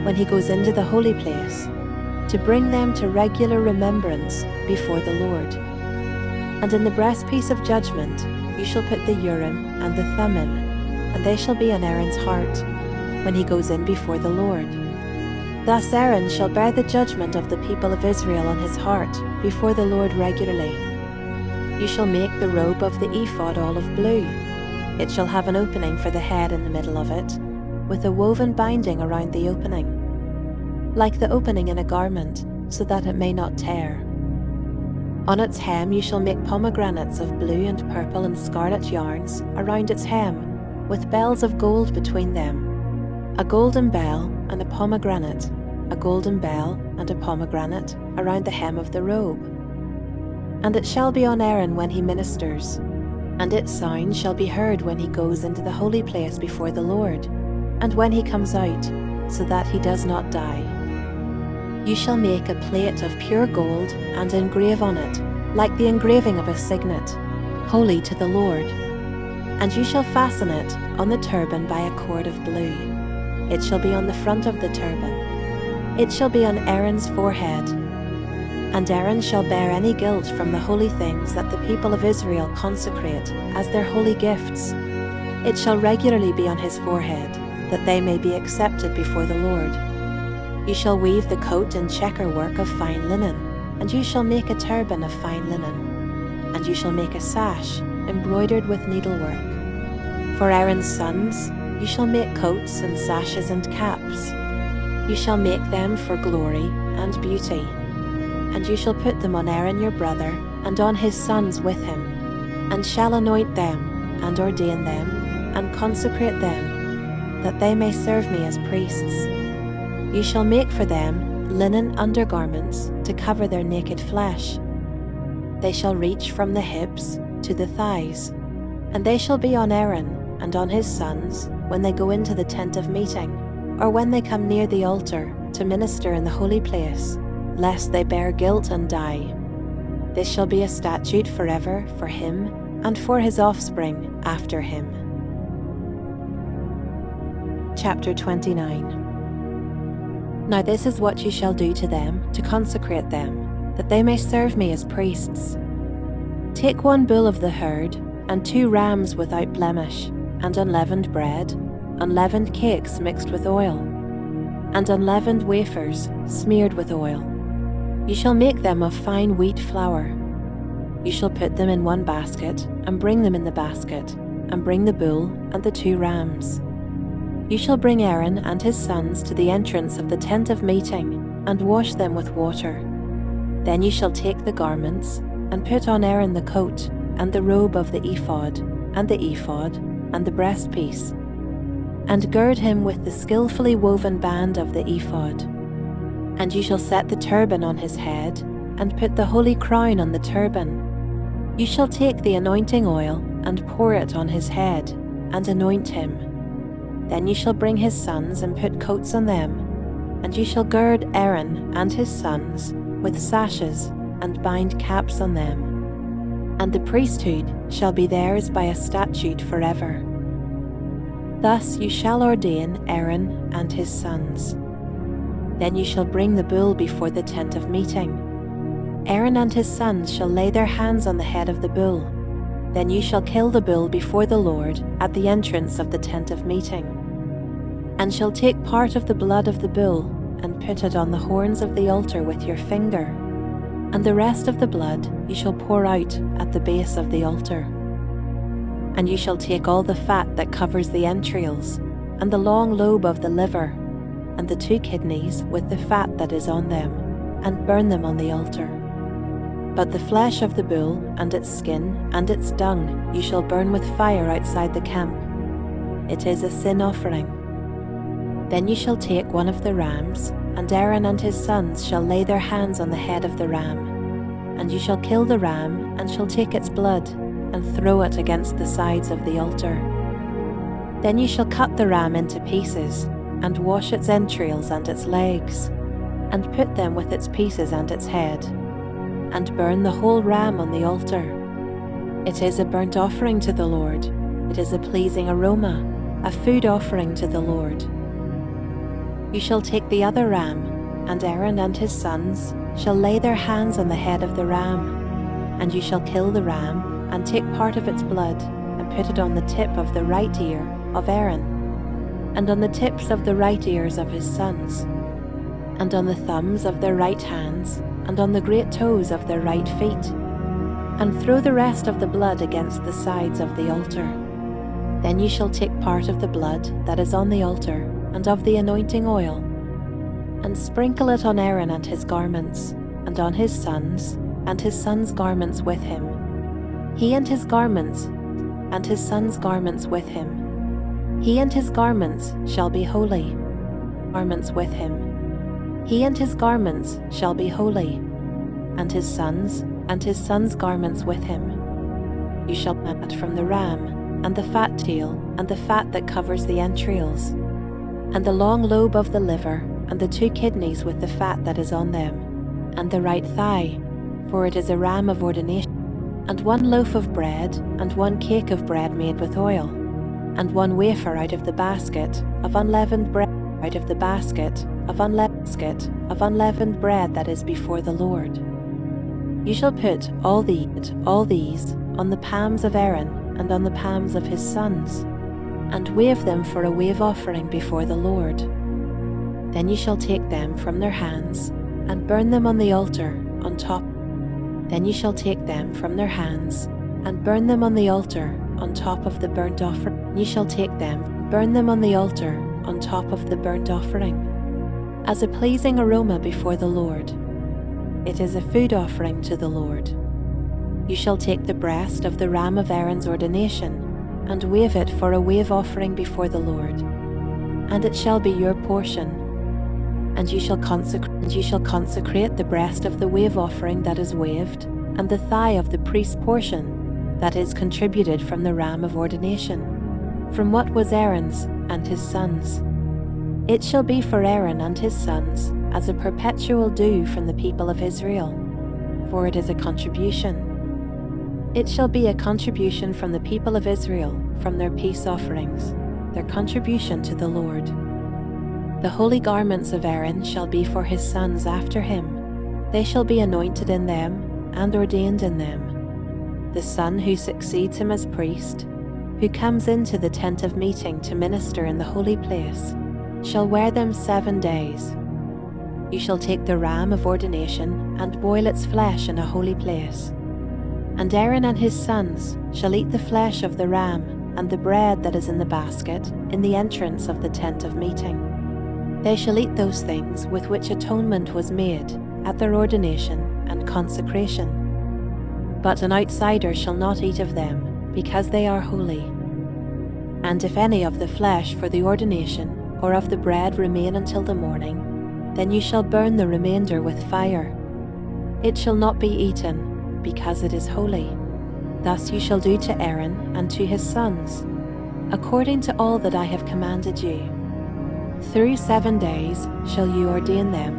when he goes into the holy place, to bring them to regular remembrance before the Lord. And in the breastpiece of judgment you shall put the Urim and the Thummim, and they shall be on Aaron's heart, when he goes in before the Lord. Thus Aaron shall bear the judgment of the people of Israel on his heart before the Lord regularly. You shall make the robe of the ephod all of blue. It shall have an opening for the head in the middle of it, with a woven binding around the opening, like the opening in a garment, so that it may not tear. On its hem you shall make pomegranates of blue and purple and scarlet yarns around its hem, with bells of gold between them, a golden bell and a pomegranate, a golden bell and a pomegranate around the hem of the robe. And it shall be on Aaron when he ministers, and its sound shall be heard when he goes into the holy place before the Lord, and when he comes out, so that he does not die. You shall make a plate of pure gold and engrave on it, like the engraving of a signet, holy to the Lord. And you shall fasten it on the turban by a cord of blue. It shall be on the front of the turban. It shall be on Aaron's forehead. And Aaron shall bear any guilt from the holy things that the people of Israel consecrate as their holy gifts. It shall regularly be on his forehead, that they may be accepted before the Lord. You shall weave the coat in checker work of fine linen, and you shall make a turban of fine linen. And you shall make a sash embroidered with needlework. For Aaron's sons you shall make coats and sashes and caps. You shall make them for glory and beauty. And you shall put them on Aaron your brother, and on his sons with him, and shall anoint them, and ordain them, and consecrate them, that they may serve me as priests. You shall make for them linen undergarments to cover their naked flesh. They shall reach from the hips to the thighs, and they shall be on Aaron and on his sons when they go into the tent of meeting, or when they come near the altar to minister in the holy place, lest they bear guilt and die. This shall be a statute forever for him and for his offspring after him. Chapter 29. Now this is what you shall do to them to consecrate them, that they may serve me as priests. Take 1 bull of the herd, and 2 rams without blemish, and unleavened bread, unleavened cakes mixed with oil, and unleavened wafers smeared with oil. You shall make them of fine wheat flour. You shall put them in 1 basket, and bring them in the basket, and bring the bull and the 2 rams. You shall bring Aaron and his sons to the entrance of the tent of meeting, and wash them with water. Then you shall take the garments, and put on Aaron the coat, and the robe of the ephod, and the breastpiece, and gird him with the skillfully woven band of the ephod. And you shall set the turban on his head, and put the holy crown on the turban. You shall take the anointing oil, and pour it on his head, and anoint him. Then you shall bring his sons, and put coats on them, and you shall gird Aaron and his sons with sashes, and bind caps on them. And the priesthood shall be theirs by a statute forever. Thus you shall ordain Aaron and his sons. Then you shall bring the bull before the tent of meeting. Aaron and his sons shall lay their hands on the head of the bull. Then you shall kill the bull before the Lord at the entrance of the tent of meeting, and shall take part of the blood of the bull, and put it on the horns of the altar with your finger, and the rest of the blood you shall pour out at the base of the altar. And you shall take all the fat that covers the entrails, and the long lobe of the liver, and the 2 kidneys with the fat that is on them, and burn them on the altar. But the flesh of the bull, and its skin, and its dung, you shall burn with fire outside the camp. It is a sin offering. Then you shall take 1 of the rams, and Aaron and his sons shall lay their hands on the head of the ram. And you shall kill the ram, and shall take its blood, and throw it against the sides of the altar. Then you shall cut the ram into pieces, and wash its entrails and its legs, and put them with its pieces and its head, and burn the whole ram on the altar. It is a burnt offering to the Lord. It is a pleasing aroma, a food offering to the Lord. You shall take the other ram, and Aaron and his sons shall lay their hands on the head of the ram, and you shall kill the ram, and take part of its blood, and put it on the tip of the right ear of Aaron, and on the tips of the right ears of his sons, and on the thumbs of their right hands, and on the great toes of their right feet, and throw the rest of the blood against the sides of the altar. Then you shall take part of the blood that is on the altar, and of the anointing oil, and sprinkle it on Aaron and his garments, and on his sons garments with him. He and his garments, and his sons' garments with him. He and his garments shall be holy. Garments with him. He and his garments shall be holy, and his sons' garments with him. You shall fat from the ram, and the fat tail, and the fat that covers the entrails, and the long lobe of the liver, and the 2 kidneys with the fat that is on them, and the right thigh, for it is a ram of ordination, and 1 loaf of bread, and 1 cake of bread made with oil, and 1 wafer out of the basket of unleavened bread, out of the basket of unleavened bread that is before the Lord. You shall put all these on the palms of Aaron and on the palms of his sons, and wave them for a wave offering before the Lord. Then you shall take them from their hands and burn them on the altar on top. Then you shall take them from their hands and burn them on the altar on top of the burnt offering. You shall take them, burn them on the altar on top of the burnt offering, as a pleasing aroma before the Lord. It is a food offering to the Lord. You shall take the breast of the ram of Aaron's ordination and wave it for a wave offering before the Lord, and it shall be your portion. And you shall consecrate the breast of the wave offering that is waved, and the thigh of the priest's portion that is contributed from the ram of ordination, from what was Aaron's and his sons. It shall be for Aaron and his sons as a perpetual due from the people of Israel, for it is a contribution. It shall be a contribution from the people of Israel, from their peace offerings, their contribution to the Lord. The holy garments of Aaron shall be for his sons after him. They shall be anointed in them and ordained in them. The son who succeeds him as priest, who comes into the tent of meeting to minister in the holy place, shall wear them 7 days. You shall take the ram of ordination and boil its flesh in a holy place. And Aaron and his sons shall eat the flesh of the ram and the bread that is in the basket in the entrance of the tent of meeting. They shall eat those things with which atonement was made at their ordination and consecration. But an outsider shall not eat of them, because they are holy. And if any of the flesh for the ordination or of the bread remain until the morning, then you shall burn the remainder with fire. It shall not be eaten, because it is holy. Thus you shall do to Aaron and to his sons, according to all that I have commanded you. Through 7 days shall you ordain them,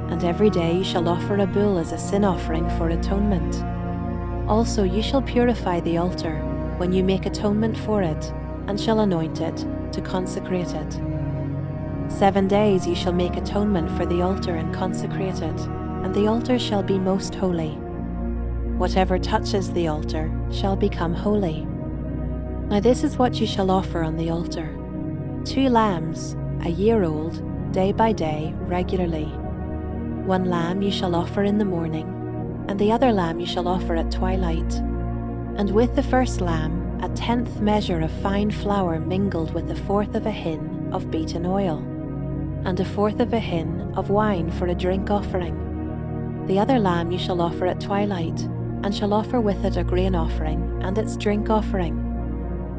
and every day you shall offer a bull as a sin offering for atonement. Also you shall purify the altar when you make atonement for it, and shall anoint it to consecrate it. 7 days you shall make atonement for the altar and consecrate it, and the altar shall be most holy. Whatever touches the altar shall become holy. Now this is what you shall offer on the altar: 2 lambs, a year old, day by day, regularly. 1 lamb you shall offer in the morning, and the other lamb you shall offer at twilight. And with the first lamb, a 10th measure of fine flour mingled with 1/4 of a hin of beaten oil, and 1/4 of a hin of wine for a drink offering. The other lamb you shall offer at twilight, and shall offer with it a grain offering and its drink offering,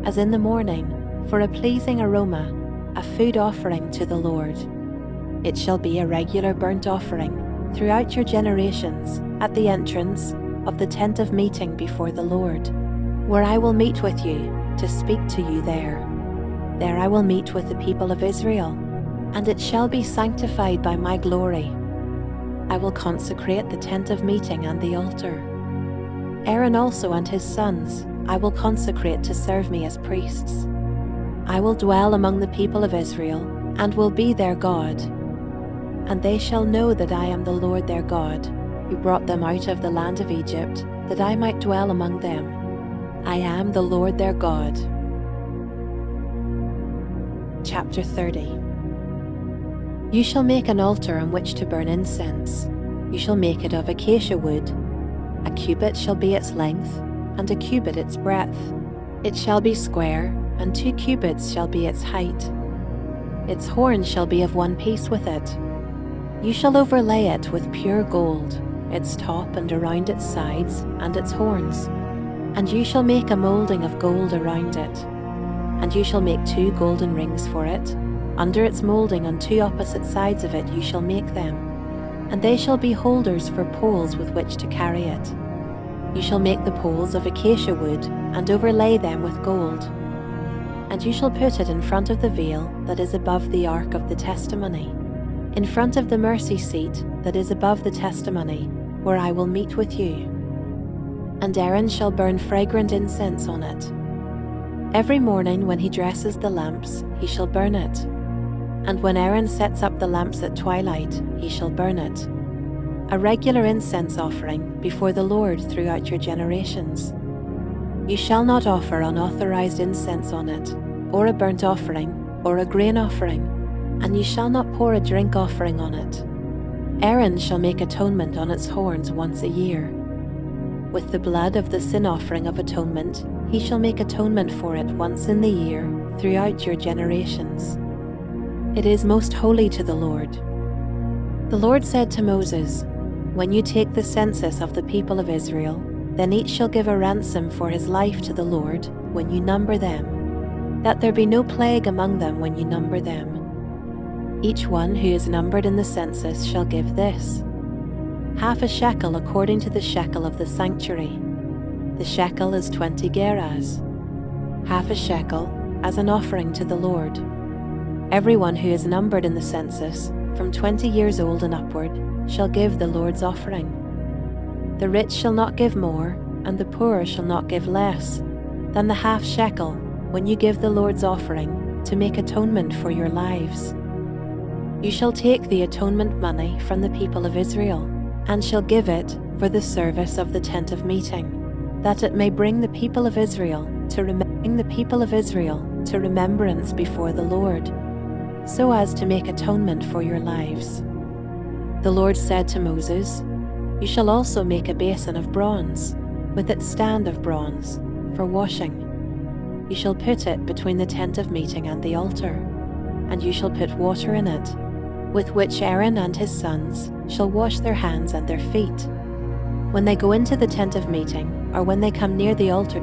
as in the morning, for a pleasing aroma, a food offering to the Lord. It shall be a regular burnt offering throughout your generations at the entrance of the tent of meeting before the Lord, where I will meet with you to speak to you there. There I will meet with the people of Israel, and it shall be sanctified by my glory. I will consecrate the tent of meeting and the altar. Aaron also and his sons I will consecrate to serve me as priests. I will dwell among the people of Israel, and will be their God. And they shall know that I am the Lord their God, who brought them out of the land of Egypt, that I might dwell among them. I am the Lord their God. Chapter 30. You shall make an altar on which to burn incense. You shall make it of acacia wood. A cubit shall be its length, and a cubit its breadth. It shall be square, and 2 cubits shall be its height. Its horns shall be of one piece with it. You shall overlay it with pure gold, its top and around its sides, and its horns. And you shall make a moulding of gold around it. And you shall make 2 golden rings for it. Under its moulding on 2 opposite sides of it you shall make them. And they shall be holders for poles with which to carry it. You shall make the poles of acacia wood and overlay them with gold. And you shall put it in front of the veil that is above the ark of the testimony, in front of the mercy seat that is above the testimony, where I will meet with you. And Aaron shall burn fragrant incense on it. Every morning when he dresses the lamps, he shall burn it. And when Aaron sets up the lamps at twilight, he shall burn it. A regular incense offering before the Lord throughout your generations. You shall not offer unauthorized incense on it, or a burnt offering, or a grain offering, and you shall not pour a drink offering on it. Aaron shall make atonement on its horns once a year. With the blood of the sin offering of atonement, he shall make atonement for it once in the year throughout your generations. It is most holy to the Lord. The Lord said to Moses, "When you take the census of the people of Israel, then each shall give a ransom for his life to the Lord when you number them, that there be no plague among them when you number them. Each one who is numbered in the census shall give this: half a shekel according to the shekel of the sanctuary. The shekel is 20 gerahs. Half a shekel as an offering to the Lord. Everyone who is numbered in the census, from 20 years old and upward, shall give the Lord's offering. The rich shall not give more, and the poor shall not give less, than the half shekel when you give the Lord's offering to make atonement for your lives. You shall take the atonement money from the people of Israel, and shall give it for the service of the tent of meeting, that it may bring the people of Israel to remembrance before the Lord, so as to make atonement for your lives. The Lord said to Moses, "You shall also make a basin of bronze, with its stand of bronze, for washing. You shall put it between the tent of meeting and the altar, and you shall put water in it, with which Aaron and his sons shall wash their hands and their feet. When they go into the tent of meeting, or when they come near the altar,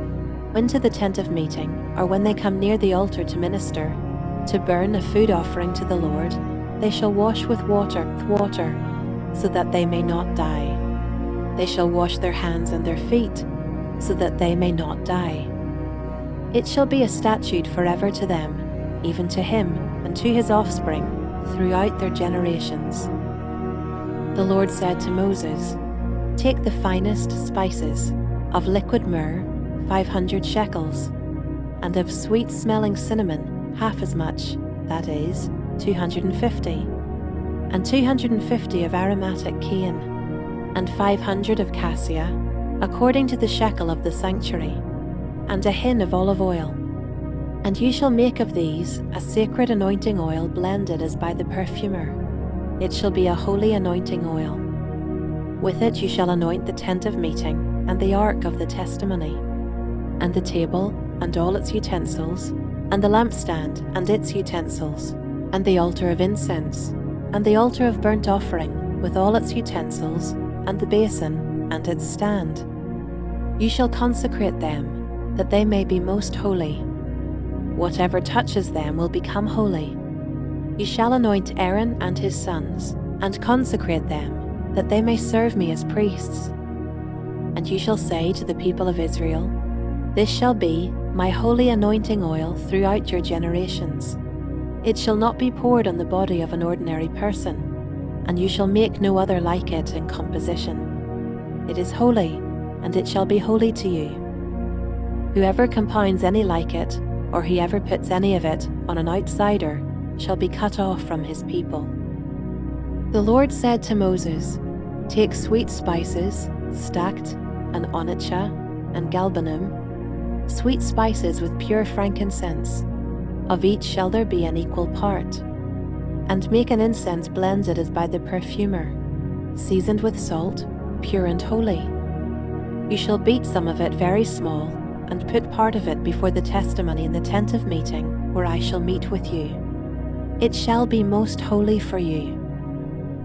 to minister, to burn a food offering to the Lord, they shall wash with water, so that they may not die. They shall wash their hands and their feet, so that they may not die. It shall be a statute forever to them, even to him and to his offspring, throughout their generations." The Lord said to Moses, "Take the finest spices of liquid myrrh, 500 shekels, and of sweet-smelling cinnamon, half as much, that is, 250, and 250 of aromatic cane, and 500 of cassia, according to the shekel of the sanctuary, and a hin of olive oil. And you shall make of these a sacred anointing oil blended as by the perfumer. It shall be a holy anointing oil. With it you shall anoint the tent of meeting, and the ark of the testimony, and the table, and all its utensils, and the lampstand, and its utensils, and the altar of incense, and the altar of burnt offering, with all its utensils, and the basin, and its stand. You shall consecrate them, that they may be most holy. Whatever touches them will become holy. You shall anoint Aaron and his sons, and consecrate them, that they may serve me as priests. And you shall say to the people of Israel, This shall be my holy anointing oil throughout your generations. It shall not be poured on the body of an ordinary person, and you shall make no other like it in composition. It is holy, and it shall be holy to you. Whoever compounds any like it, or whoever puts any of it on an outsider, shall be cut off from his people." The Lord said to Moses, "Take sweet spices, stacked, and onycha, and galbanum, sweet spices with pure frankincense. Of each shall there be an equal part. And make an incense blended as by the perfumer, seasoned with salt, pure and holy. You shall beat some of it very small, and put part of it before the testimony in the tent of meeting, where I shall meet with you. It shall be most holy for you.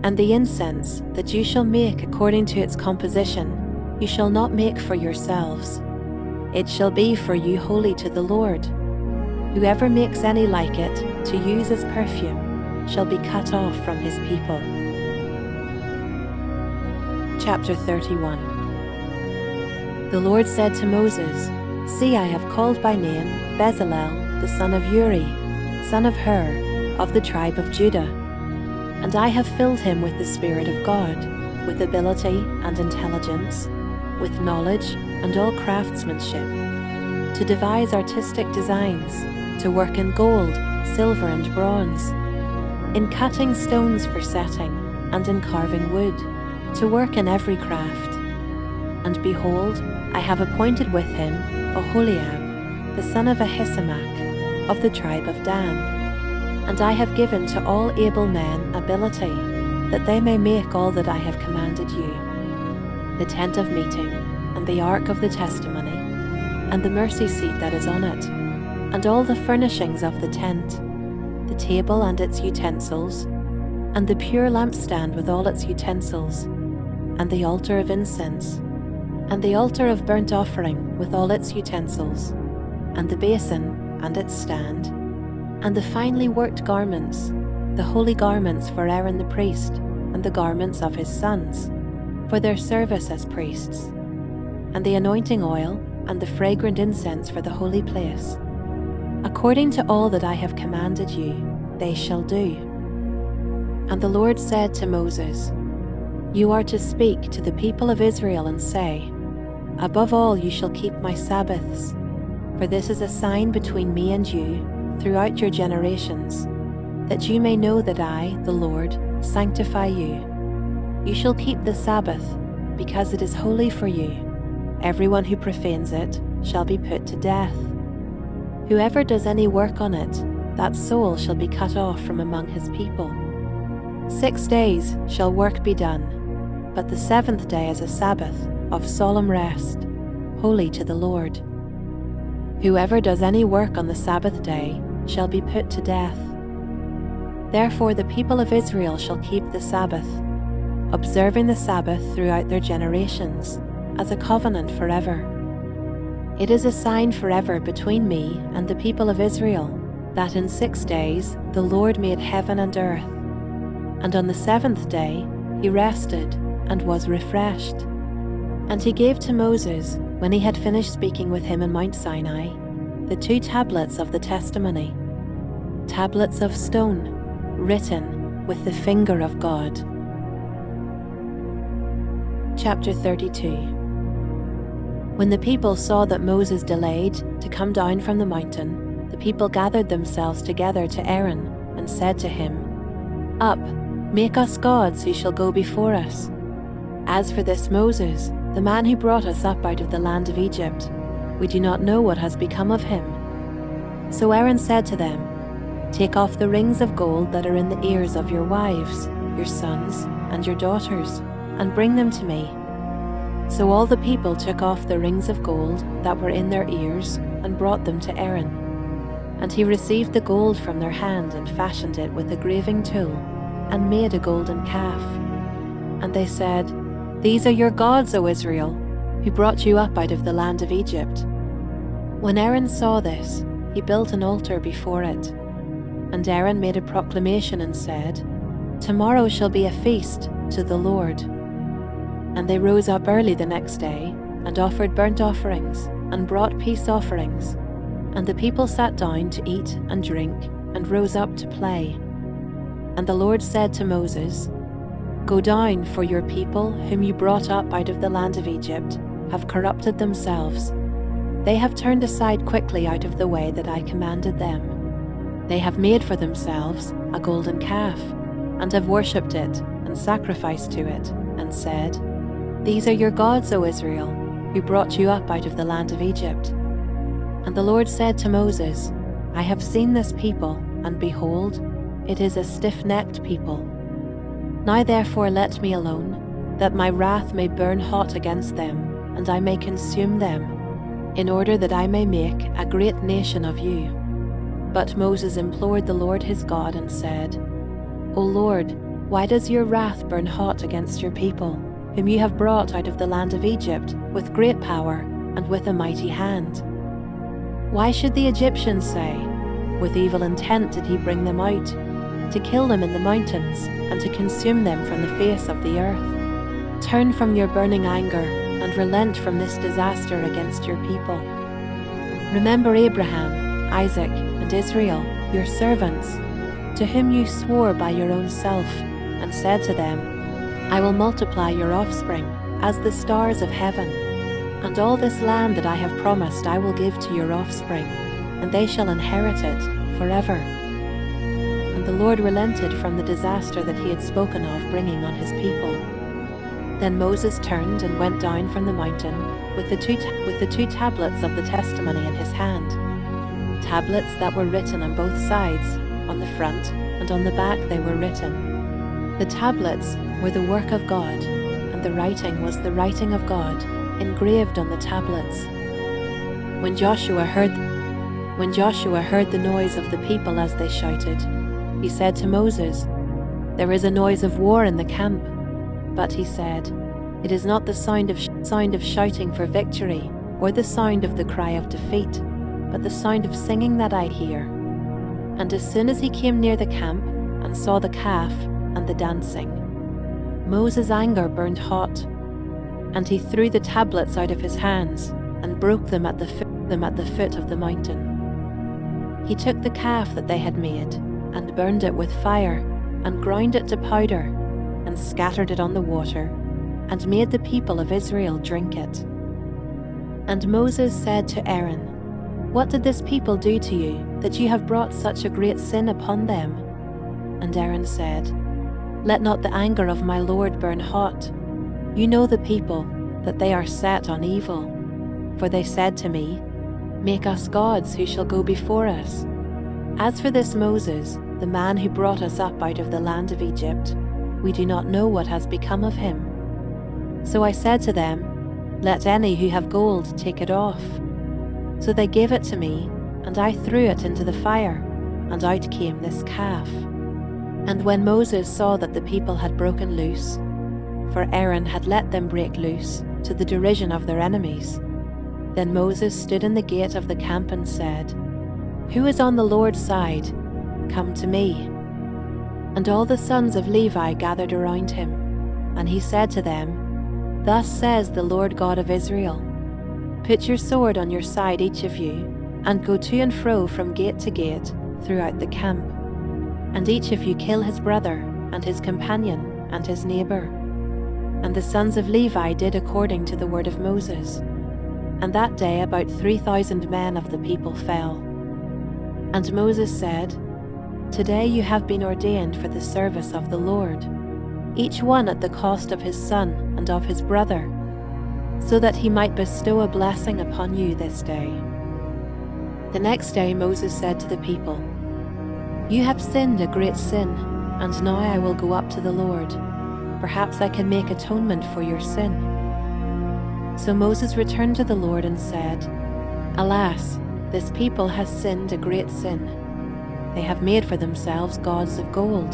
And the incense that you shall make according to its composition, you shall not make for yourselves. It shall be for you holy to the Lord. Whoever makes any like it to use as perfume shall be cut off from his people." Chapter 31. The Lord said to Moses, "See, I have called by name Bezalel, the son of Uri, son of Hur, of the tribe of Judah. And I have filled him with the Spirit of God, with ability and intelligence, with knowledge and all craftsmanship, to devise artistic designs, to work in gold, silver and bronze, in cutting stones for setting, and in carving wood, to work in every craft. And behold, I have appointed with him Oholiab, the son of Ahisamach, of the tribe of Dan. And I have given to all able men ability, that they may make all that I have commanded you: the tent of meeting, and the ark of the testimony, and the mercy seat that is on it, and all the furnishings of the tent, the table and its utensils, and the pure lampstand with all its utensils, and the altar of incense, and the altar of burnt offering with all its utensils, and the basin and its stand, and the finely worked garments, the holy garments for Aaron the priest, and the garments of his sons, for their service as priests, and the anointing oil, and the fragrant incense for the holy place. According to all that I have commanded you, they shall do." And the Lord said to Moses, "You are to speak to the people of Israel and say, Above all you shall keep my Sabbaths, for this is a sign between me and you throughout your generations, that you may know that I, the Lord, sanctify you. You shall keep the Sabbath, because it is holy for you. Everyone who profanes it shall be put to death. Whoever does any work on it, that soul shall be cut off from among his people. 6 days shall work be done, but the 7th day is a Sabbath of solemn rest, holy to the Lord. Whoever does any work on the Sabbath day shall be put to death. Therefore the people of Israel shall keep the Sabbath, observing the Sabbath throughout their generations, as a covenant forever. It is a sign forever between me and the people of Israel, that in 6 days the Lord made heaven and earth, and on the 7th day he rested and was refreshed. And he gave to Moses, when he had finished speaking with him in Mount Sinai, the 2 tablets of the testimony, tablets of stone, written with the finger of God. Chapter 32. When the people saw that Moses delayed to come down from the mountain, the people gathered themselves together to Aaron and said to him, "Up, make us gods who shall go before us. As for this Moses, the man who brought us up out of the land of Egypt, we do not know what has become of him." So Aaron said to them, "Take off the rings of gold that are in the ears of your wives, your sons, and your daughters, and bring them to me." So all the people took off the rings of gold that were in their ears and brought them to Aaron. And he received the gold from their hand and fashioned it with a graving tool, and made a golden calf. And they said, "These are your gods, O Israel, who brought you up out of the land of Egypt." When Aaron saw this, he built an altar before it. And Aaron made a proclamation and said, "Tomorrow shall be a feast to the Lord." And they rose up early the next day, and offered burnt offerings, and brought peace offerings. And the people sat down to eat and drink, and rose up to play. And the Lord said to Moses, "Go down, for your people, whom you brought up out of the land of Egypt, have corrupted themselves. They have turned aside quickly out of the way that I commanded them. They have made for themselves a golden calf, and have worshipped it, and sacrificed to it, and said, 'These are your gods, O Israel, who brought you up out of the land of Egypt.' And the Lord said to Moses, I have seen this people, and behold, it is a stiff-necked people. Now therefore let me alone, that my wrath may burn hot against them, and I may consume them, in order that I may make a great nation of you." But Moses implored the Lord his God and said, "O Lord, why does your wrath burn hot against your people, whom you have brought out of the land of Egypt with great power and with a mighty hand? Why should the Egyptians say, 'With evil intent did he bring them out, to kill them in the mountains, and to consume them from the face of the earth'? Turn from your burning anger, and relent from this disaster against your people. Remember Abraham, Isaac, and Israel, your servants, to whom you swore by your own self, and said to them, I will multiply your offspring as the stars of heaven, and all this land that I have promised I will give to your offspring, and they shall inherit it forever. And the Lord relented from the disaster that he had spoken of bringing on his people. Then Moses turned and went down from the mountain with the two tablets of the testimony in his hand, tablets that were written on both sides, on the front and on the back they were written. The tablets were the work of God, and the writing was the writing of God, engraved on the tablets. When Joshua heard the noise of the people as they shouted, he said to Moses, There is a noise of war in the camp. But he said, It is not the sound of shouting for victory, or the sound of the cry of defeat, but the sound of singing that I hear. And as soon as he came near the camp, and saw the calf and the dancing, Moses' anger burned hot, and he threw the tablets out of his hands, and broke them at the foot of the mountain. He took the calf that they had made, and burned it with fire, and ground it to powder, and scattered it on the water, and made the people of Israel drink it. And Moses said to Aaron, What did this people do to you, that you have brought such a great sin upon them? And Aaron said, Let not the anger of my Lord burn hot. You know the people, that they are set on evil. For they said to me, Make us gods who shall go before us. As for this Moses, the man who brought us up out of the land of Egypt, we do not know what has become of him. So I said to them, Let any who have gold take it off. So they gave it to me, and I threw it into the fire, and out came this calf. And when Moses saw that the people had broken loose, for Aaron had let them break loose, to the derision of their enemies, then Moses stood in the gate of the camp and said, Who is on the Lord's side? Come to me. And all the sons of Levi gathered around him, and he said to them, Thus says the Lord God of Israel, Put your sword on your side, each of you, and go to and fro from gate to gate throughout the camp, and each of you kill his brother, and his companion, and his neighbor. And the sons of Levi did according to the word of Moses. And that day about 3,000 men of the people fell. And Moses said, Today you have been ordained for the service of the Lord, each one at the cost of his son and of his brother, so that he might bestow a blessing upon you this day. The next day Moses said to the people, You have sinned a great sin, and now I will go up to the Lord. Perhaps I can make atonement for your sin. So Moses returned to the Lord and said, Alas, this people has sinned a great sin. They have made for themselves gods of gold.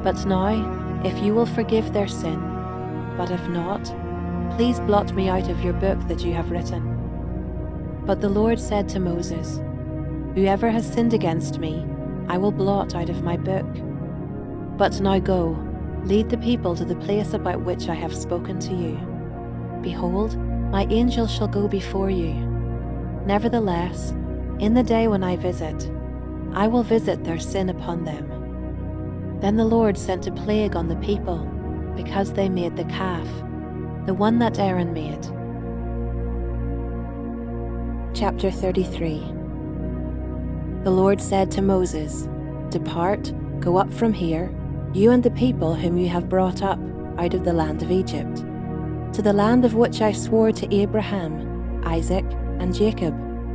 But now, if you will forgive their sin, but if not, please blot me out of your book that you have written. But the Lord said to Moses, Whoever has sinned against me, I will blot out of my book. But now go, lead the people to the place about which I have spoken to you. Behold, my angel shall go before you. Nevertheless, in the day when I visit, I will visit their sin upon them. Then the Lord sent a plague on the people, because they made the calf, the one that Aaron made. Chapter 33. The Lord said to Moses, Depart, go up from here, you and the people whom you have brought up out of the land of Egypt, to the land of which I swore to Abraham, Isaac, and Jacob,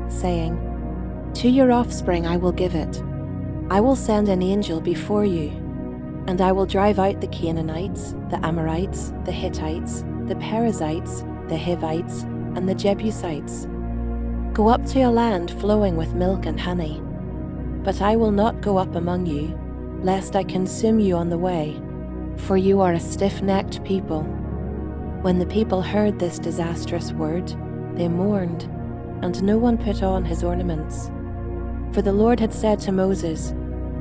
saying, To your offspring I will give it. I will send an angel before you, and I will drive out the Canaanites, the Amorites, the Hittites, the Perizzites, the Hivites, and the Jebusites. Go up to a land flowing with milk and honey. But I will not go up among you, lest I consume you on the way, for you are a stiff-necked people. When the people heard this disastrous word, they mourned, and no one put on his ornaments. For the Lord had said to Moses,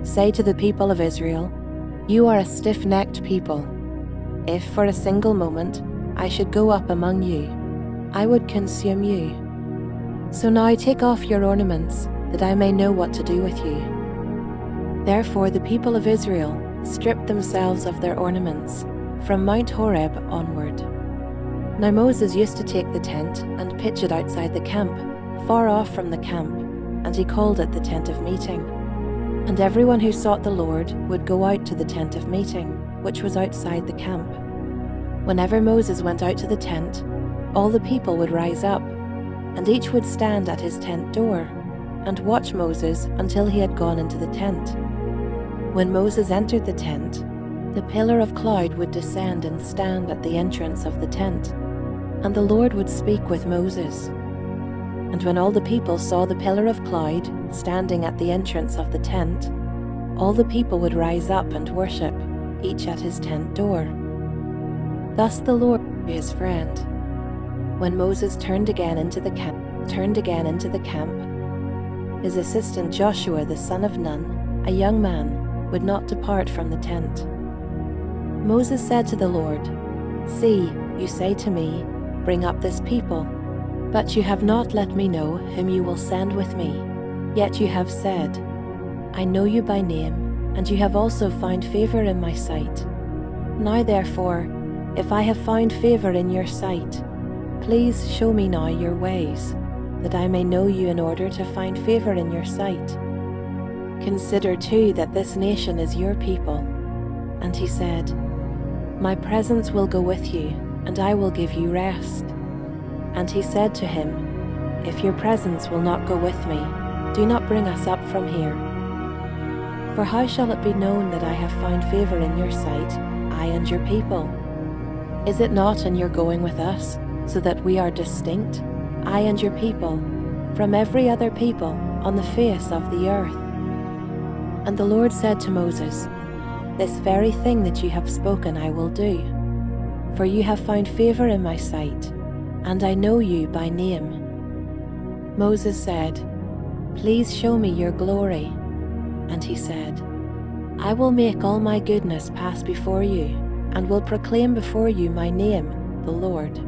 Say to the people of Israel, You are a stiff-necked people. If for a single moment I should go up among you, I would consume you. So now take off your ornaments, that I may know what to do with you." Therefore the people of Israel stripped themselves of their ornaments, from Mount Horeb onward. Now Moses used to take the tent and pitch it outside the camp, far off from the camp, and he called it the tent of meeting. And everyone who sought the Lord would go out to the tent of meeting, which was outside the camp. Whenever Moses went out to the tent, all the people would rise up, and each would stand at his tent door, and watch Moses until he had gone into the tent. When Moses entered the tent, the pillar of cloud would descend and stand at the entrance of the tent, and the Lord would speak with Moses. And when all the people saw the pillar of cloud standing at the entrance of the tent, all the people would rise up and worship, each at his tent door. Thus the Lord was his friend. When Moses turned again into the camp, his assistant Joshua the son of Nun, a young man, would not depart from the tent. Moses said to the Lord, "See, you say to me, 'Bring up this people,' but you have not let me know whom you will send with me. Yet you have said, 'I know you by name, and you have also found favor in my sight.' Now therefore, if I have found favor in your sight, please show me now your ways, that I may know you in order to find favor in your sight. Consider too that this nation is your people." And he said, "My presence will go with you, and I will give you rest." And he said to him, "If your presence will not go with me, do not bring us up from here. For how shall it be known that I have found favor in your sight, I and your people? Is it not in your going with us, so that we are distinct, I and your people, from every other people on the face of the earth?" And the Lord said to Moses, "This very thing that you have spoken I will do, for you have found favor in my sight, and I know you by name." Moses said, "Please show me your glory." And he said, "I will make all my goodness pass before you, and will proclaim before you my name, the Lord.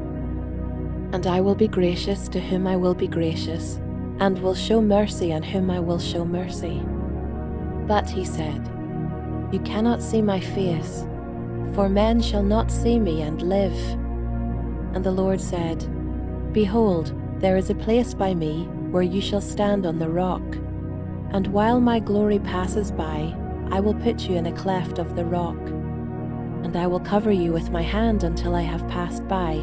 And I will be gracious to whom I will be gracious, and will show mercy on whom I will show mercy." But he said, "You cannot see my face, for men shall not see me and live." And the Lord said, "Behold, there is a place by me where you shall stand on the rock, and while my glory passes by, I will put you in a cleft of the rock, and I will cover you with my hand until I have passed by.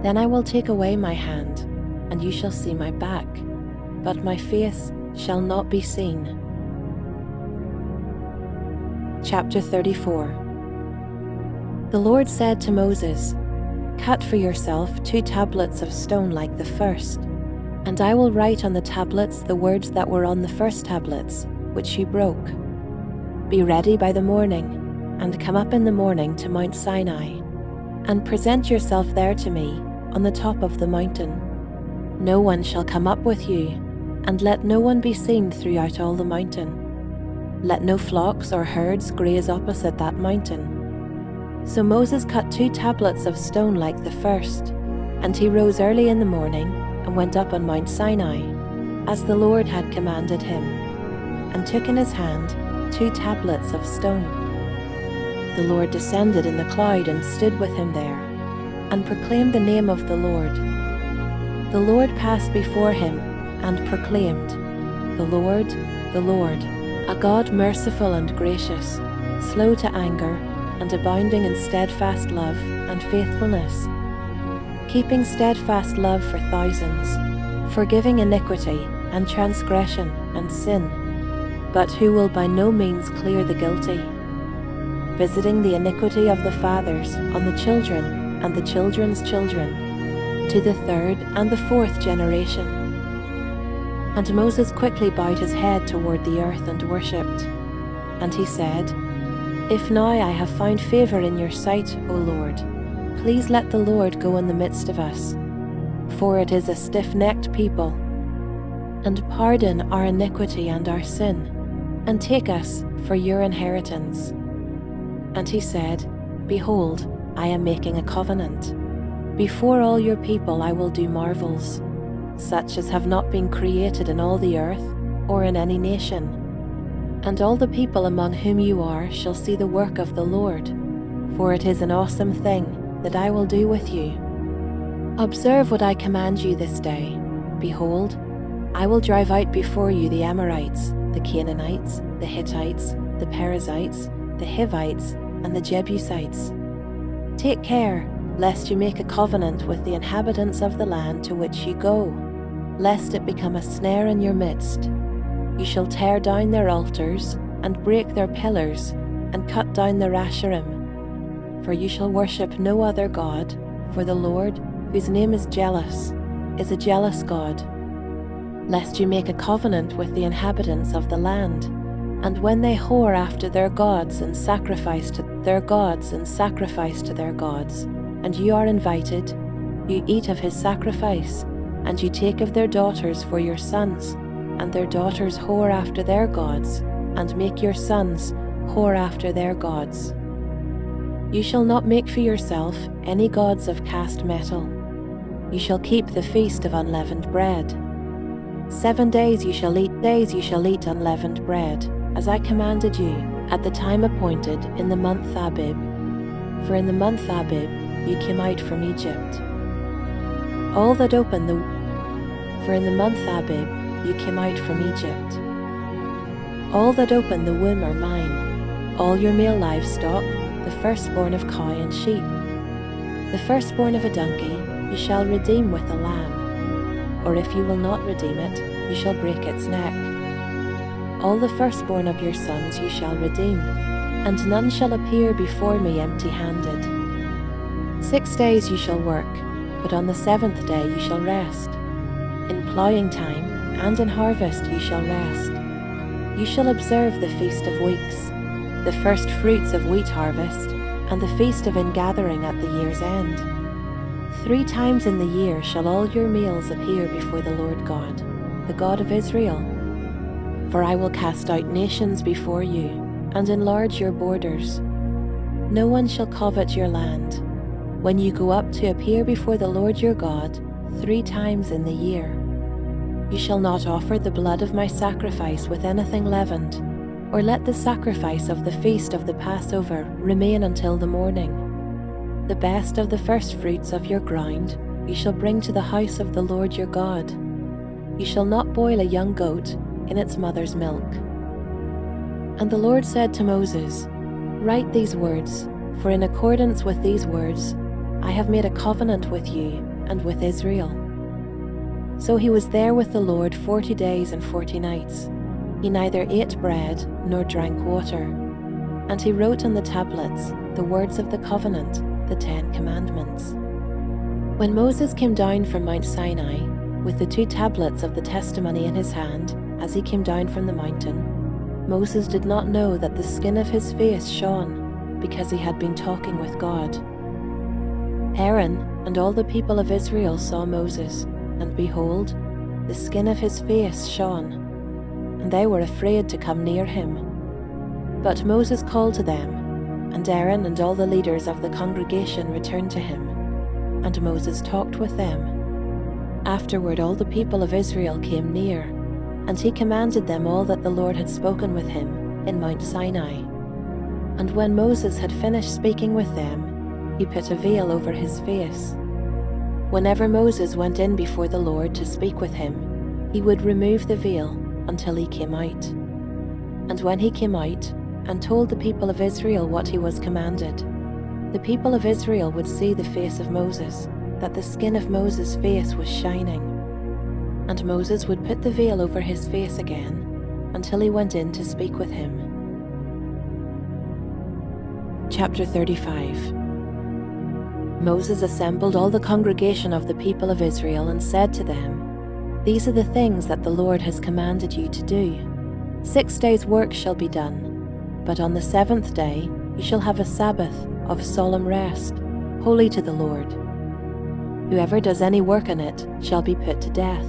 Then I will take away my hand, and you shall see my back, but my face shall not be seen." Chapter 34. The Lord said to Moses, "Cut for yourself 2 tablets of stone like the first, and I will write on the tablets the words that were on the first tablets, which you broke. Be ready by the morning, and come up in the morning to Mount Sinai, and present yourself there to me on the top of the mountain. No one shall come up with you, and let no one be seen throughout all the mountain. Let no flocks or herds graze opposite that mountain." So Moses cut 2 tablets of stone like the first, and he rose early in the morning and went up on Mount Sinai, as the Lord had commanded him, and took in his hand 2 tablets of stone. The Lord descended in the cloud and stood with him there, and proclaimed the name of the Lord. The Lord passed before him and proclaimed, "The Lord, a God merciful and gracious, slow to anger, and abounding in steadfast love and faithfulness, keeping steadfast love for thousands, forgiving iniquity and transgression and sin, but who will by no means clear the guilty, visiting the iniquity of the fathers on the children and the children's children, to the 3rd and the 4th generation." And Moses quickly bowed his head toward the earth and worshipped. And he said, "If now I have found favor in your sight, O Lord, please let the Lord go in the midst of us, for it is a stiff-necked people, and pardon our iniquity and our sin, and take us for your inheritance." And he said, "Behold, I am making a covenant. Before all your people I will do marvels, such as have not been created in all the earth or in any nation. And all the people among whom you are shall see the work of the Lord, for it is an awesome thing that I will do with you. Observe what I command you this day. Behold, I will drive out before you the Amorites, the Canaanites, the Hittites, the Perizzites, the Hivites, and the Jebusites. Take care, lest you make a covenant with the inhabitants of the land to which you go, lest it become a snare in your midst. You shall tear down their altars, and break their pillars, and cut down their Asherim. For you shall worship no other God, for the Lord, whose name is jealous, is a jealous God. Lest you make a covenant with the inhabitants of the land, and when they whore after their gods and sacrifice to their gods, and you are invited, you eat of his sacrifice, and you take of their daughters for your sons, and their daughters whore after their gods, and make your sons whore after their gods. You shall not make for yourself any gods of cast metal. You shall keep the feast of unleavened bread. 7 days you shall eat unleavened bread, as I commanded you, at the time appointed in the month Abib. For in the month Abib you came out from Egypt. All that open the womb are mine, all your male livestock, the firstborn of cow and sheep. The firstborn of a donkey you shall redeem with a lamb, or if you will not redeem it, you shall break its neck. All the firstborn of your sons you shall redeem, and none shall appear before me empty-handed. 6 days you shall work, but on the 7th day you shall rest. In plowing time and in harvest you shall rest. You shall observe the Feast of Weeks, the first fruits of wheat harvest, and the Feast of Ingathering at the year's end. 3 times in the year shall all your meals appear before the Lord God, the God of Israel. For I will cast out nations before you, and enlarge your borders. No one shall covet your land, when you go up to appear before the Lord your God 3 times in the year. You shall not offer the blood of my sacrifice with anything leavened, or let the sacrifice of the feast of the Passover remain until the morning. The best of the first fruits of your ground you shall bring to the house of the Lord your God. You shall not boil a young goat in its mother's milk. And the Lord said to Moses, Write these words, for in accordance with these words I have made a covenant with you and with Israel. So he was there with the Lord 40 days and 40 nights. He neither ate bread nor drank water. And he wrote on the tablets the words of the covenant, the 10 Commandments. When Moses came down from Mount Sinai, with the 2 tablets of the testimony in his hand, as he came down from the mountain, Moses did not know that the skin of his face shone, because he had been talking with God. Aaron and all the people of Israel saw Moses, and behold, the skin of his face shone, and they were afraid to come near him. But Moses called to them, and Aaron and all the leaders of the congregation returned to him, and Moses talked with them. Afterward all the people of Israel came near, and he commanded them all that the Lord had spoken with him in Mount Sinai. And when Moses had finished speaking with them, he put a veil over his face. Whenever Moses went in before the Lord to speak with him, he would remove the veil until he came out. And when he came out and told the people of Israel what he was commanded, the people of Israel would see the face of Moses, that the skin of Moses' face was shining. And Moses would put the veil over his face again until he went in to speak with him. Chapter 35. Moses assembled all the congregation of the people of Israel and said to them, These are the things that the Lord has commanded you to do. 6 days' work shall be done, but on the 7th day you shall have a Sabbath of solemn rest, holy to the Lord. Whoever does any work in it shall be put to death.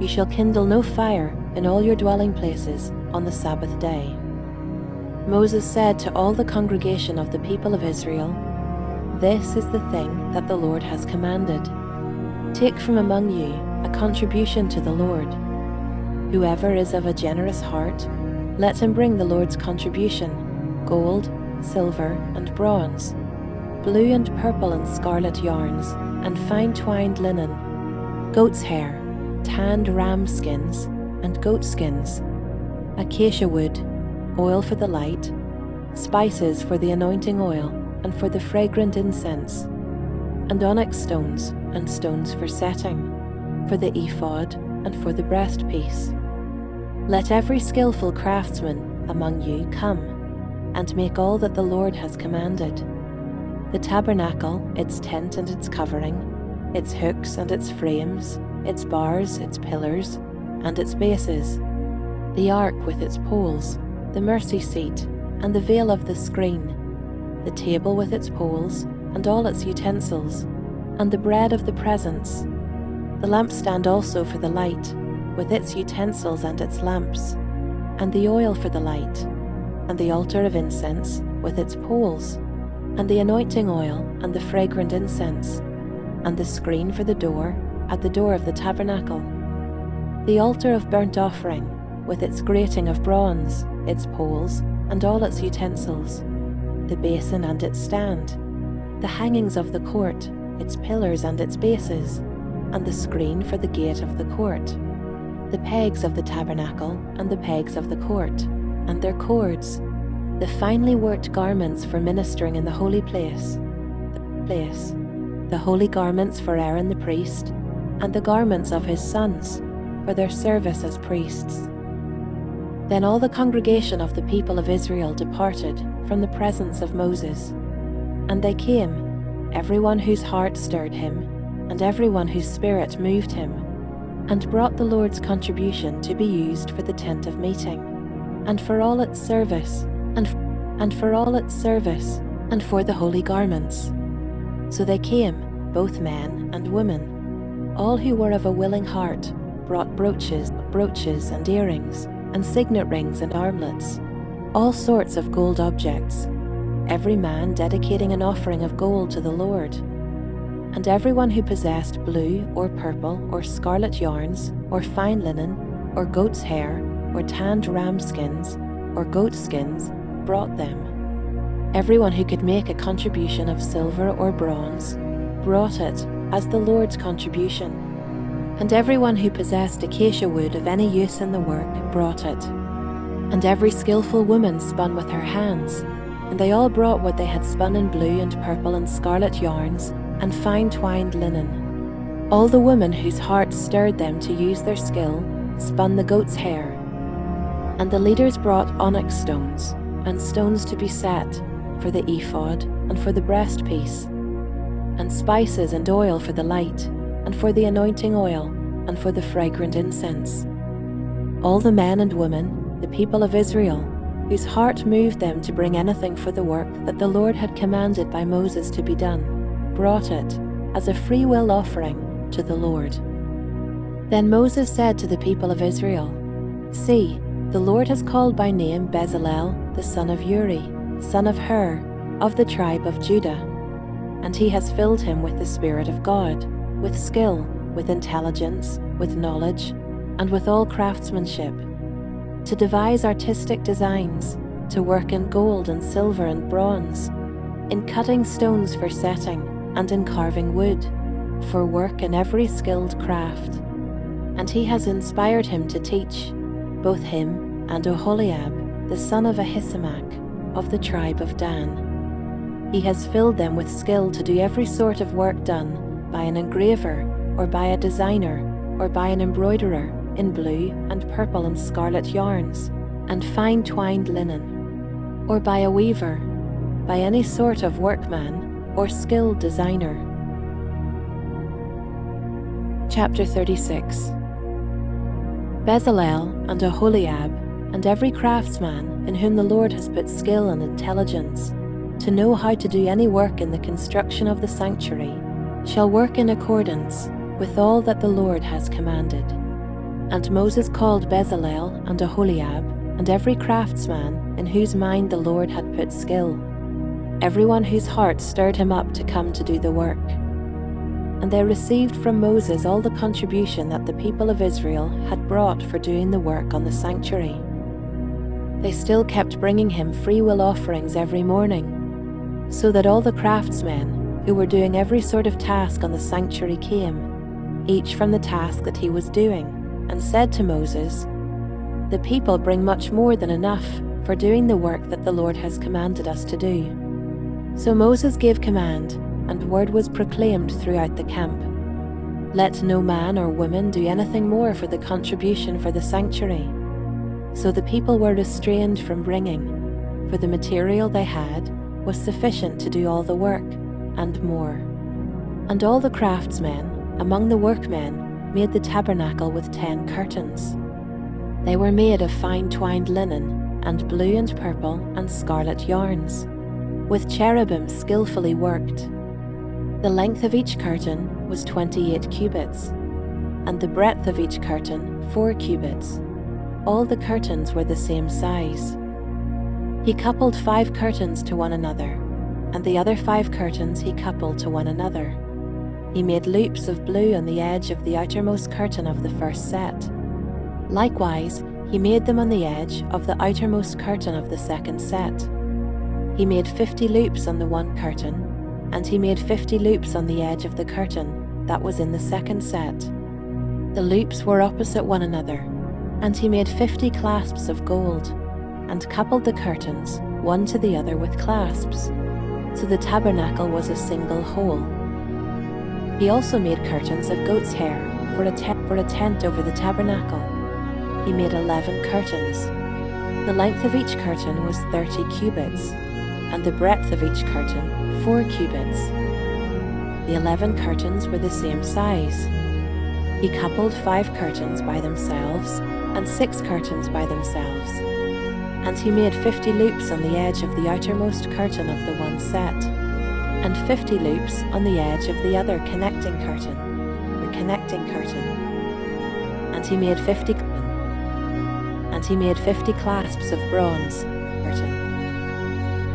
You shall kindle no fire in all your dwelling places on the Sabbath day. Moses said to all the congregation of the people of Israel, This is the thing that the Lord has commanded. Take from among you a contribution to the Lord. Whoever is of a generous heart, let him bring the Lord's contribution, gold, silver, and bronze, blue and purple and scarlet yarns, and fine twined linen, goat's hair, tanned ram skins, and goat skins, acacia wood, oil for the light, spices for the anointing oil and for the fragrant incense, and onyx stones and stones for setting, for the ephod and for the breastpiece. Let every skillful craftsman among you come, and make all that the Lord has commanded: the tabernacle, its tent and its covering, its hooks and its frames, its bars, its pillars, and its bases, the ark with its poles, the mercy seat, and the veil of the screen, the table with its poles, and all its utensils, and the bread of the presence, the lampstand also for the light, with its utensils and its lamps, and the oil for the light, and the altar of incense with its poles, and the anointing oil and the fragrant incense, and the screen for the door at the door of the tabernacle, the altar of burnt offering with its grating of bronze, its poles, and all its utensils, the basin and its stand, the hangings of the court, its pillars and its bases, and the screen for the gate of the court, the pegs of the tabernacle and the pegs of the court, and their cords, the finely worked garments for ministering in the holy place, the holy garments for Aaron the priest, and the garments of his sons, for their service as priests. Then all the congregation of the people of Israel departed from the presence of Moses. And they came, everyone whose heart stirred him, and everyone whose spirit moved him, and brought the Lord's contribution to be used for the tent of meeting, and for all its service, and for all its service, and for the holy garments. So they came, both men and women. All who were of a willing heart brought brooches and earrings, and signet rings and armlets, all sorts of gold objects, every man dedicating an offering of gold to the Lord. And everyone who possessed blue or purple or scarlet yarns, or fine linen, or goat's hair, or tanned ram skins, or goat skins, brought them. Everyone who could make a contribution of silver or bronze brought it as the Lord's contribution. And everyone who possessed acacia wood of any use in the work brought it. And every skillful woman spun with her hands, and they all brought what they had spun in blue and purple and scarlet yarns, and fine twined linen. All the women whose hearts stirred them to use their skill spun the goat's hair. And the leaders brought onyx stones, and stones to be set, for the ephod, and for the breastpiece, and spices and oil for the light, and for the anointing oil, and for the fragrant incense. All the men and women, the people of Israel, whose heart moved them to bring anything for the work that the Lord had commanded by Moses to be done, brought it as a free-will offering to the Lord. Then Moses said to the people of Israel, "See, the Lord has called by name Bezalel, the son of Uri, son of Hur, of the tribe of Judah, and he has filled him with the Spirit of God, with skill, with intelligence, with knowledge, and with all craftsmanship, to devise artistic designs, to work in gold and silver and bronze, in cutting stones for setting, and in carving wood, for work in every skilled craft. And he has inspired him to teach, both him and Oholiab, the son of Ahisamach, of the tribe of Dan. He has filled them with skill to do every sort of work done by an engraver, or by a designer, or by an embroiderer, in blue and purple and scarlet yarns, and fine twined linen, or by a weaver, by any sort of workman, or skilled designer." Chapter 36. Bezalel and Oholiab, and every craftsman in whom the Lord has put skill and intelligence, to know how to do any work in the construction of the sanctuary, shall work in accordance with all that the Lord has commanded. And Moses called Bezalel and Oholiab, and every craftsman in whose mind the Lord had put skill. everyone whose heart stirred him up to come to do the work. And they received from Moses all the contribution that the people of Israel had brought for doing the work on the sanctuary. They still kept bringing him freewill offerings every morning, so that all the craftsmen who were doing every sort of task on the sanctuary came, each from the task that he was doing, and said to Moses, "The people bring much more than enough for doing the work that the Lord has commanded us to do." So Moses gave command, and word was proclaimed throughout the camp, "Let no man or woman do anything more for the contribution for the sanctuary." So the people were restrained from bringing, for the material they had was sufficient to do all the work, and more. And all the craftsmen among the workmen made the tabernacle with 10 curtains. They were made of fine twined linen, and blue and purple and scarlet yarns, with cherubim skillfully worked. The length of each curtain was 28 cubits, and the breadth of each curtain 4 cubits. All the curtains were the same size. He coupled 5 curtains to one another, and the other 5 curtains he coupled to one another. He made loops of blue on the edge of the outermost curtain of the first set. Likewise, he made them on the edge of the outermost curtain of the second set. He made 50 loops on the one curtain, and he made 50 loops on the edge of the curtain that was in the second set. The loops were opposite one another, and he made 50 clasps of gold, and coupled the curtains one to the other with clasps, so the tabernacle was a single whole. He also made curtains of goat's hair for a tent over the tabernacle. He made 11 curtains. The length of each curtain was 30 cubits, and the breadth of each curtain 4 cubits. The 11 curtains were the same size. He coupled 5 curtains by themselves, and 6 curtains by themselves. And he made 50 loops on the edge of the outermost curtain of the one set, and 50 loops on the edge of the other connecting curtain. And he made 50 clasps of bronze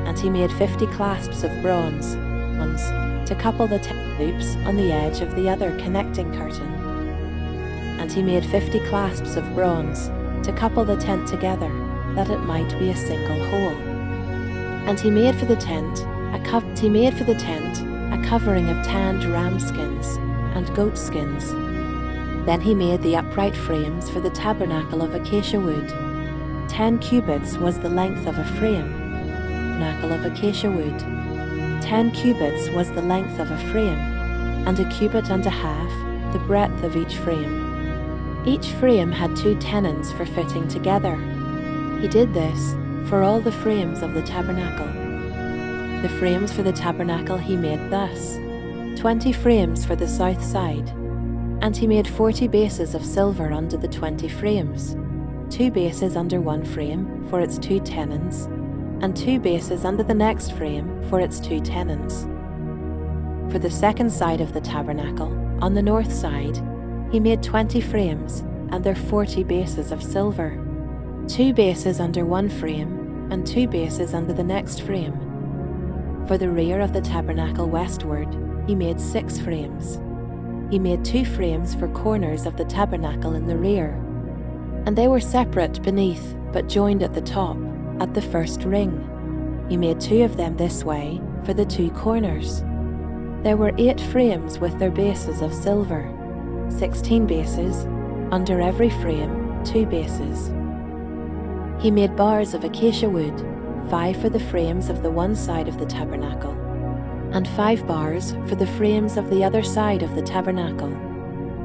And he made 50 clasps of bronze to couple the 10 loops on the edge of the other connecting curtain. And he made 50 clasps of bronze to couple the tent together, that it might be a single whole. And he made for the tent a covering of tanned ram skins and goat skins. Then he made the upright frames for the tabernacle of acacia wood. 10 cubits was the length of a frame. 10 cubits was the length of a frame, and a cubit and a half the breadth of each frame. Each frame had 2 tenons for fitting together. He did this for all the frames of the tabernacle. The frames for the tabernacle he made thus: 20 frames for the south side, and he made 40 bases of silver under the 20 frames, 2 bases under one frame for its 2 tenons, and 2 bases under the next frame for its 2 tenons. For the second side of the tabernacle, on the north side, he made 20 frames and their 40 bases of silver, 2 bases under one frame and 2 bases under the next frame. For the rear of the tabernacle westward, he made 6 frames. He made 2 frames for corners of the tabernacle in the rear, and they were separate beneath but joined at the top, at the first ring. He made 2 of them this way for the 2 corners. There were 8 frames with their bases of silver, 16 bases, under every frame 2 bases. He made bars of acacia wood, 5 for the frames of the one side of the tabernacle, and 5 bars for the frames of the other side of the tabernacle,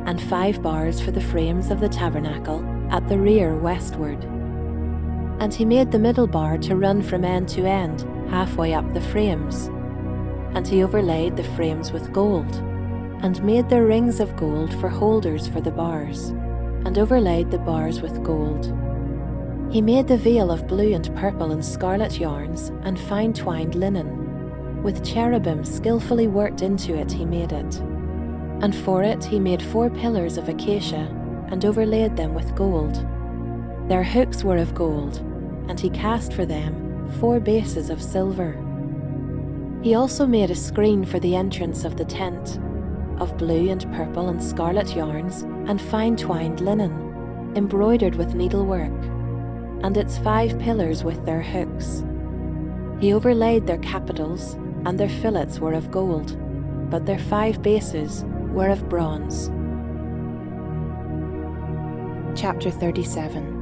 and 5 bars for the frames of the tabernacle at the rear westward. And he made the middle bar to run from end to end, halfway up the frames. And he overlaid the frames with gold, and made their rings of gold for holders for the bars, and overlaid the bars with gold. He made the veil of blue and purple and scarlet yarns and fine twined linen. With cherubim skillfully worked into it he made it. And for it he made 4 pillars of acacia, and overlaid them with gold. Their hooks were of gold, and he cast for them 4 bases of silver. He also made a screen for the entrance of the tent, of blue and purple and scarlet yarns and fine twined linen, embroidered with needlework, and its 5 pillars with their hooks. He overlaid their capitals, and their fillets were of gold, but their 5 bases were of bronze. Chapter 37.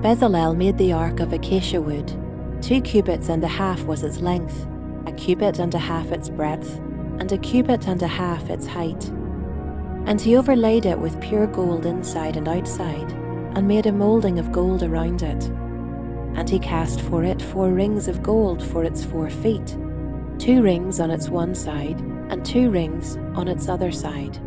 Bezalel made the ark of acacia wood. 2 cubits and a half was its length, 1 cubit and a half its breadth, and 1 cubit and a half its height. And he overlaid it with pure gold inside and outside, and made a moulding of gold around it. And he cast for it 4 rings of gold for its 4 feet, 2 rings on its one side, and 2 rings on its other side.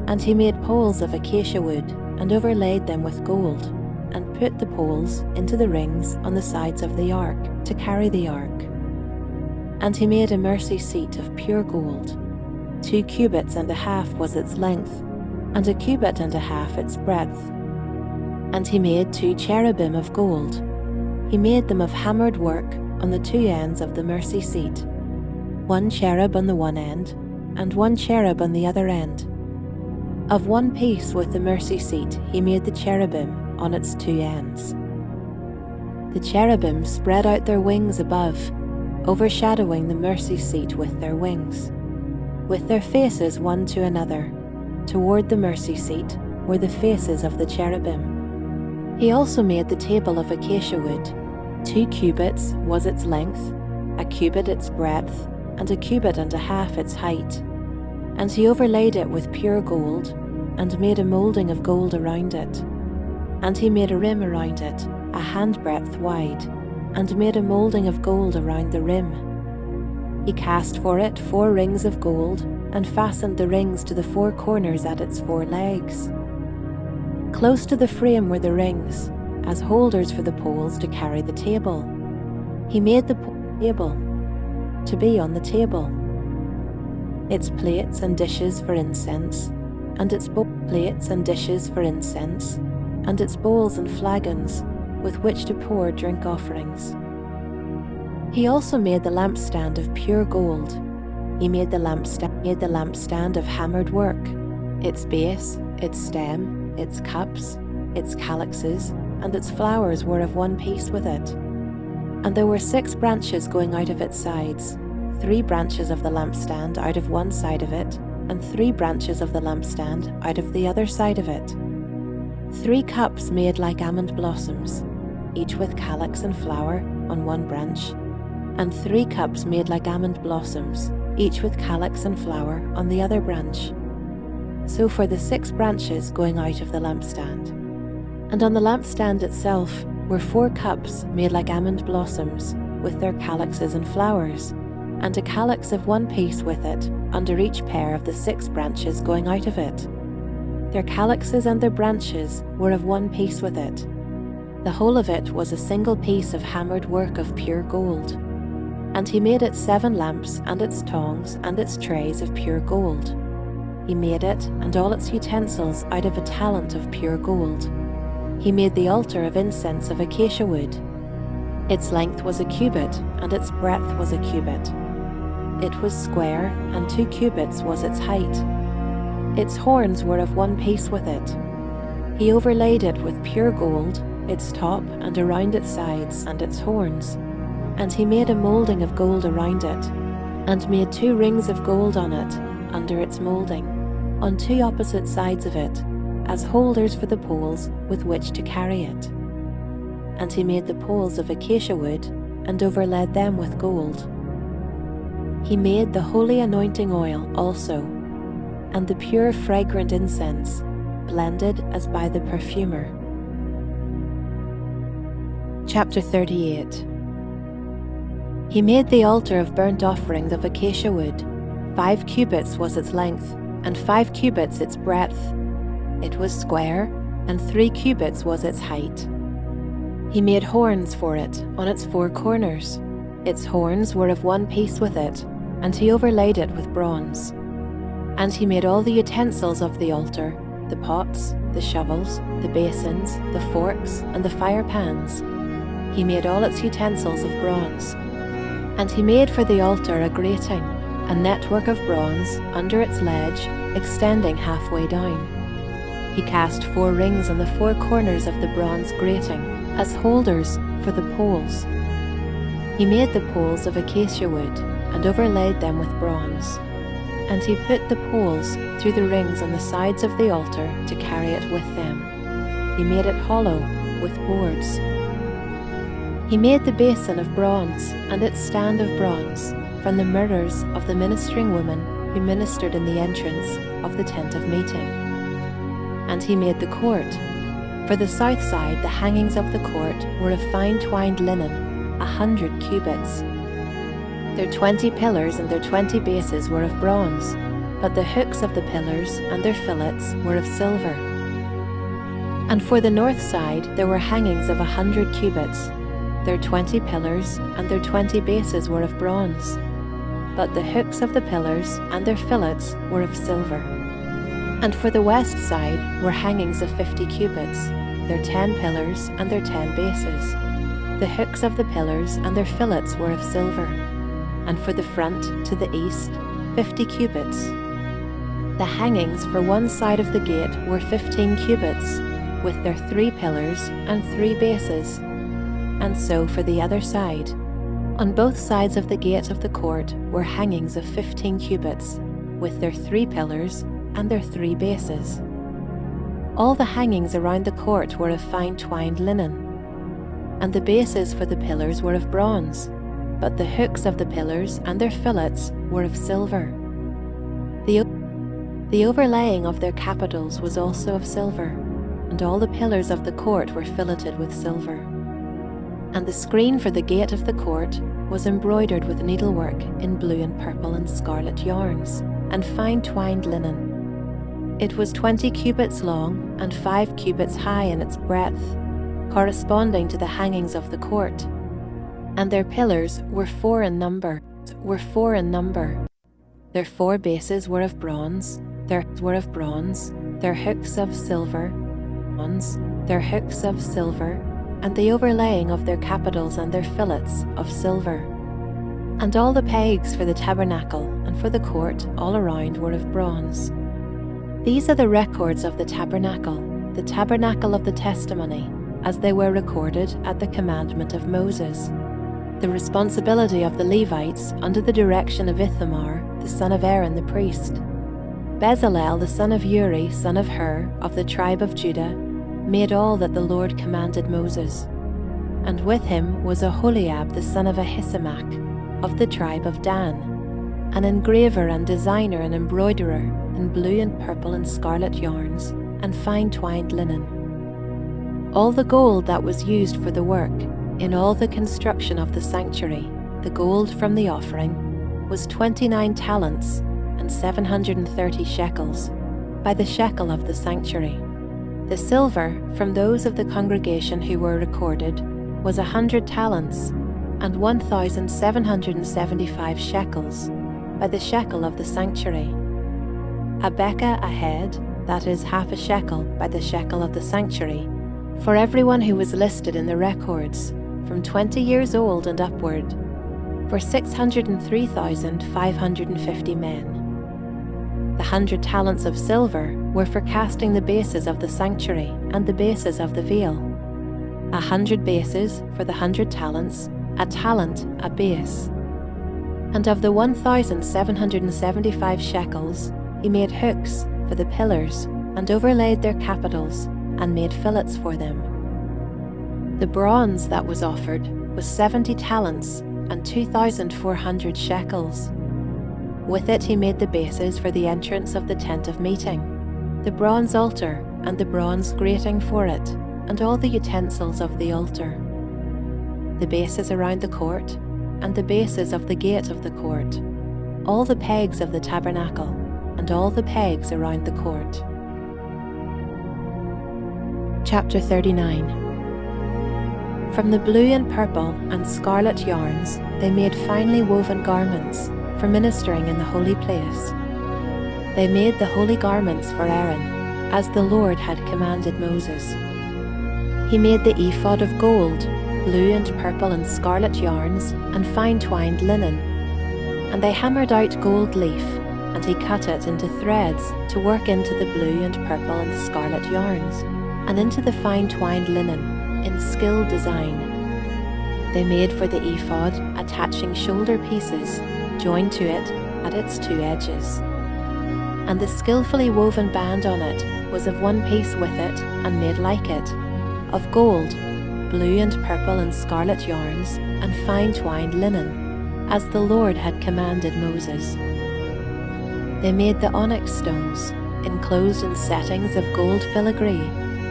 And he made poles of acacia wood, and overlaid them with gold, and put the poles into the rings on the sides of the ark, to carry the ark. And he made a mercy seat of pure gold. 2 cubits and a half was its length, and 1 cubit and a half its breadth. And he made 2 cherubim of gold. He made them of hammered work on the 2 ends of the mercy seat, 1 cherub on the one end, and 1 cherub on the other end. Of one piece with the mercy seat he made the cherubim on its 2 ends. The cherubim spread out their wings above, overshadowing the mercy seat with their wings. With their faces one to another, toward the mercy seat were the faces of the cherubim. He also made the table of acacia wood. 2 cubits was its length, 1 cubit its breadth, and 1 cubit and a half its height. And he overlaid it with pure gold, and made a moulding of gold around it. And he made a rim around it, 1 handbreadth wide, and made a moulding of gold around the rim. He cast for it 4 rings of gold, and fastened the rings to the 4 corners at its 4 legs. Close to the frame were the rings, as holders for the poles to carry the table. He made the table to be on the table, its plates and dishes for incense, and its plates and dishes for incense, and its bowls and flagons with which to pour drink offerings. He also made the lampstand of pure gold. He made the lampstand of hammered work, its base, its stem, its cups, its calyxes, and its flowers were of one piece with it. And there were 6 branches going out of its sides, 3 branches of the lampstand out of one side of it, and 3 branches of the lampstand out of the other side of it. 3 cups made like almond blossoms, each with calyx and flower on one branch, and 3 cups made like almond blossoms, each with calyx and flower on the other branch. So for the 6 branches going out of the lampstand. And on the lampstand itself were 4 cups made like almond blossoms, with their calyxes and flowers, and a calyx of one piece with it under each pair of the 6 branches going out of it. Their calyxes and their branches were of one piece with it. The whole of it was a single piece of hammered work of pure gold. And he made it 7 lamps, and its tongs, and its trays of pure gold. He made it and all its utensils out of a talent of pure gold. He made the altar of incense of acacia wood. Its length was 1 cubit, and its breadth was 1 cubit. It was square, and 2 cubits was its height. Its horns were of one piece with it. He overlaid it with pure gold, its top and around its sides and its horns. And he made a moulding of gold around it, and made 2 rings of gold on it, under its moulding, on 2 opposite sides of it, as holders for the poles with which to carry it. And he made the poles of acacia wood, and overlaid them with gold. He made the holy anointing oil also, and the pure fragrant incense, blended as by the perfumer. Chapter 38. He made the altar of burnt offerings of acacia wood. 5 cubits was its length, and 5 cubits its breadth. It was square, and 3 cubits was its height. He made horns for it on its 4 corners. Its horns were of one piece with it, and he overlaid it with bronze. And he made all the utensils of the altar, the pots, the shovels, the basins, the forks, and the fire pans. He made all its utensils of bronze. And he made for the altar a grating, a network of bronze under its ledge, extending halfway down. He cast 4 rings on the 4 corners of the bronze grating as holders for the poles. He made the poles of acacia wood and overlaid them with bronze. And he put the poles through the rings on the sides of the altar to carry it with them. He made it hollow with boards. He made the basin of bronze and its stand of bronze from the mirrors of the ministering women who ministered in the entrance of the tent of meeting. And he made the court. For the south side, the hangings of the court were of fine twined linen, 100 cubits. Their 20 pillars and their 20 bases were of bronze, but the hooks of the pillars and their fillets were of silver. And for the north side there were hangings of 100 cubits. Their 20 pillars and their 20 bases were of bronze, but the hooks of the pillars and their fillets were of silver. And for the west side were hangings of 50 cubits, their 10 pillars and their 10 bases. The hooks of the pillars and their fillets were of silver. And for the front to the east, 50 cubits. The hangings for one side of the gate were 15 cubits, with their 3 pillars and 3 bases. And so for the other side. On both sides of the gate of the court were hangings of 15 cubits, with their 3 pillars and their 3 bases. All the hangings around the court were of fine twined linen. And the bases for the pillars were of bronze, but the hooks of the pillars and their fillets were of silver. The overlaying of their capitals was also of silver, and all the pillars of the court were filleted with silver. And the screen for the gate of the court was embroidered with needlework in blue and purple and scarlet yarns, and fine twined linen. It was 20 cubits long and 5 cubits high in its breadth, corresponding to the hangings of the court. And their pillars were 4 in number. Their 4 bases were of bronze, their hooks of silver, and the overlaying of their capitals and their fillets of silver. And all the pegs for the tabernacle and for the court all around were of bronze. These are the records of the tabernacle of the testimony, as they were recorded at the commandment of Moses. The responsibility of the Levites under the direction of Ithamar, the son of Aaron the priest. Bezalel the son of Uri, son of Hur, of the tribe of Judah, made all that the Lord commanded Moses. And with him was Aholiab the son of Ahisamach, of the tribe of Dan, an engraver and designer and embroiderer in blue and purple and scarlet yarns, and fine twined linen. All the gold that was used for the work, in all the construction of the sanctuary, the gold from the offering, was 29 talents and 730 shekels, by the shekel of the sanctuary. The silver from those of the congregation who were recorded was 100 talents and 1,775 shekels, by the shekel of the sanctuary. A beka a head, that is half a shekel, by the shekel of the sanctuary, for everyone who was listed in the records, from 20 years old and upward, for 603,550 men. The 100 talents of silver were for casting the bases of the sanctuary and the bases of the veil. 100 bases for the 100 talents, a talent a base. And of the 1,775 shekels, he made hooks for the pillars, and overlaid their capitals, and made fillets for them. The bronze that was offered was 70 talents and 2,400 shekels. With it he made the bases for the entrance of the tent of meeting, the bronze altar and the bronze grating for it, and all the utensils of the altar. The bases around the court, and the bases of the gate of the court, all the pegs of the tabernacle, and all the pegs around the court. Chapter 39. From the blue and purple and scarlet yarns they made finely woven garments for ministering in the holy place. They made the holy garments for Aaron, as the Lord had commanded Moses. He made the ephod of gold, blue and purple and scarlet yarns, and fine twined linen. And they hammered out gold leaf, and he cut it into threads to work into the blue and purple and scarlet yarns, and into the fine twined linen, in skilled design. They made for the ephod attaching shoulder pieces, joined to it at its two edges. And the skillfully woven band on it was of one piece with it, and made like it, of gold, blue and purple and scarlet yarns, and fine twined linen, as the Lord had commanded Moses. They made the onyx stones, enclosed in settings of gold filigree,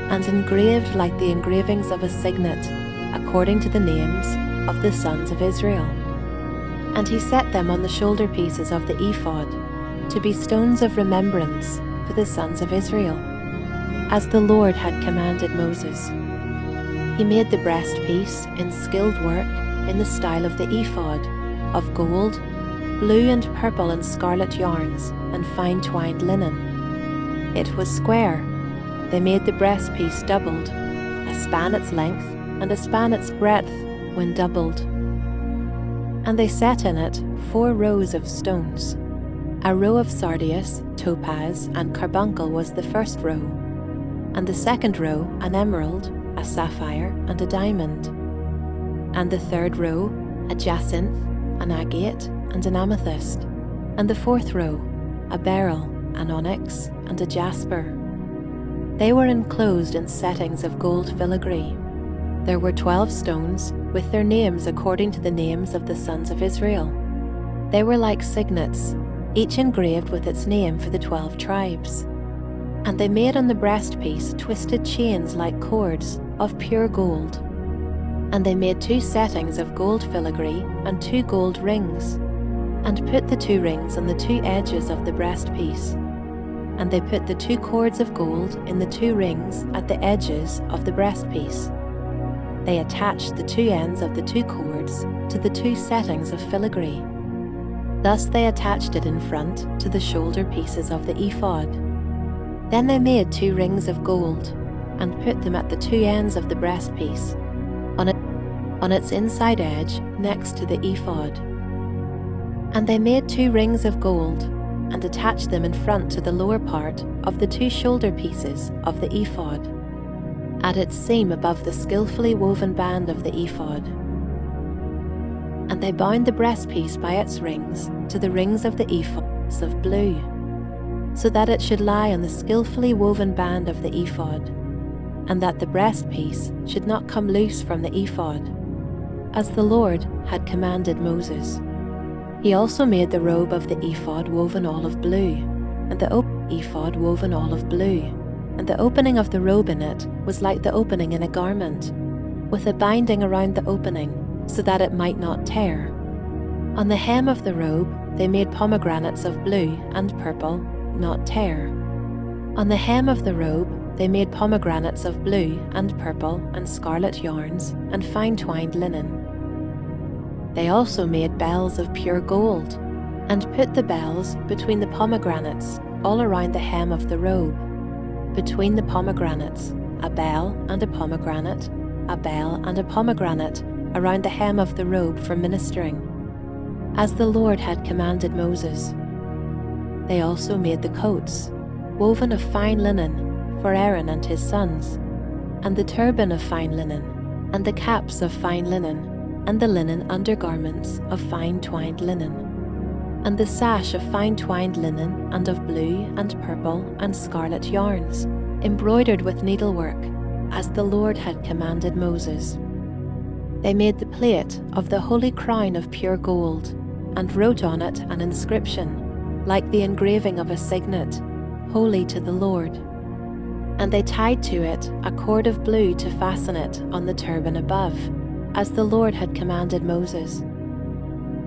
and engraved like the engravings of a signet, according to the names of the sons of Israel. And he set them on the shoulder pieces of the ephod, to be stones of remembrance for the sons of Israel, as the Lord had commanded Moses. He made the breastpiece in skilled work in the style of the ephod, of gold, blue and purple and scarlet yarns, and fine twined linen. It was square. They made the breastpiece doubled, a span its length and a span its breadth when doubled. And they set in it 4 rows of stones. A row of sardius, topaz, and carbuncle was the first row, and the second row an emerald, a sapphire, and a diamond, and the third row a jacinth, an agate, and an amethyst, and the fourth row a beryl, an onyx, and a jasper. They were enclosed in settings of gold filigree. There were 12 stones, with their names according to the names of the sons of Israel. They were like signets, each engraved with its name for the 12 tribes. And they made on the breastpiece twisted chains like cords of pure gold. And they made 2 settings of gold filigree and 2 gold rings, and put the 2 rings on the 2 edges of the breastpiece. And they put the 2 cords of gold in the 2 rings at the edges of the breastpiece. They attached the 2 ends of the 2 cords to the 2 settings of filigree. Thus they attached it in front to the shoulder pieces of the ephod. Then they made 2 rings of gold, and put them at the 2 ends of the breastpiece, on its inside edge next to the ephod. And they made 2 rings of gold, and attached them in front to the lower part of the 2 shoulder pieces of the ephod, at its seam above the skillfully woven band of the ephod. And they bound the breastpiece by its rings to the rings of the ephod of blue, so that it should lie on the skillfully woven band of the ephod, and that the breastpiece should not come loose from the ephod, as the Lord had commanded Moses. He also made the robe of the ephod woven olive blue, and the ephod woven olive blue, and the opening of the robe in it was like the opening in a garment, with a binding around the opening, so that it might not tear. On the hem of the robe they made pomegranates of blue and purple, not tear. On the hem of the robe they made pomegranates of blue and purple and scarlet yarns, and fine twined linen. They also made bells of pure gold, and put the bells between the pomegranates all around the hem of the robe. Between the pomegranates, a bell and a pomegranate, a bell and a pomegranate around the hem of the robe for ministering, as the Lord had commanded Moses. They also made the coats, woven of fine linen, for Aaron and his sons, and the turban of fine linen, and the caps of fine linen, and the linen undergarments of fine twined linen, and the sash of fine twined linen and of blue and purple and scarlet yarns, embroidered with needlework, as the Lord had commanded Moses. They made the plate of the holy crown of pure gold, and wrote on it an inscription, like the engraving of a signet, holy to the Lord. And they tied to it a cord of blue to fasten it on the turban above, as the Lord had commanded Moses.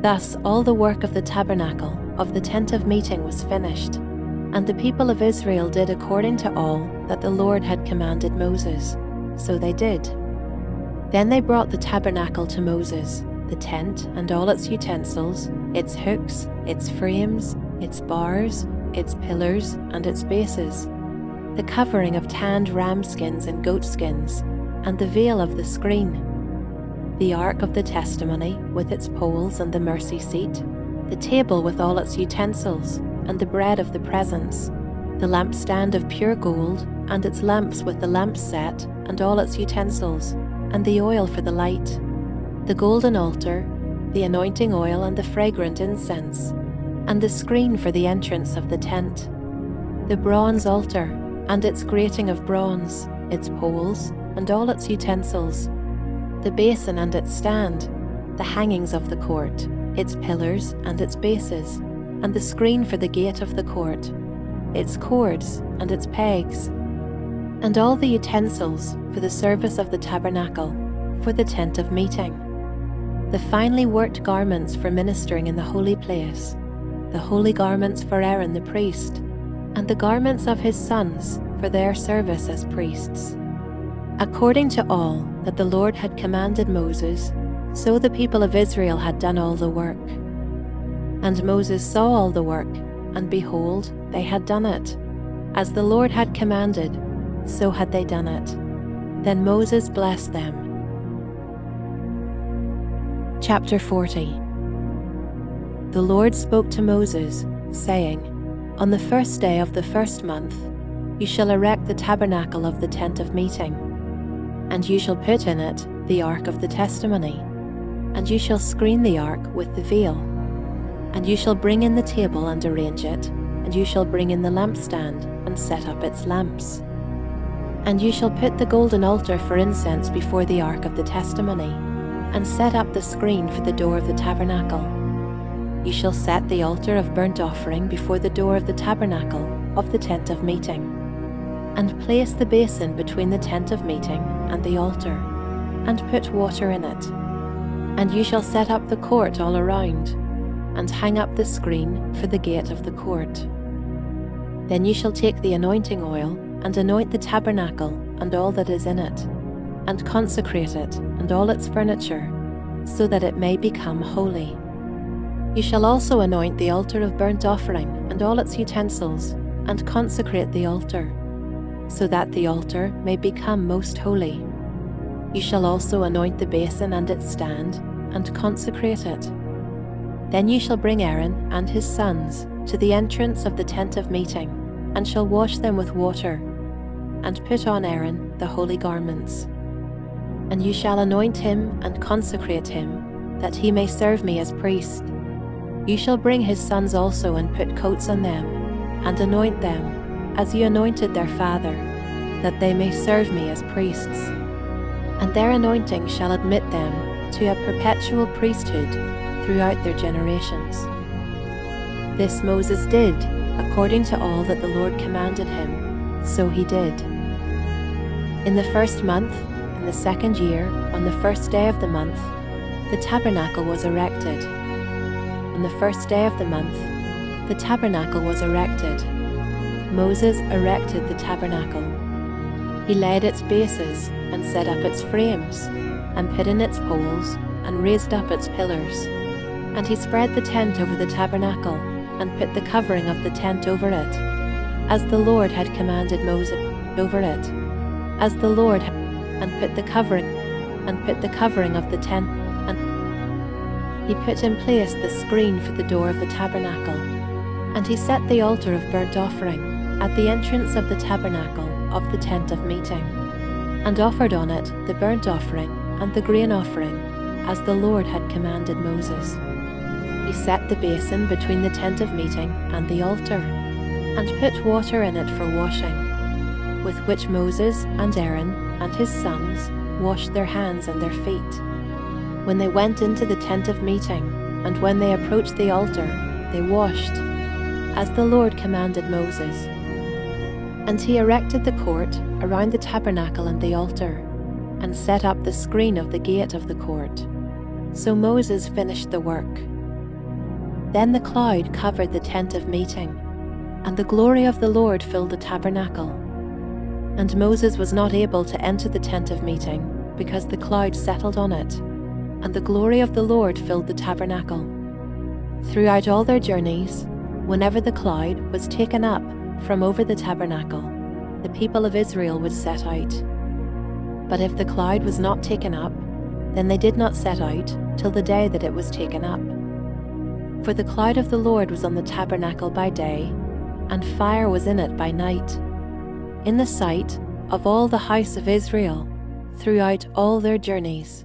Thus all the work of the tabernacle of the tent of meeting was finished, and the people of Israel did according to all that the Lord had commanded Moses. So they did. Then they brought the tabernacle to Moses, the tent and all its utensils, its hooks, its frames, its bars, its pillars, and its bases, the covering of tanned ram skins and goat skins, and the veil of the screen. the ark of the testimony with its poles and the mercy seat, the table with all its utensils, and the bread of the presence, the lampstand of pure gold, and its lamps with the lamp set, and all its utensils, and the oil for the light, the golden altar, the anointing oil and the fragrant incense, and the screen for the entrance of the tent, the bronze altar, and its grating of bronze, its poles, and all its utensils, the basin and its stand, the hangings of the court, its pillars and its bases, and the screen for the gate of the court, its cords and its pegs, and all the utensils for the service of the tabernacle, for the tent of meeting, the finely worked garments for ministering in the holy place, the holy garments for Aaron the priest, and the garments of his sons for their service as priests. According to all that the Lord had commanded Moses, so the people of Israel had done all the work. And Moses saw all the work, and behold, they had done it. As the Lord had commanded, so had they done it. Then Moses blessed them. Chapter 40. The Lord spoke to Moses, saying, On the first day of the first month, you shall erect the tabernacle of the tent of meeting, and you shall put in it the ark of the testimony, and you shall screen the ark with the veil, and you shall bring in the table and arrange it, and you shall bring in the lampstand and set up its lamps. And you shall put the golden altar for incense before the ark of the testimony, and set up the screen for the door of the tabernacle. You shall set the altar of burnt offering before the door of the tabernacle of the tent of meeting, and place the basin between the tent of meeting and the altar, and put water in it. And you shall set up the court all around, and hang up the screen for the gate of the court. Then you shall take the anointing oil, and anoint the tabernacle and all that is in it, and consecrate it and all its furniture, so that it may become holy. You shall also anoint the altar of burnt offering and all its utensils, and consecrate the altar, so that the altar may become most holy. You shall also anoint the basin and its stand, and consecrate it. Then you shall bring Aaron and his sons to the entrance of the tent of meeting, and shall wash them with water, and put on Aaron the holy garments. And you shall anoint him and consecrate him, that he may serve me as priest. You shall bring his sons also and put coats on them, and anoint them, as you anointed their father, that they may serve me as priests. And their anointing shall admit them to a perpetual priesthood throughout their generations. This Moses did, according to all that the Lord commanded him, so he did. In the first month, in the second year, on the first day of the month, the tabernacle was erected. On the first day of the month, the tabernacle was erected. Moses erected the tabernacle. He laid its bases, and set up its frames, and put in its poles, and raised up its pillars. And he spread the tent over the tabernacle, and put the covering of the tent over it, as the Lord had commanded Moses over it, as the Lord had, and put the covering of the tent, and he put in place the screen for the door of the tabernacle. And he set the altar of burnt offering at the entrance of the tabernacle of the tent of meeting, and offered on it the burnt offering and the grain offering, as the Lord had commanded Moses. He set the basin between the tent of meeting and the altar, and put water in it for washing, with which Moses and Aaron and his sons washed their hands and their feet. When they went into the tent of meeting, and when they approached the altar, they washed, as the Lord commanded Moses. And he erected the court around the tabernacle and the altar, and set up the screen of the gate of the court. So Moses finished the work. Then the cloud covered the tent of meeting, and the glory of the Lord filled the tabernacle. And Moses was not able to enter the tent of meeting, because the cloud settled on it, and the glory of the Lord filled the tabernacle. Throughout all their journeys, whenever the cloud was taken up from over the tabernacle, the people of Israel would set out. But if the cloud was not taken up, Then they did not set out till the day that it was taken up. For the cloud of the Lord was on the tabernacle by day, and fire was in it by night, in the sight of all the house of Israel throughout all their journeys.